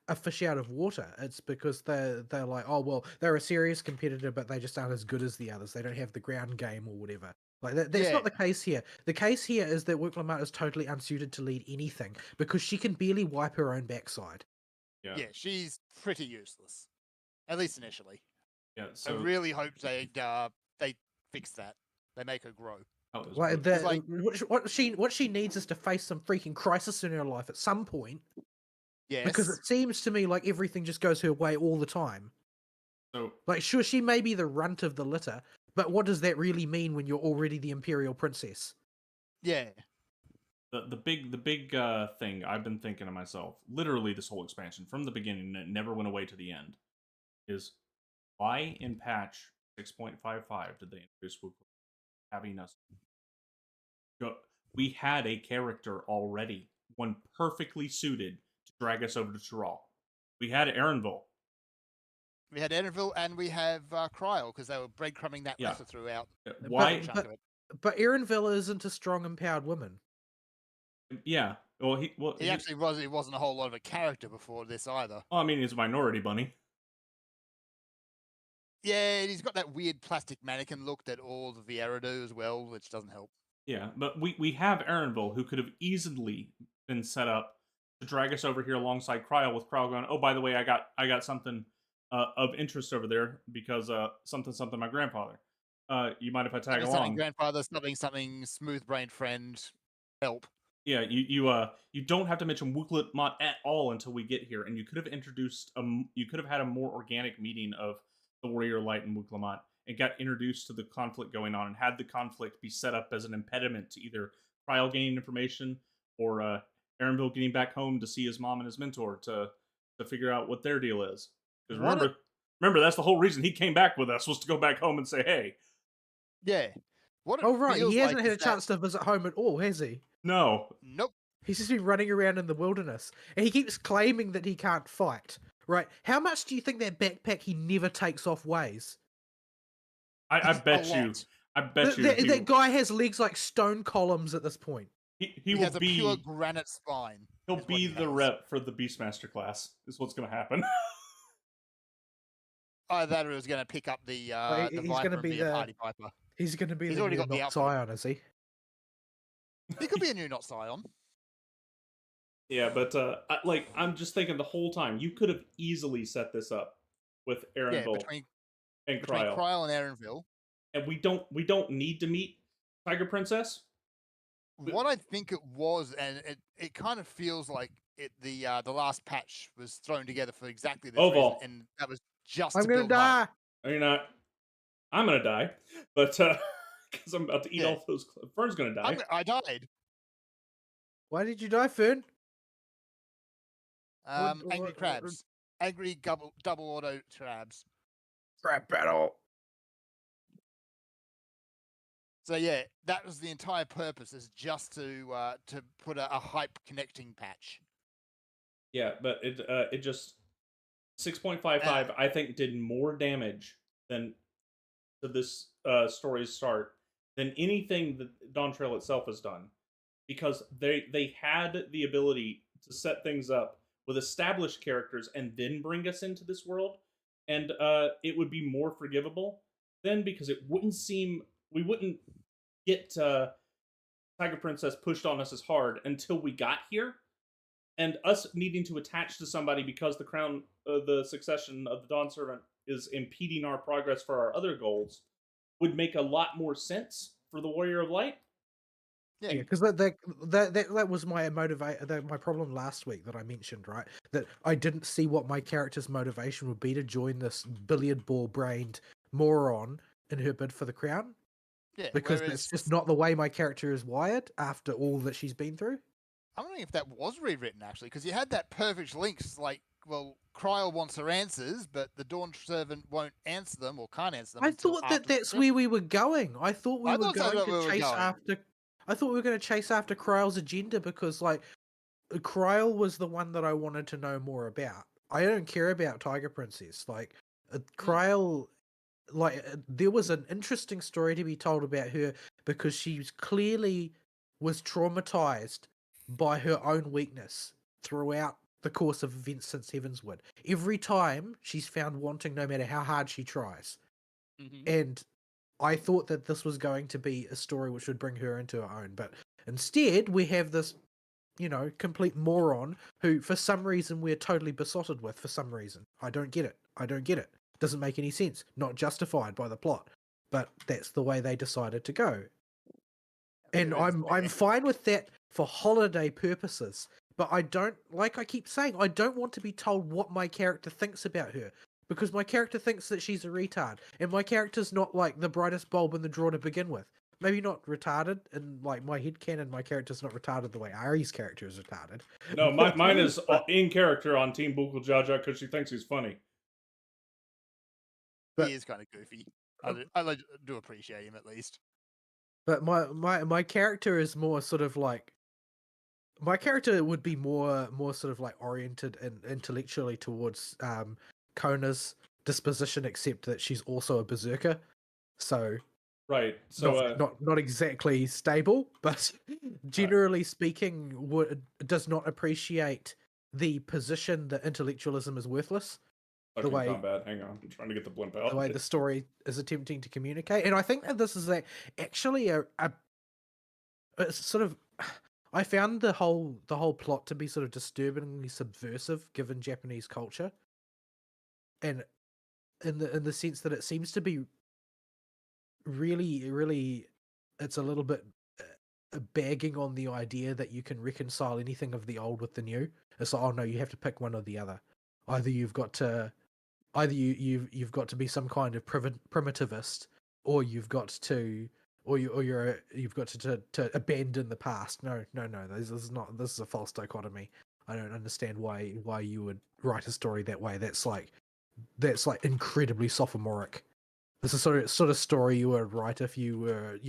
a fish out of water. It's because they're like, oh well, they're a serious competitor, but they just aren't as good as the others. They don't have the ground game or whatever. Like that's yeah, not the case here. The case here is that Wicklamart is totally unsuited to lead anything because she can barely wipe her own backside. Yeah, yeah, she's pretty useless, at least initially. yeah. I So really hope they fix that. They make her grow. oh, there's Like Brute. that, like- what she needs is to face some freaking crisis in her life at some point, because Yes, it seems to me like everything just goes her way all the time. So Like, sure, she may be the runt of the litter, but what does that really mean when you're already the imperial princess? yeah, the big thing I've been thinking to myself, literally this whole expansion from the beginning, and it never went away to the end, is why in patch 6.55 did they introduce Wukong having us? We had a character already, one perfectly suited to drag us over to Tyrol. We had Erenville. we had Enderville and we have Cryle, because they were breadcrumbing that Yeah. letter throughout. Why? Chunk of it. But Erenville isn't a strong, empowered woman. Yeah. Well, He actually was. He wasn't a whole lot of a character before this either. Well, I mean, he's a minority bunny. Yeah, and he's got that weird plastic mannequin look that all the Vieira do as well, which doesn't help. Yeah, but we have Erenville, who could have easily been set up to drag us over here alongside Cryle, with Cryle going, "Oh, by the way, I got something of interest over there because something my grandfather. You mind if I tag Something along?" grandfather, something smooth-brained friend, help. Yeah, you don't have to mention Wooklet Mott at all until we get here, and you could have introduced you could have had a more organic meeting of the Warrior Light and Wooklet Mott, and got introduced to the conflict going on, and had the conflict be set up as an impediment to either Trial gaining information or Erenville getting back home to see his mom and his mentor to figure out what their deal is. Because remember that's the whole reason he came back with us, was to go back home and say, "Hey." Yeah. What it Oh right, feels he hasn't like had is a chance to visit home at all, has he? No. Nope. He's just been running around in the wilderness, and he keeps claiming that he can't fight. Right? How much do you think that backpack he never takes off weighs? I bet A you. lot. I bet you. That guy has legs like stone columns at this point. He He will has a be pure granite spine. he'll is what be he the has. rep for the Beastmaster class. Is what's going to happen. Either that, or he's going to pick up the he's Viper gonna and be be a the- party piper. He's going to be He's the already new got the Nox outfit. Ion, is he? He could be a new Not Scion. Yeah, but I'm just thinking the whole time you could have easily set this up with Yeah, Erenville between and Cryle Cryle, and Erenville. and we don't need to meet Tiger Princess. What I think it was, and it kind of feels like the last patch was thrown together for exactly this reason, Oval. and that was just I'm to gonna build hype. die. No, you're not. I'm gonna die, but because I'm about to eat Yeah. all those. Fern's gonna die. I died. Why did you die, Fern? Angry crabs. Angry double auto crabs. Crab battle. So yeah, that was the entire purpose, is just to put a hype connecting patch. Yeah, but it just 6.55 I think did more damage than to this story's start than anything that Dawntrail itself has done, because they had the ability to set things up with established characters and then bring us into this world, and it would be more forgivable then, because it wouldn't seem we wouldn't get Tiger Princess pushed on us as hard until we got here, and us needing to attach to somebody because the crown, the succession of the Dawn Servant is impeding our progress for our other goals, would make a lot more sense for the Warrior of Light. Yeah, because that was my my problem last week that I mentioned, right? That I didn't see what my character's motivation would be to join this billiard ball brained moron in her bid for the crown. yeah. Because Whereas, that's just not the way my character is wired after all that she's been through. I'm wondering if that was rewritten actually, because you had that perfect links. Like, well, Cryle wants her answers, but the Dawn Servant won't answer them or can't answer them. I until thought that after that's the where we were going. I thought we I were thought that's going where we to were chase going. after. I thought we were going to chase after Kryle's agenda, because like Kryle was the one that I wanted to know more about. I don't care about Tiger Princess. Like Kryle, there was an interesting story to be told about her, because she clearly was traumatized by her own weakness throughout the course of events since Heavenswood. Every time she's found wanting, no matter how hard she tries. Mhm. And I thought that this was going to be a story which would bring her into her own, but instead we have this, complete moron who, for some reason, we're totally besotted with. For some reason, I don't get it. Doesn't make any sense. Not justified by the plot, but that's the way they decided to go. And I'm fine with that for holiday purposes, but I don't, like I keep saying, I don't want to be told what my character thinks about her, because my character thinks that she's a retard, and my character's not like the brightest bulb in the drawer to begin with. Maybe not retarded, and like my headcanon, my character's not retarded the way Ari's character is retarded. No, mine is in character on Team Bukul Jaja because she thinks he's funny. He is kind of goofy. I do appreciate him at least. But my character is more sort of like, my character would be more sort of like oriented and intellectually towards Kona's disposition, except that she's also a berserker, so Right. So not exactly stable, but generally speaking, does not appreciate the position that intellectualism is worthless. Stuck The in way- combat. Hang on, I'm trying to get the blimp out. the way the story is attempting to communicate, and I think that this is actually a it's sort of. I found the whole plot to be sort of disturbingly subversive given Japanese culture, and in the sense that it seems to be really, it's a little bit bagging on the idea that you can reconcile anything of the old with the new. It's like, oh no, you have to pick one or the other. Either you've got to you've got to be some kind of primitivist, or you've got to you've got to abandon the past. No, this is a false dichotomy. I don't understand why you would write a story that way. That's like incredibly sophomoric. This is sort of story you would write if you were,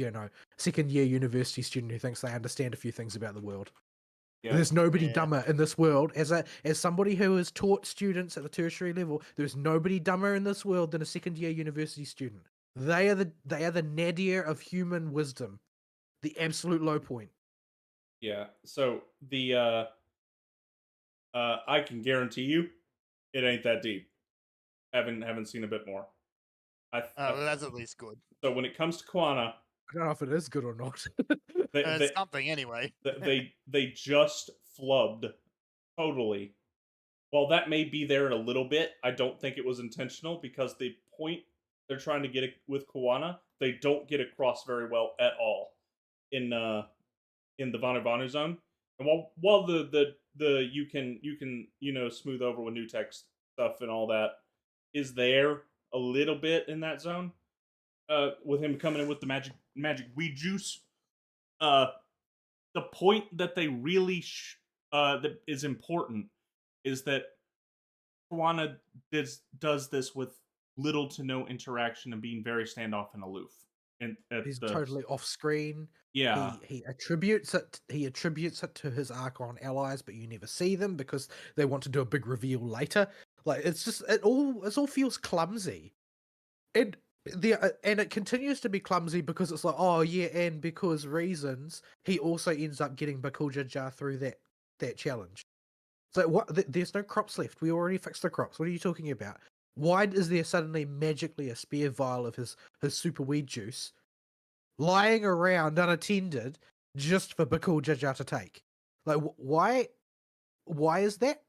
second year university student who thinks they understand a few things about the world. Yeah. There's nobody Yeah. dumber in this world. As somebody who has taught students at the tertiary level, there's nobody dumber in this world than a second year university student. They are the nadir of human wisdom, the absolute low point. Yeah. So the I can guarantee you, it ain't that deep. Haven't seen a bit more. Well, that's at least good. So when it comes to Kwana, I don't know if it is good or not. It's something anyway. they just flubbed totally. While that may be there in a little bit, I don't think it was intentional because the point they're trying to get with Kwana, they don't get across very well at all in the Vanu Vanu zone. And while the you can smooth over with new text stuff and all that is there a little bit in that zone, with him coming in with the magic weed juice, the point that they really that is important is that Kwana does this with little to no interaction and being very standoff and aloof. And He's totally off screen. Yeah. He attributes it to his Archon allies, but you never see them because they want to do a big reveal later. Like it all feels clumsy. And it continues to be clumsy because it's like, oh yeah, and because reasons, he also ends up getting Bakuja through that challenge. So what? There's no crops left. We already fixed the crops. What are you talking about? Why is there suddenly magically a spare vial of his super weed juice lying around unattended just for Bakuja to take? Like, why is that?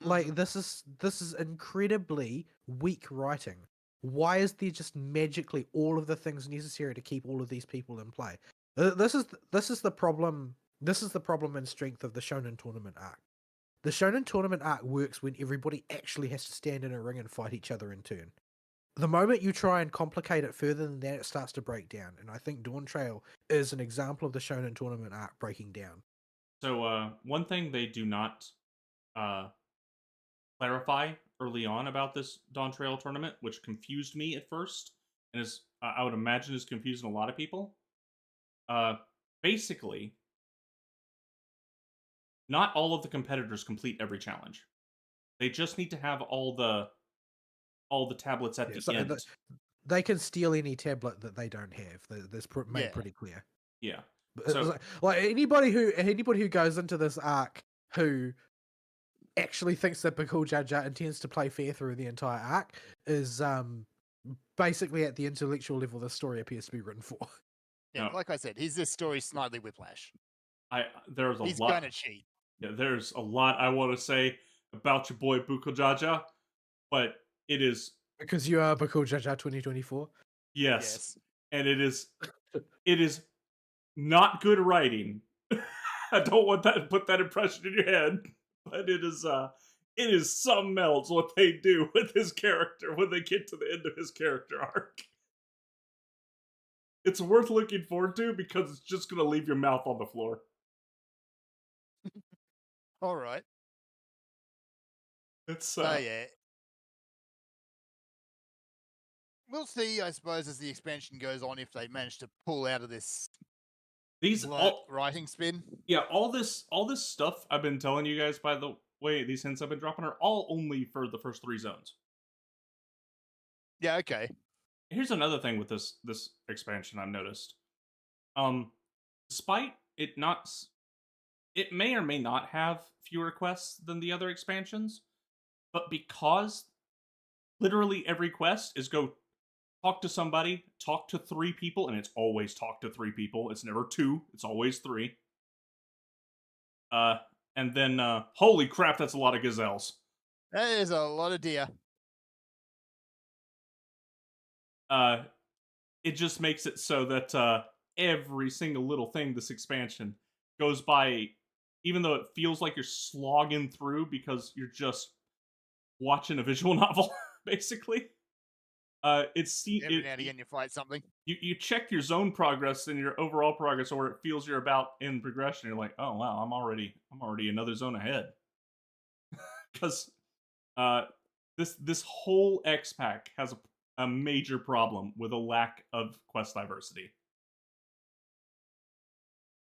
Like, this is incredibly weak writing. Why is there just magically all of the things necessary to keep all of these people in play? This is the problem. This is the problem and strength of the Shonen Tournament arc. The Shonen Tournament arc works when everybody actually has to stand in a ring and fight each other in turn. The moment you try and complicate it further than that, it starts to break down. And I think Dawntrail is an example of the Shonen Tournament arc breaking down. So one thing they do not clarify early on about this Dawntrail tournament, which confused me at first, and is I would imagine is confusing a lot of people. Basically, not all of the competitors complete every challenge. They just need to have all the tablets at the end. They can steal any tablet that they don't have. That's made pretty clear. Yeah. So, like anybody who goes into this arc who actually thinks that Bakuja intends to play fair through the entire arc is basically at the intellectual level the story appears to be written for. Yeah, like I said, he's this story snidely whiplash. He's gonna cheat. Yeah, there's a lot I want to say about your boy Bakuja, but it is because you are Bakuja 2024. Yes. And it is not good writing. I don't want that to put that impression in your head, but it is something else what they do with his character when they get to the end of his character arc. It's worth looking forward to because it's just going to leave your mouth on the floor. All right. It's yeah. We'll see, I suppose, as the expansion goes on, if they manage to pull out of this writing spin. Yeah, all this stuff I've been telling you guys, by the way, these hints I've been dropping are all only for the first 3 zones. Yeah, okay. Here's another thing with this expansion I've noticed. Despite it may or may not have fewer quests than the other expansions, but because Literally every quest is go talk to somebody, talk to 3 people, and it's always talk to 3 people. It's never 2, it's always 3. Uh, and then, holy crap, that's a lot of gazelles. That is a lot of deer. It just makes it so that every single little thing this expansion goes by, even though it feels like you're slogging through because you're just watching a visual novel, basically. Every now and again, you fight something. You check your zone progress and your overall progress, or it feels you're about in progression. You're like, oh wow, I'm already another zone ahead. Because this whole X pack has a major problem with a lack of quest diversity.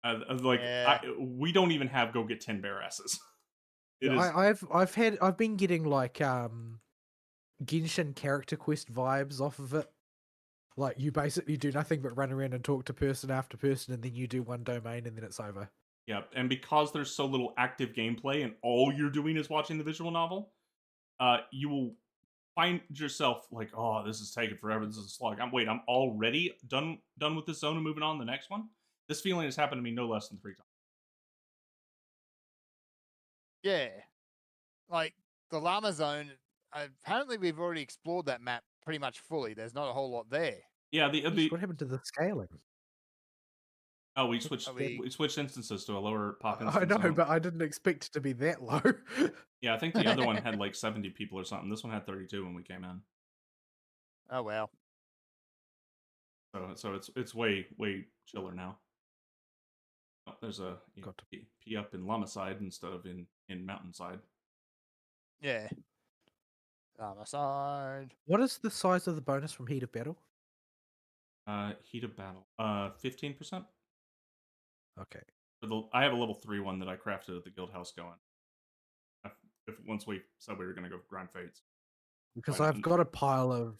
We don't even have go get 10 bear asses. I've been getting like Genshin character quest vibes off of it. Like you basically do nothing but run around and talk to person after person, and then you do one domain, and then it's over. Yeah, and because there's so little active gameplay, and all you're doing is watching the visual novel, you will find yourself like, oh, this is taking forever. This is a slog. I'm already done with this zone and moving on to the next one. This feeling has happened to me no less than 3 times. Yeah, like the llama zone. Apparently, we've already explored that map pretty much fully. There's not a whole lot there. Yeah, What happened to the scaling? Oh, we switched instances to a lower pop instance. I know, but I didn't expect it to be that low. Yeah, I think the other one had like 70 people or something. This one had 32 when we came in. Oh well. So it's way chiller now. Oh, there's a P up in Llama side instead of in Mountainside. Yeah. Llama side. What is the size of the bonus from Heat of Battle? Heat of Battle. 15%. Okay. I have a level 3 one that I crafted at the guild house going. Once we said we were gonna go grind fates. Because I've got a pile of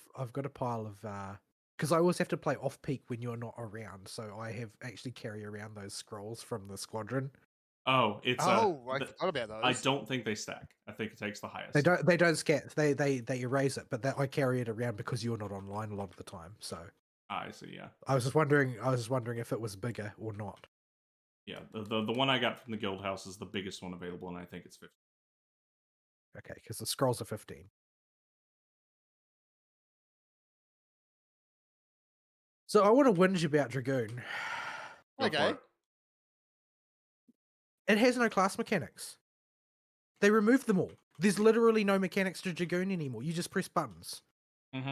because I always have to play off peak when you're not around, so I have actually carry around those scrolls from the squadron. Oh, it's I forgot about those. I don't think they stack. I think it takes the highest. They don't scat. They erase it, but I carry it around because you're not online a lot of the time. So I see. Yeah. I was just wondering if it was bigger or not. Yeah, the one I got from the guild house is the biggest one available, and I think it's 50. Okay, because the scrolls are 15. So I want to whinge about Dragoon. Okay. It has no class mechanics. They removed them all. There's literally no mechanics to Dragoon anymore. You just press buttons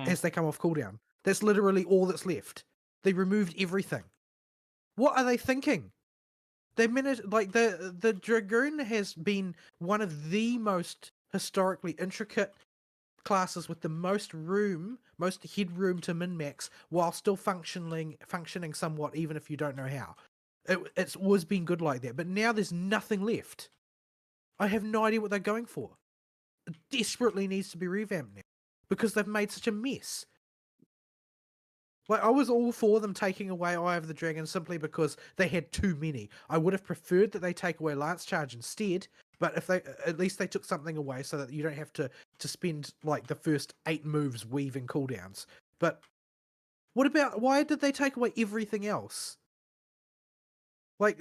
as they come off cooldown. That's literally all that's left. They removed everything. What are they thinking? They managed, like, the Dragoon has been one of the most historically intricate classes with the most headroom to min-max while still functioning somewhat, even if you don't know how. It's always been good like that, but now there's nothing left. I have no idea what they're going for. It desperately needs to be revamped now because they've made such a mess. Like, I was all for them taking away Eye of the Dragon simply because they had too many. I would have preferred that they take away Lance Charge instead, but if they at least they took something away so that you don't have to spend like the first 8 moves weaving cooldowns. But why did they take away everything else? Like,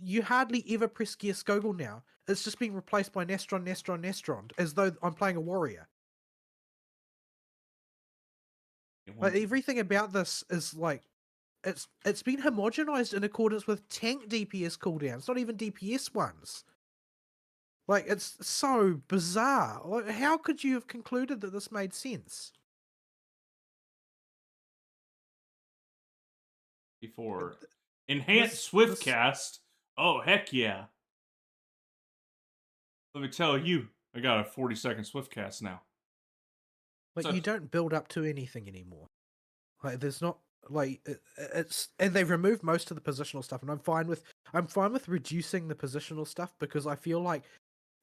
you hardly ever press Gear Skogul now. It's just being replaced by Nestron, as though I'm playing a warrior. Like, everything about this is like, it's been homogenized in accordance with tank DPS cooldowns, not even DPS ones. Like, it's so bizarre. Like, how could you have concluded that this made sense? Before enhanced Swiftcast. Oh heck yeah! Let me tell you, I got a 40-second Swiftcast now. Like, you don't build up to anything anymore. Like, there's not like it's, and they've removed most of the positional stuff, and I'm fine with reducing the positional stuff because I feel like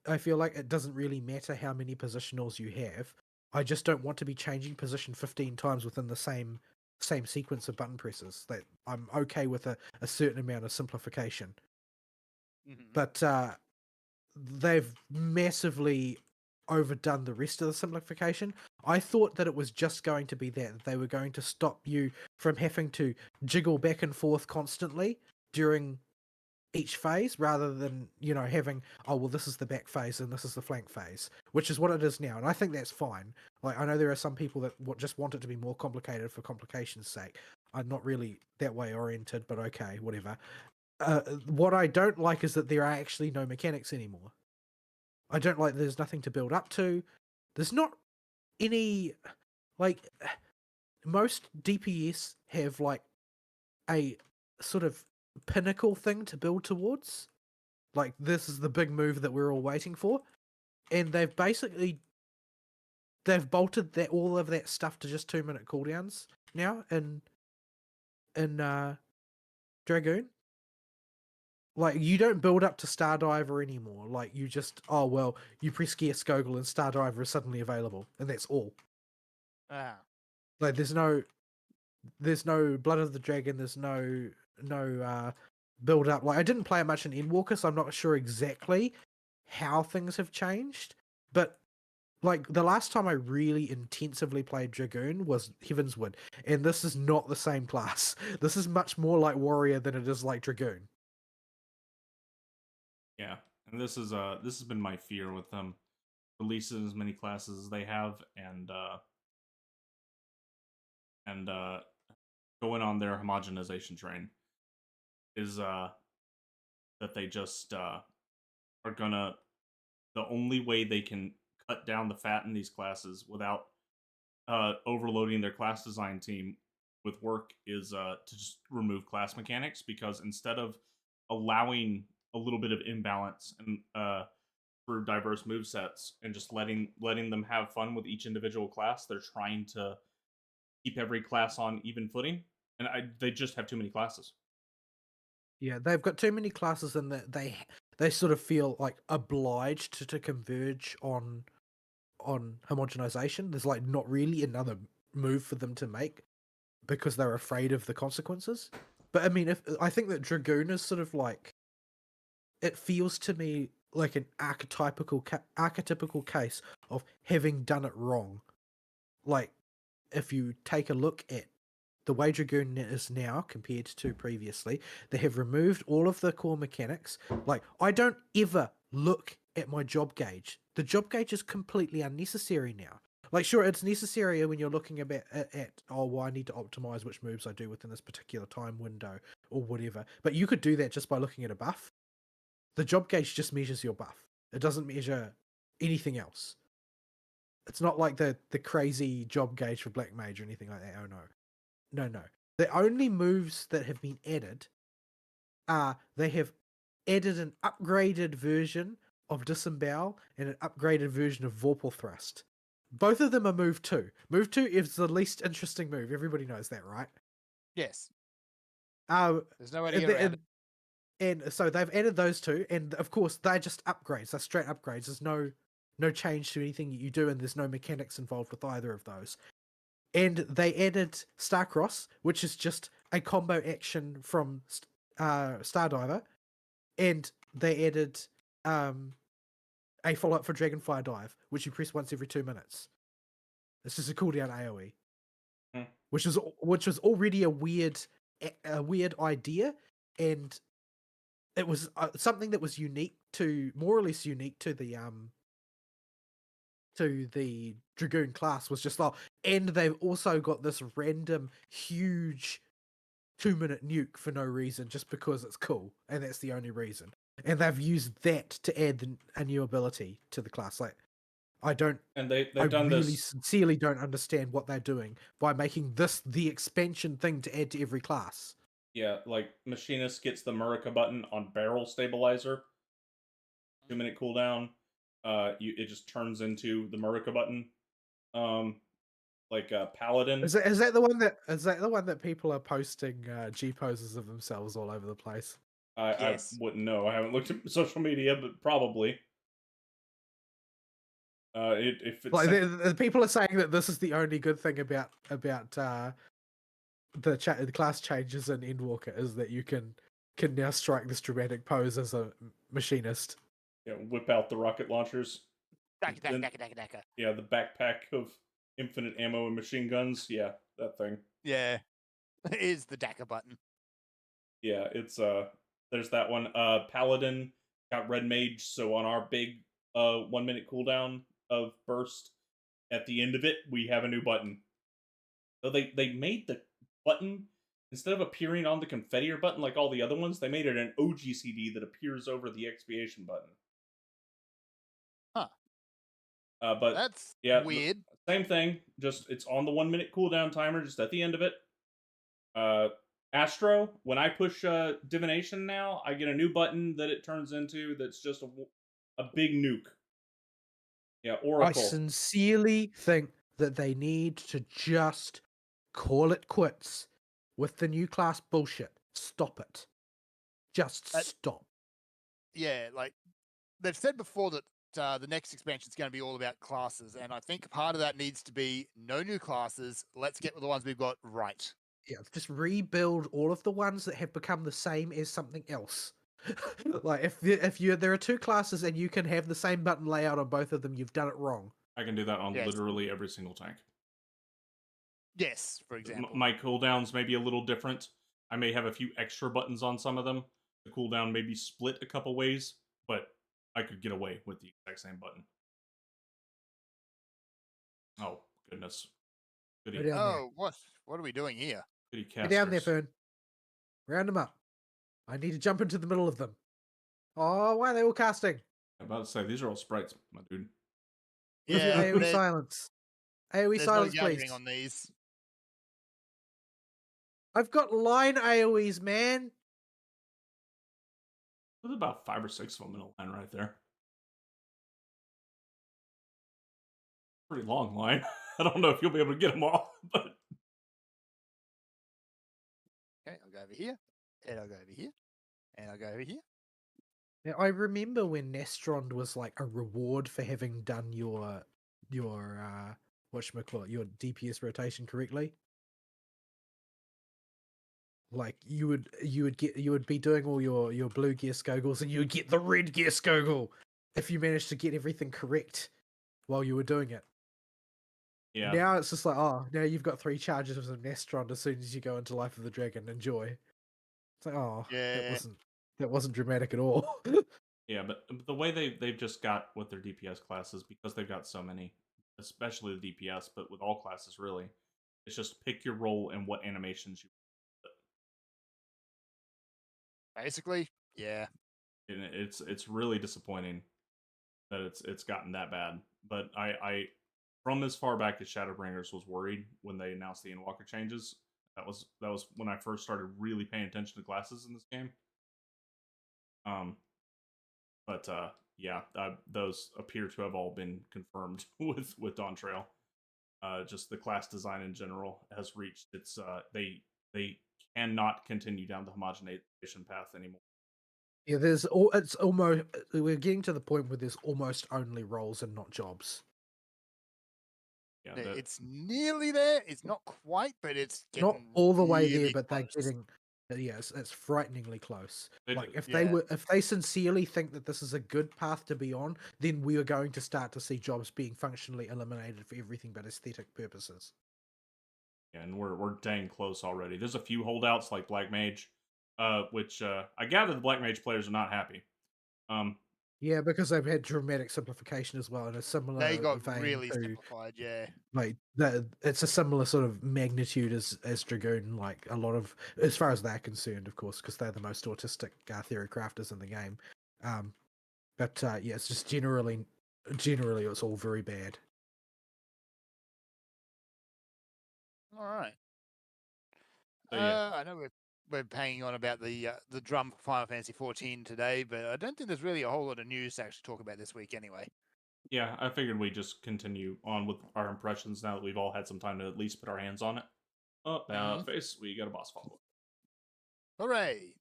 it doesn't really matter how many positionals you have. I just don't want to be changing position 15 times within the same sequence of button presses. That I'm okay with a certain amount of simplification. Mm-hmm. But they've massively overdone the rest of the simplification. I thought that it was just going to be that they were going to stop you from having to jiggle back and forth constantly during each phase, rather than, you know, having, oh well, this is the back phase and this is the flank phase, which is what it is now, and I think that's fine. Like, I know there are some people that just want it to be more complicated for complication's sake. I'm not really that way oriented, but okay, whatever. What I don't like is that there are actually no mechanics anymore. I don't like there's nothing to build up to. There's not any, like, most DPS have like a sort of pinnacle thing to build towards. Like, this is the big move that we're all waiting for. And they've bolted that all of that stuff to just 2-minute cooldowns now in Dragoon. Like, you don't build up to Stardiver anymore. Like, you just, oh well, you press Gear Skogel and Stardiver is suddenly available, and that's all. Like, there's no Blood of the Dragon, there's no build up. Like, I didn't play it much in Endwalker, so I'm not sure exactly how things have changed. But like, the last time I really intensively played Dragoon was Heavenswood, and this is not the same class. This is much more like Warrior than it is like Dragoon. Yeah, and this has been my fear with them releasing as many classes as they have, and going on their homogenization train, is that they just are gonna, the only way they can cut down the fat in these classes without overloading their class design team with work is to just remove class mechanics, because instead of allowing a little bit of imbalance and for diverse move sets and just letting them have fun with each individual class, they're trying to keep every class on even footing, and they just have too many classes. Yeah, they've got too many classes, and that they sort of feel like obliged to converge on homogenization. There's like not really another move for them to make because they're afraid of the consequences. But I mean, I think that Dragoon is sort of like, it feels to me like an archetypical case of having done it wrong. Like, if you take a look at the way Dragoon is now compared to previously, they have removed all of the core mechanics. Like, I don't ever look at my job gauge. The job gauge is completely unnecessary now. Like, sure, it's necessary when you're looking at oh, well, I need to optimize which moves I do within this particular time window or whatever. But you could do that just by looking at a buff. The job gauge just measures your buff. It doesn't measure anything else. It's not like the crazy job gauge for Black Mage or anything like that. Oh no. No. The only moves that have been added are, they have added an upgraded version of Disembowel and an upgraded version of Vorpal Thrust. Both of them are move 2. Move 2 is the least interesting move. Everybody knows that, right? Yes. There's no way to get around it. And so they've added those two, and of course they're just upgrades. They're straight upgrades. There's no change to anything you do, and there's no mechanics involved with either of those. And they added Starcross, which is just a combo action from Stardiver, and they added a follow-up for Dragonfire Dive, which you press once every 2 minutes. It's just a cooldown AoE, which was already a weird idea, and it was something that was more or less unique to the Dragoon class. Was just and they've also got this random huge 2-minute nuke for no reason, just because it's cool, and that's the only reason. And they've used that to add a new ability to the class. Like, I don't, and they've I done really this. sincerely don't understand what they're doing by making this the expansion thing to add to every class. Yeah, like Machinist gets the Murica button on Barrel Stabilizer, 2-minute cooldown. It just turns into the Murica button. Like Paladin. Is that the one that people are posting G poses of themselves all over the place? Yes. I wouldn't know. I haven't looked at social media, but probably. If it's like the people are saying that this is the only good thing about the class changes in Endwalker is that you can now strike this dramatic pose as a machinist. whip out the rocket launchers. Daka, daka, Then- daka, daka, daka. Yeah, the backpack of infinite ammo and machine guns. Yeah, that thing. Yeah, it is the Daka button. Yeah, it's there's that one. Paladin got red mage, so on our big 1 minute cooldown of burst, at the end of it, we have a new button. So they made the button, instead of appearing on the confetti button like all the other ones, they made it an OGCD that appears over the expiation button. Huh. But That's yeah, weird. same thing. Just it's on the 1 minute cooldown timer, just at the end of it. Astro, when I push divination now, I get a new button that it turns into that's just a big nuke. Yeah, I Oracle. sincerely think that they need to just call it quits with the new class bullshit. Stop it. Just stop. Yeah, like they've said before that the next expansion is going to be all about classes, and I think part of that needs to be no new classes. Let's get the ones we've got right. Yeah, just rebuild all of the ones that have become the same as something else. Like if there are two classes and you can have the same button layout on both of them, you've done it wrong. I can do that on Yes. literally every single tank. Yes, for example. My cooldowns may be a little different. I may have a few extra buttons on some of them. The cooldown may be split a couple ways, but I could get away with the exact same button. Oh, goodness. Go Goody, down there. Oh, what are we doing here? goody Get down there, casters. Fern. Round them up. I need to jump into the middle of them. Oh, why are they all casting? I'm about to say, these are all sprites, my dude. Yeah, AoE there's silence. AoE no silence, gathering please. on these. I've got line AoEs, man. There's about 5 or 6 of them in a line right there. Pretty long line. I don't know if you'll be able to get them all, but Okay, I'll go over here, and I'll go over here, and I'll go over here. Now, I remember when Nestrond was like a reward for having done your whatchamacallit, your DPS rotation correctly. Like you would be doing all your blue gear skogles and you would get the red gear skoggle if you managed to get everything correct while you were doing it. yeah. Now it's just like, oh, now you've got 3 charges of Nestrond as soon as you go into Life of the Dragon. Enjoy. It's like, oh, Yeah. that wasn't dramatic at all. Yeah, but the way they've just got with their DPS classes, because they've got so many, especially the DPS, but with all classes really, it's just pick your role and what animations you. Basically, yeah. And it's really disappointing that it's gotten that bad. But I from as far back as Shadowbringers was worried when they announced the Endwalker changes. That was when I first started really paying attention to classes in this game. But yeah, those appear to have all been confirmed with Dawntrail. Just the class design in general has reached its they cannot continue down the homogenization path anymore. Yeah, it's almost we're getting to the point where there's almost only roles and not jobs. Yeah, It's nearly there. It's not quite, but it's getting Not all the way there, really but they're close. getting yes, it's frighteningly close. Like if Yeah. if they sincerely think that this is a good path to be on, then we are going to start to see jobs being functionally eliminated for everything but aesthetic purposes. Yeah, and we're dang close already. There's a few holdouts like Black Mage, which I gather the Black Mage players are not happy. Yeah, because they've had dramatic simplification as well in a similar They got vein really to simplified, yeah. like that. It's a similar sort of magnitude as Dragoon. Like a lot of, as far as they're concerned, of course, because they're the most autistic theory crafters in the game. But yeah, it's just generally it's all very bad. All right. So, yeah. I know we're hanging on about the drum for Final Fantasy 14 today, but I don't think there's really a whole lot of news to actually talk about this week anyway. Yeah, I figured we just continue on with our impressions now that we've all had some time to at least put our hands on it. Oh, face, we got a boss follow. Hooray!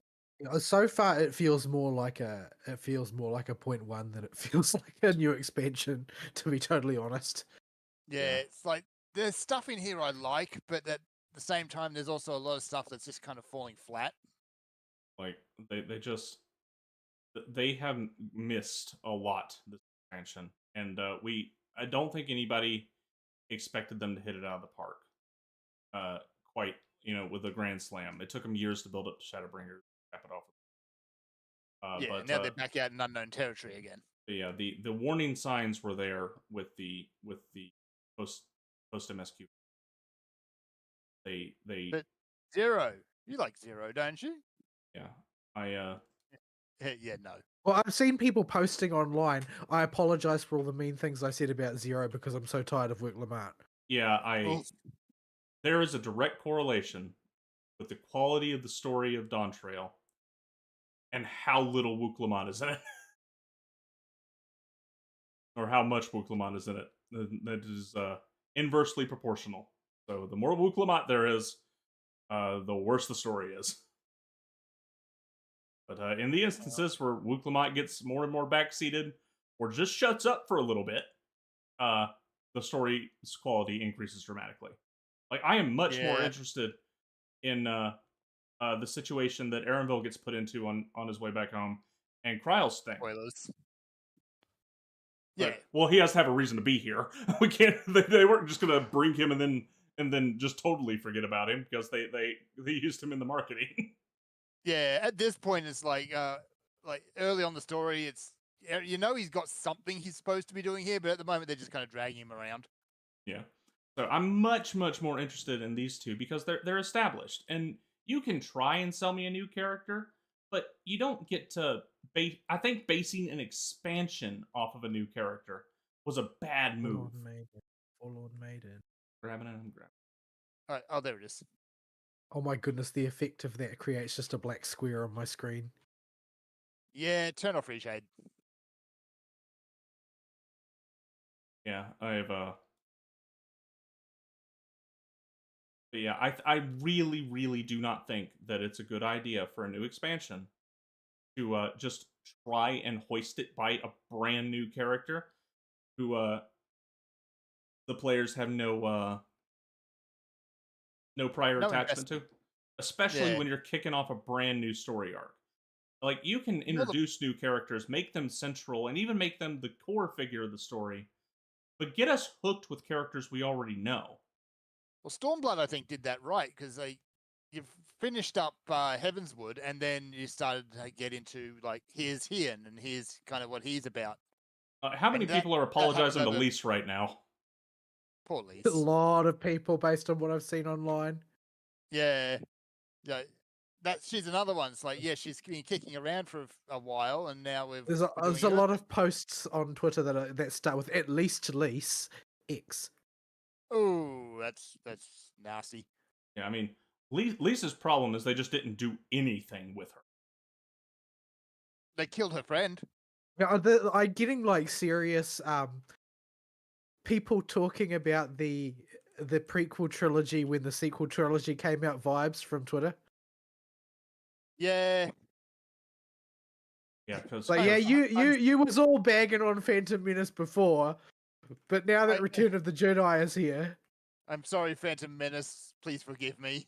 So far, it feels more like a 0.1 than it feels like a new expansion. To be totally honest. Yeah, it's like there's stuff in here I like, but at the same time, there's also a lot of stuff that's just kind of falling flat. Like they have missed a lot this expansion, and I don't think anybody expected them to hit it out of the park. Quite, with a grand slam. It took them years to build up to Shadowbringers, cap it off. Yeah, now they're back out in unknown territory again. Yeah, the warning signs were there with the post MSQ. They But Zero, you like Zero, don't you? yeah, I Yeah, no. Well, I've seen people posting online. I apologize for all the mean things I said about Zero because I'm so tired of Wick Lamont. yeah, Well, there is a direct correlation with the quality of the story of Dawntrail and how little Wook Lamont is in it. Or how much Wook Lamont is in it. That is inversely proportional. So the more Wook Lamont there is, the worse the story is. But in the instances where Wook Lamont gets more and more backseated, or just shuts up for a little bit, the story's quality increases dramatically. Like, I am much more interested in the situation that Erenville gets put into on his way back home, and Kryle's thing. Spoilers. Yeah. Well, he has to have a reason to be here. We can't. They weren't just gonna bring him and then just totally forget about him because they used him in the marketing. Yeah. At this point, it's like early on the story, it's he's got something he's supposed to be doing here, but at the moment they're just kind of dragging him around. Yeah. So I'm much more interested in these two because they're established, and you can try and sell me a new character, but you don't get to I think basing an expansion off of a new character was a bad move. Full-on maiden. Grabbing it and grabbing. All right. Oh, there it is. Oh my goodness, the effect of that creates just a black square on my screen. Yeah, turn off reshade. Yeah, I have But yeah, I really do not think that it's a good idea for a new expansion to just try and hoist it by a brand new character who the players have no prior attachment to, especially when you're kicking off a brand new story arc. Like, you can introduce new characters, make them central, and even make them the core figure of the story, but get us hooked with characters we already know. Well, Stormblood, I think, did that right because you finished up Heavenswood, and then you started to get into like here's Hien, and here's kind of what he's about. How many people are apologizing to Lise right now? Poor Lise. A lot of people, based on what I've seen online. Yeah, she's another one. It's like, she's been kicking around for a while, and now there's a lot of posts on Twitter that start with at least Lise X. Oh, that's nasty. Yeah, I mean, Lisa's problem is they just didn't do anything with her. They killed her friend. Yeah, I'm getting like serious people talking about the prequel trilogy when the sequel trilogy came out vibes from Twitter. Yeah. Yeah, because like, you was all bagging on Phantom Menace before, but now that Return of the Jedi is here. I'm sorry, Phantom Menace. Please forgive me.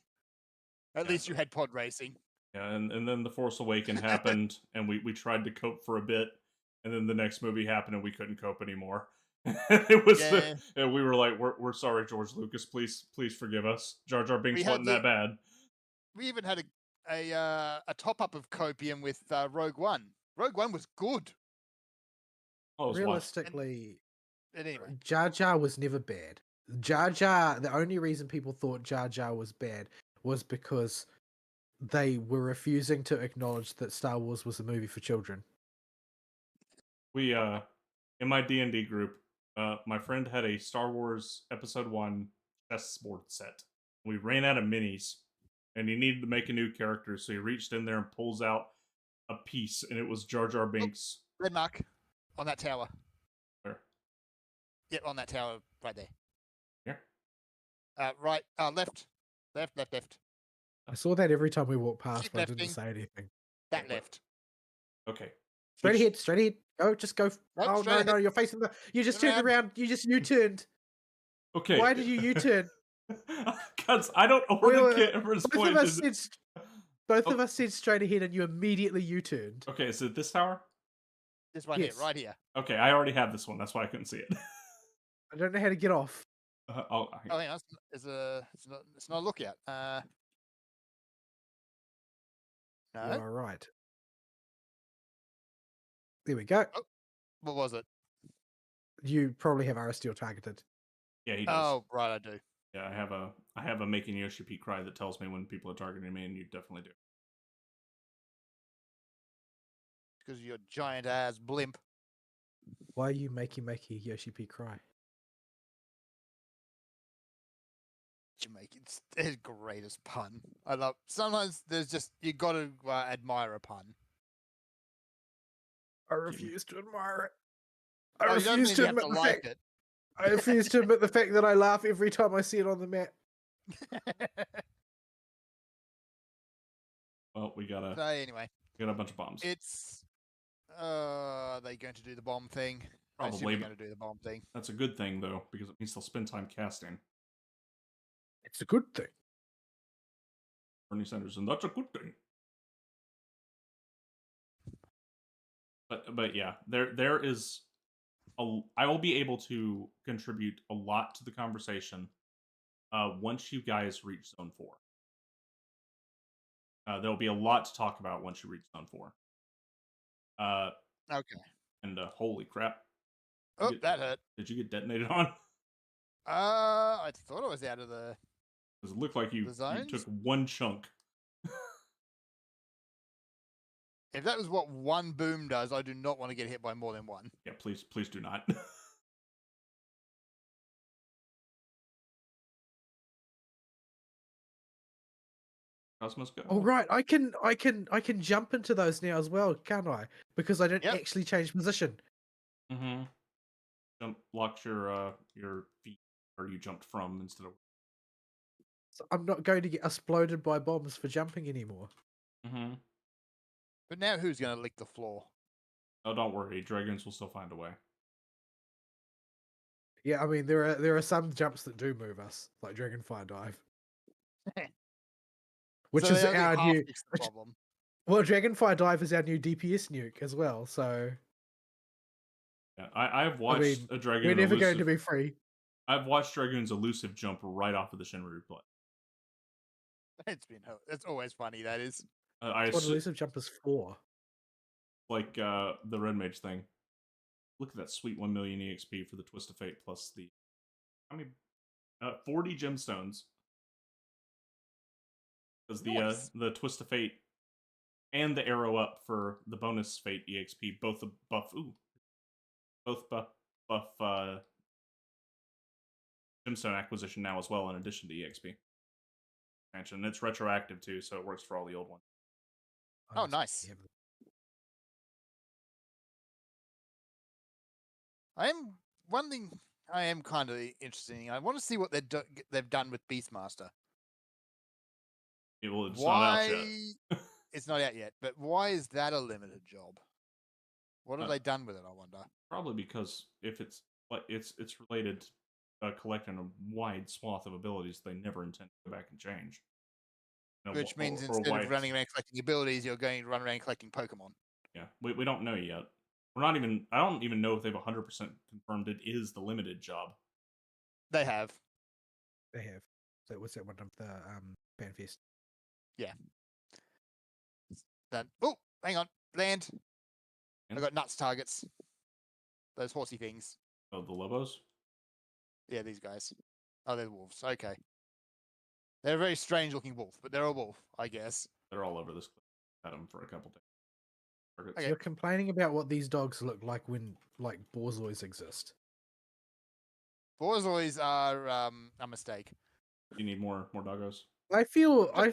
At least you had pod racing. Yeah, and then The Force Awakens happened, and we tried to cope for a bit, and then the next movie happened, and we couldn't cope anymore. It was, and we were like, we're sorry, George Lucas. Please forgive us. Jar Jar Binks wasn't that bad. We even had a top up of copium with Rogue One. Rogue One was good. Oh, realistically, anyway, Jar Jar was never bad. Jar Jar, the only reason people thought Jar Jar was bad was because they were refusing to acknowledge that Star Wars was a movie for children. We in my D&D group, my friend had a Star Wars Episode 1 chessboard set. We ran out of minis, and he needed to make a new character, so he reached in there and pulls out a piece, and it was Jar Jar Binks. Red mark on that tower. Where? Yep, on that tower right there. Here? Right, left. I saw that every time we walked past, but I didn't say anything. That left. Okay. Straight ahead. Go, just go. Nope, no, you're facing the... You just turned around. You just U-turned. Okay. Why did you U-turn? Because I don't know where the camera's pointed. Both of us said straight ahead, and you immediately U-turned. Okay, is it this tower? This one Yes. here, right here. Okay, I already have this one. That's why I couldn't see it. I don't know how to get off. Oh, hang on. It's not a lookout. You No. are right. There we go. Oh, what was it? You probably have Aristeal targeted. Yeah, he does. Oh, right, I do. Yeah, I have a making Yoshi P cry that tells me when people are targeting me, and you definitely do. Because you're a giant ass blimp. Why are you making Yoshi P cry? Jamaicans, the greatest pun. I love. Sometimes there's just you got to admire a pun. I refuse to admire it. Oh, I you don't refuse mean to you have admit to the like fact. it. I refuse to admit the fact that I laugh every time I see it on the map. Well, we got So anyway, a bunch of bombs. it's are they going to do the bomb thing? I assume Probably, they're but going to do the bomb thing. that's a good thing though, because it means they'll spend time casting. It's a good thing. Bernie Sanders, and that's a good thing. But yeah, there is I will be able to contribute a lot to the conversation once you guys reach Zone 4. There'll be a lot to talk about once you reach Zone 4. Okay. And holy crap. Oh, that hurt. Did you get detonated on? I thought I was out of the. Does it look like you took one chunk? If that was what one boom does, I do not want to get hit by more than one. Yeah, please do not. Cosmos go. Oh right, I can jump into those now as well, can't I? Because I didn't Yep. actually change position. Mm-hmm. Jump locks your feet where you jumped from instead of. So I'm not going to get exploded by bombs for jumping anymore. Mm-hmm. But now who's going to lick the floor? Oh, don't worry, dragons will still find a way. Yeah, I mean there are some jumps that do move us, like Dragonfire Dive, which So is they only our half new. fix the problem. Well, Dragonfire Dive is our new DPS nuke as well. So Yeah, I've watched a dragoon. We're never going elusive, to be free. I've watched dragoons elusive jump right off of the Shinryu play. It's always funny. That is. That's what elusive jump is for. Like the red mage thing. Look at that sweet 1 million EXP for the Twist of Fate plus the 40 gemstones. Because Nice. the Twist of Fate and the arrow up for the bonus Fate EXP both buff gemstone acquisition now as well, in addition to EXP expansion. It's retroactive too, so it works for all the old ones. Oh, nice. One thing I am kind of interested in. I want to see what they've done with Beastmaster. It's not out yet. It's not out yet, but why is that a limited job? What have they done with it, I wonder? Probably because if it's related to collecting a wide swath of abilities they never intend to go back and change. Which means instead of running around collecting abilities, you're going to run around collecting Pokemon. Yeah, we don't know yet. I don't even know if they've 100% confirmed it is the limited job. They have. So what's that one of the FanFest? Yeah. Oh, hang on. Land. I got nuts targets. Those horsey things. Oh, the Lobos? Yeah, these guys. Oh, they're wolves. Okay. They're a very strange looking wolf, but they're a wolf, I guess. They're all over this clip. Had them for a couple days. Okay. You're complaining about what these dogs look like when Borzois exist. Borzois are a mistake. You need more doggos? I feel I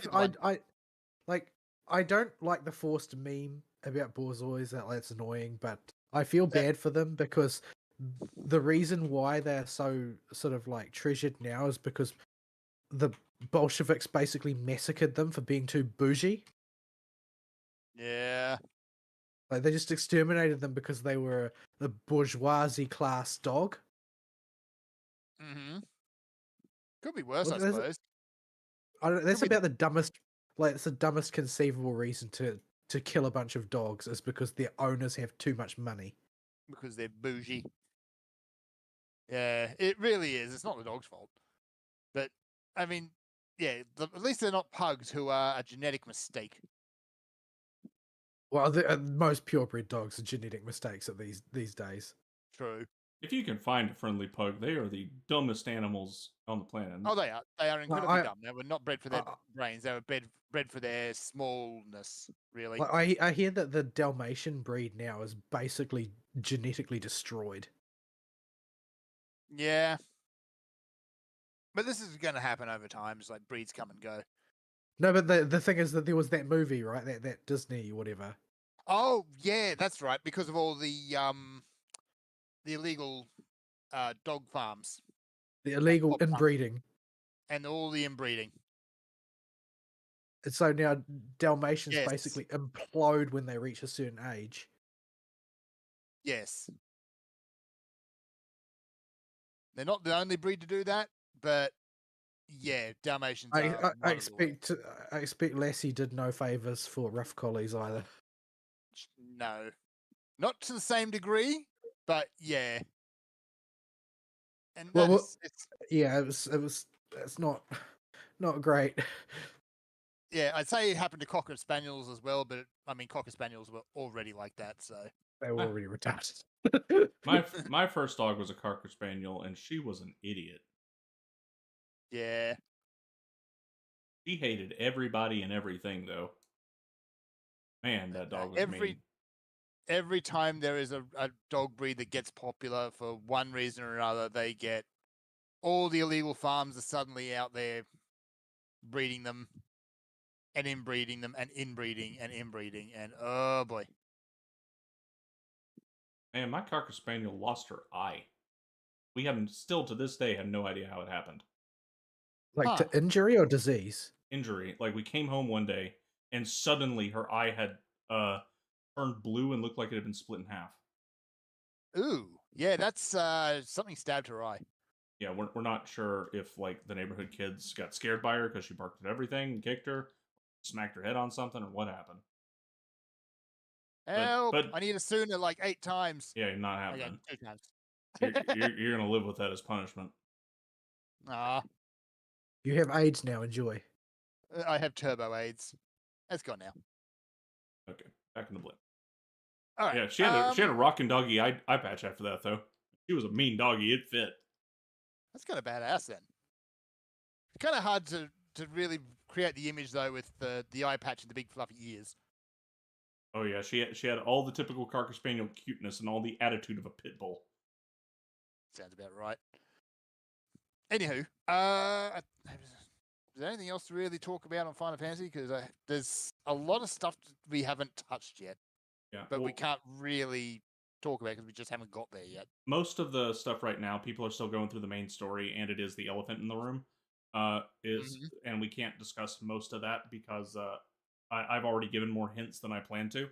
don't like the forced meme about Borzois. That's annoying, but I feel bad for them because the reason why they're so sort of treasured now is because the Bolsheviks basically massacred them for being too bougie. Yeah. They just exterminated them because they were the bourgeoisie class dog. Mm-hmm. Could be worse, I suppose. That's about the dumbest. It's the dumbest conceivable reason to to kill a bunch of dogs is because their owners have too much money. because they're bougie. Yeah, it really is. It's not the dog's fault. But, I mean, yeah, at least they're not pugs who are a genetic mistake. Well, most purebred dogs are genetic mistakes at these days. True. If you can find a friendly pug, they are the dumbest animals on the planet. Oh, they are. They are incredibly I- dumb. They were not bred for their I- brains. They were bred for their smallness, really. Like, I hear that the Dalmatian breed now is basically genetically destroyed. Yeah. But this is going to happen over time. Just like breeds come and go. No, but the thing is that there was that movie, right? That Disney whatever. Oh, yeah, that's right. Because of all the illegal dog farms The illegal dog farm. inbreeding. And all the inbreeding. And so now Dalmatians Yes. basically implode when they reach a certain age. Yes. They're not the only breed to do that, but yeah, Dalmatians are I one of the expect Lassie did no favors for rough collies either. No. Not to the same degree, but yeah. And Well, it's yeah, it's not great. yeah, I'd say it happened to Cocker Spaniels as well, but I mean Cocker Spaniels were already like that, so They were already retarded. My first dog was a Cocker Spaniel, and she was an idiot. yeah. She hated everybody and everything, though. Man, that dog was mean. Every time there is a dog breed that gets popular for one reason or another, they get all the illegal farms are suddenly out there breeding them and inbreeding them and inbreeding and inbreeding, and oh boy. Man, my Cocker Spaniel lost her eye. We haven't, still to this day, have no idea how it happened. Like Huh. to injury or disease? Injury. Like, we came home one day, and suddenly her eye had turned blue and looked like it had been split in half. Ooh, yeah, that's something stabbed her eye. Yeah, we're not sure if, like, the neighborhood kids got scared by her because she barked at everything and kicked her, smacked her head on something, or what happened. Help! but- I need a sooner like 8 times. Yeah, not Okay, happening. 2 times. You're gonna live with that as punishment. Ah, You have AIDS now. Enjoy. I have turbo AIDS. That's gone now. Okay, back in the blip. All right. Yeah, she had a rockin' doggy eye patch after that, though. She was a mean doggy. It fit. That's kind of badass then. Kind of hard to really create the image though with the eye patch and the big fluffy ears. Oh yeah, she had all the typical Cocker Spaniel cuteness and all the attitude of a pit bull. Sounds about right. Anywho, is there anything else to really talk about on Final Fantasy? Because there's a lot of stuff that we haven't touched yet, Yeah, but we well, can't really talk about because we just haven't got there yet. most of the stuff right now, people are still going through the main story, and it is the elephant in the room. And we can't discuss most of that because I've already given more hints than I plan to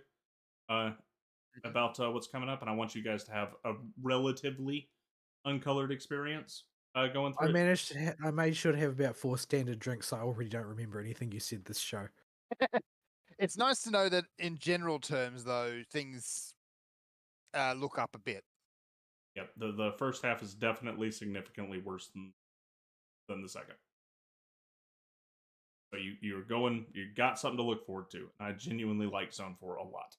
about what's coming up, and I want you guys to have a relatively uncolored experience going through. I made sure to have about 4 standard drinks. So I already don't remember anything you said this show. It's nice to know that in general terms, though, things look up a bit. Yep, the first half is definitely significantly worse than the second. But you got something to look forward to. And I genuinely like Zone 4 a lot.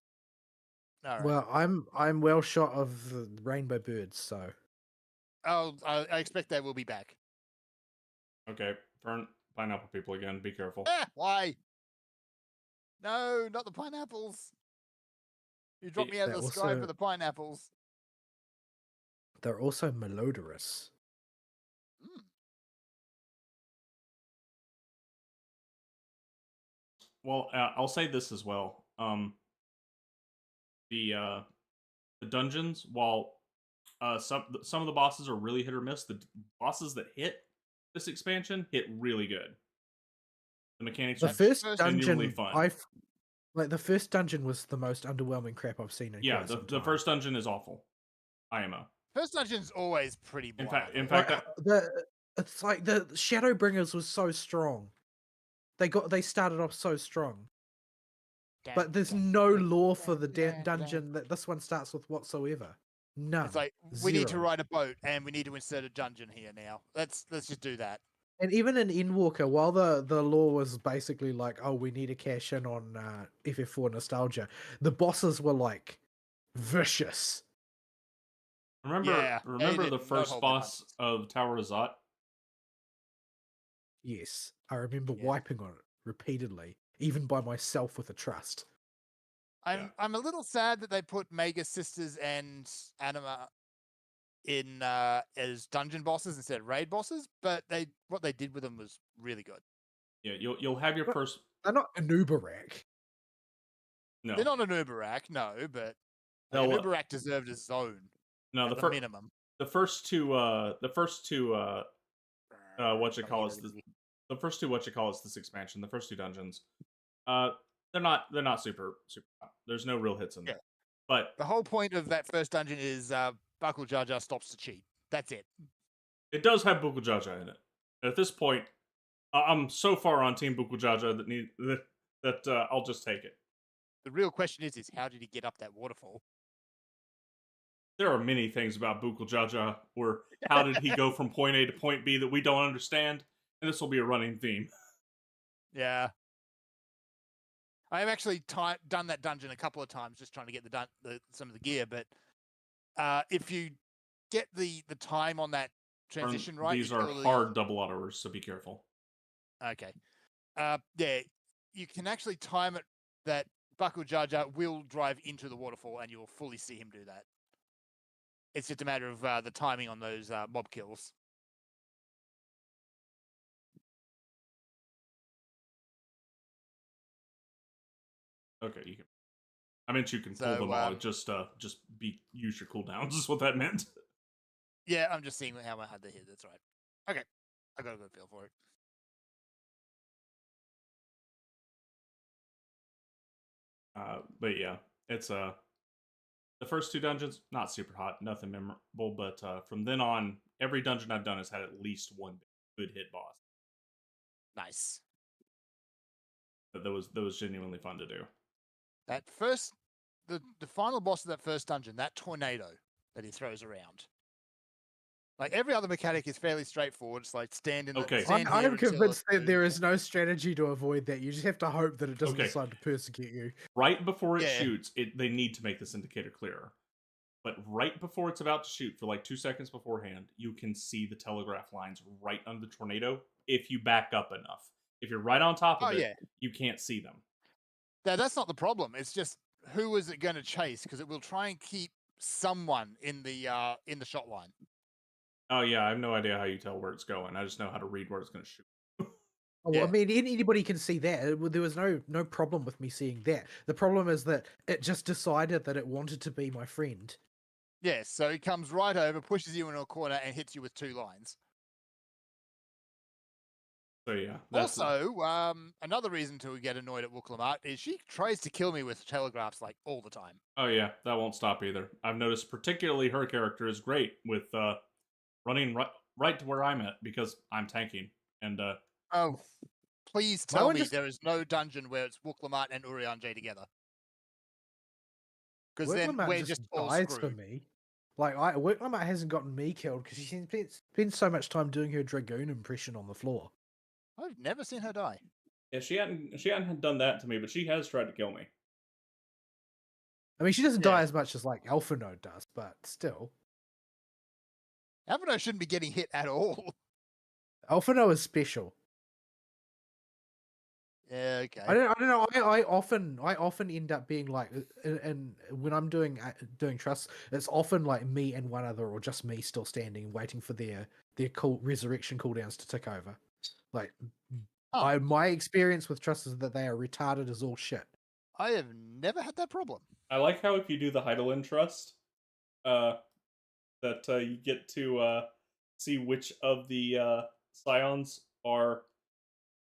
All right. Well, I'm well shot of the rainbow birds, so Oh, I expect they will be back. Okay, Fern, pineapple people again. Be careful. Why? No, not the pineapples. You dropped me out of They're the sky also- for the pineapples. they're also malodorous. Mm. Well, I'll say this as well. The dungeons, while some of the bosses are really hit or miss, the bosses that hit this expansion hit really good. The mechanics The are first genuinely dungeon, fun. the first dungeon was the most underwhelming crap I've seen in Yeah, quite some the time. first dungeon is awful. IMO. First dungeon's always pretty blah. In Like, fact, it's like the Shadowbringers was so strong. They started off so strong. But there's no lore for the dungeon that this one starts with whatsoever. None. It's like we need to ride a boat and we need to insert a dungeon here now. Let's just do that. And even in Endwalker, while the lore was basically like, oh, we need to cash in on FF4 nostalgia, the bosses were like vicious. Remember the first boss of Tower of Zot? Yes, I remember wiping on it repeatedly, even by myself with a trust. I'm a little sad that they put Mega Sisters and Anima in as dungeon bosses instead of raid bosses, but what they did with them was really good. Yeah, you'll have your first. They're not an Uberak. No, they're not an Uberak, no, but an Uberak deserved a zone. No, the minimum. The first two what you call it this expansion, the first two dungeons. They're not super hot. There's no real hits in there. But the whole point of that first dungeon is Buckle Jar Jar stops to cheat. That's it. It does have Buckle Jar Jar in it. And at this point, I'm so far on Team Buckle Jar Jar that I'll just take it. The real question is how did he get up that waterfall? There are many things about Buckle Jar Jar, or how did he go from point A to point B that we don't understand, and this will be a running theme. Yeah. I have actually done that dungeon a couple of times, just trying to get some of the gear. But if you get the time on that transition right, these are hard double autoers, so be careful. Okay. Yeah, you can actually time it that Buckle Jar Jar will drive into the waterfall, and you'll fully see him do that. It's just a matter of the timing on those mob kills. Okay, you can. I meant you can pull them all. Just use your cooldowns. Is what that meant. Yeah, I'm just seeing how I had to hit. That's right. Okay, I got a good feel for it. But yeah, it's the first two dungeons not super hot, nothing memorable. But from then on, every dungeon I've done has had at least one good hit boss. Nice. But that was genuinely fun to do. That first, the final boss of that first dungeon, that tornado that he throws around. Like every other mechanic is fairly straightforward. It's like stand in the stand I'm convinced that there is no strategy to avoid that. You just have to hope that it doesn't decide to persecute you. Right before it shoots, they need to make this indicator clearer. But right before it's about to shoot, for like 2 seconds beforehand, you can see the telegraph lines right under the tornado if you back up enough. If you're right on top of it, you can't see them. Now, that's not the problem. It's just who is it going to chase? Because it will try and keep someone in the shot line. Oh yeah, I have no idea how you tell where it's going. I just know how to read where it's going to shoot. Well, I mean, anybody can see that. There was no problem with me seeing that. The problem is that it just decided that it wanted to be my friend. Yes, so it comes right over, pushes you into a corner, and hits you with 2 lines. So yeah. Also, another reason to get annoyed at Wooklamart is she tries to kill me with telegraphs like all the time. Oh yeah, that won't stop either. I've noticed particularly her character is great with running right to where I'm at because I'm tanking. And oh, please tell me there is no dungeon where it's Wooklamart and Urianger together. Because then we're just all screwed. For me. Like, Wooklamart hasn't gotten me killed because she spent so much time doing her Dragoon impression on the floor. I've never seen her die. Yeah, she hadn't done that to me, but she has tried to kill me. I mean, she doesn't die as much as like Alphinaud does, but still. Alphinaud shouldn't be getting hit at all. Alphinaud is special. Yeah, okay. I don't know. I often end up being like, and when I'm doing trusts, it's often like me and one other, or just me still standing, waiting for their resurrection cooldowns to tick over. Like, my experience with trusts is that they are retarded as all shit. I have never had that problem. I like how if you do the Heidelin Trust, that you get to see which of the scions are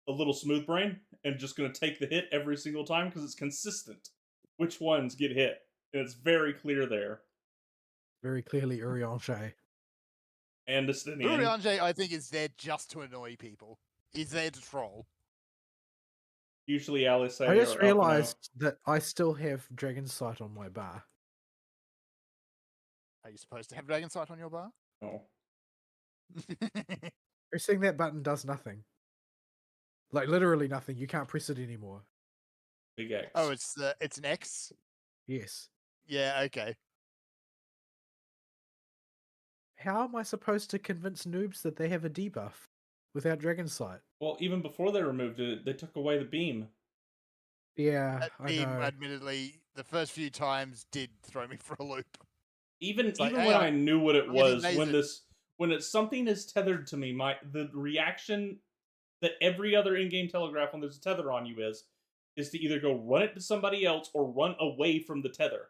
a little smooth brain and just going to take the hit every single time because it's consistent. Which ones get hit, and it's very clear there. Very clearly, Urianger. And Destinian. Urianger, I think, is there just to annoy people. He's there to troll. Usually Alice I just or Alphino. realized that I still have Dragon Sight on my bar. Are you supposed to have Dragon Sight on your bar? Oh. Pressing that button does nothing. Like literally nothing. You can't press it anymore. Big X. Oh, it's an X? Yes. Yeah, okay. How am I supposed to convince noobs that they have a debuff without Dragon Sight? Well, even before they removed it, they took away the beam. Yeah, That I beam, know. admittedly, the first few times did throw me for a loop. Even like, even hey, when I knew what it I'm getting was, when it's something is tethered to me, the reaction that every other in-game telegraph when there's a tether on you is to either go run it to somebody else or run away from the tether.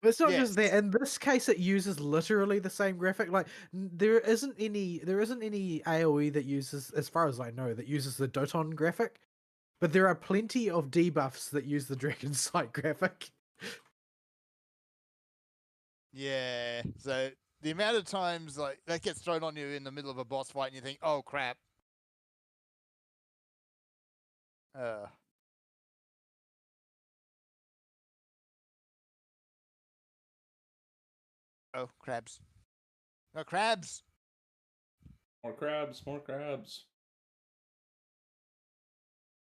But it's not just Yes. that. In this case, it uses literally the same graphic. Like there isn't any AOE that uses, as far as I know, that uses the Doton graphic. But there are plenty of debuffs that use the Dragon Sight graphic. Yeah. So the amount of times like that gets thrown on you in the middle of a boss fight and you think, oh crap. Oh, crabs. No crabs. More crabs, more crabs.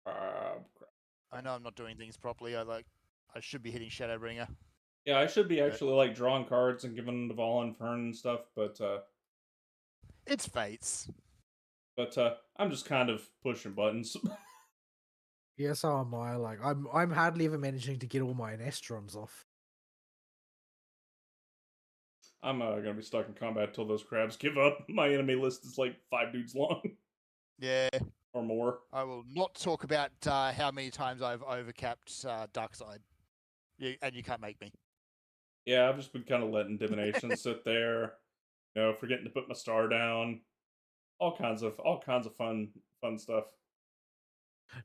Crab. I know I'm not doing things properly. I should be hitting Shadowbringer. Yeah, I should be actually like drawing cards and giving them to Vol and Fern and stuff, but it's fates. But I'm just kind of pushing buttons. Yeah, so am I. Like I'm hardly ever managing to get all my Anastrons off. I'm gonna be stuck in combat till those crabs give up. My enemy list is like 5 dudes long. Yeah. Or more. I will not talk about how many times I've overcapped Darkside. And you can't make me. Yeah, I've just been kind of letting divination sit there. You know, forgetting to put my star down. All kinds of fun stuff.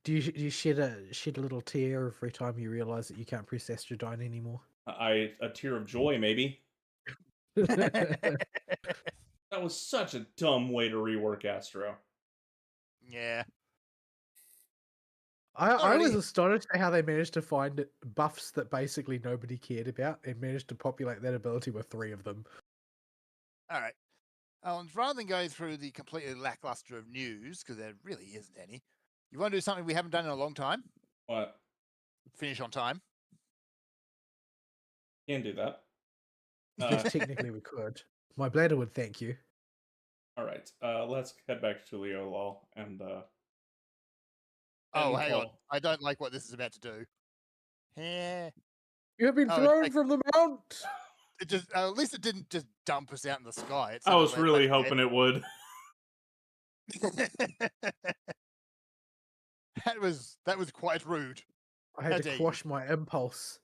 Do you shed a little tear every time you realize that you can't press Astrodyne anymore? A tear of joy, maybe. That was such a dumb way to rework Astro. Yeah. I was astonished at how they managed to find buffs that basically nobody cared about and managed to populate that ability with 3 of them. All right. Rather than going through the completely lackluster of news, because there really isn't any, you want to do something we haven't done in a long time? What? Finish on time. Can't do that. Technically, we could. My bladder would thank you. All right. Let's head back to Leo Law and. Oh, hang on. I don't like what this is about to do. Yeah. You have been thrown from the mount. It just at least it didn't just dump us out in the sky. I was really hoping it would. That was quite rude. I had to quash my impulse.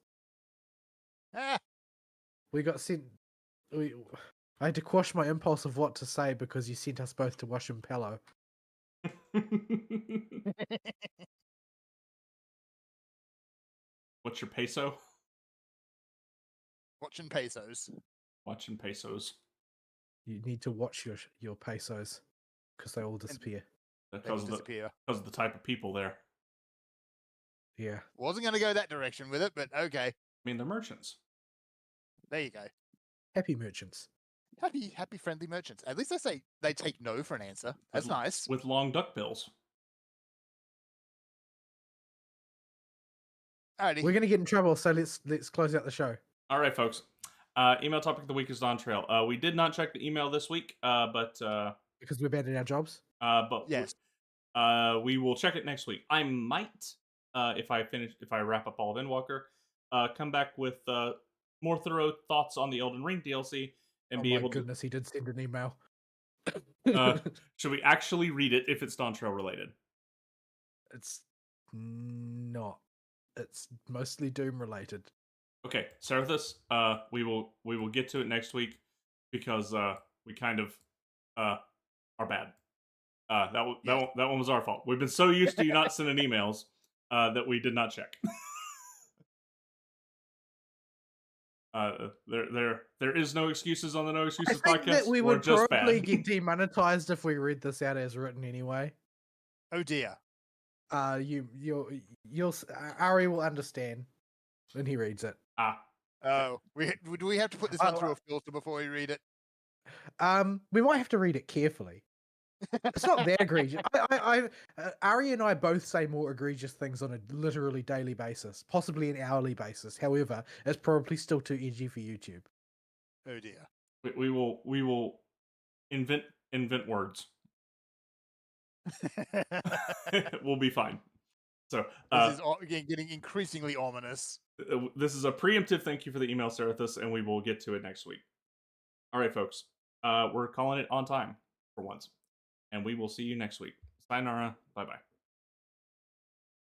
Ah. We got sent. I had to quash my impulse of what to say because you sent us both to Washimpello. What's your peso? Watching pesos. Watching pesos. You need to watch your pesos because they all disappear. Because of the type of people there. Yeah. Wasn't going to go that direction with it, but okay. I mean, they're merchants. There you go. Happy merchants. Happy, friendly merchants. At least they say they take no for an answer. That's nice. With long duck bills. Alrighty. We're going to get in trouble, so let's close out the show. All right, folks. Email topic of the week is Dawntrail. We did not check the email this week, but because we're bad at our jobs. But yes, we will check it next week. I might, if I wrap up all of Endwalker, come back with more thorough thoughts on the Elden Ring DLC and be able to. Oh my goodness, he did send an email. Should we actually read it if it's Dawntrail related? It's not. It's mostly Doom related. Okay, Serathus, we will get to it next week because we kind of are bad. That one was our fault. We've been so used to you not sending emails that we did not check. There is no excuses on the No Excuses podcast. I think that we would probably bad. get demonetized if we read this out as written anyway. Oh dear. Ari will understand when he reads it. Oh, do we have to put this one through a filter before we read it? We might have to read it carefully. It's not that egregious. Ari and I both say more egregious things on a literally daily basis, possibly an hourly basis. However, it's probably still too edgy for YouTube. Oh dear. We will invent words. We'll be fine. So this is again getting increasingly ominous. This is a preemptive thank you for the email, Serathus, and we will get to it next week. All right, folks. We're calling it on time for once, and we will see you next week. Sayonara. Bye bye.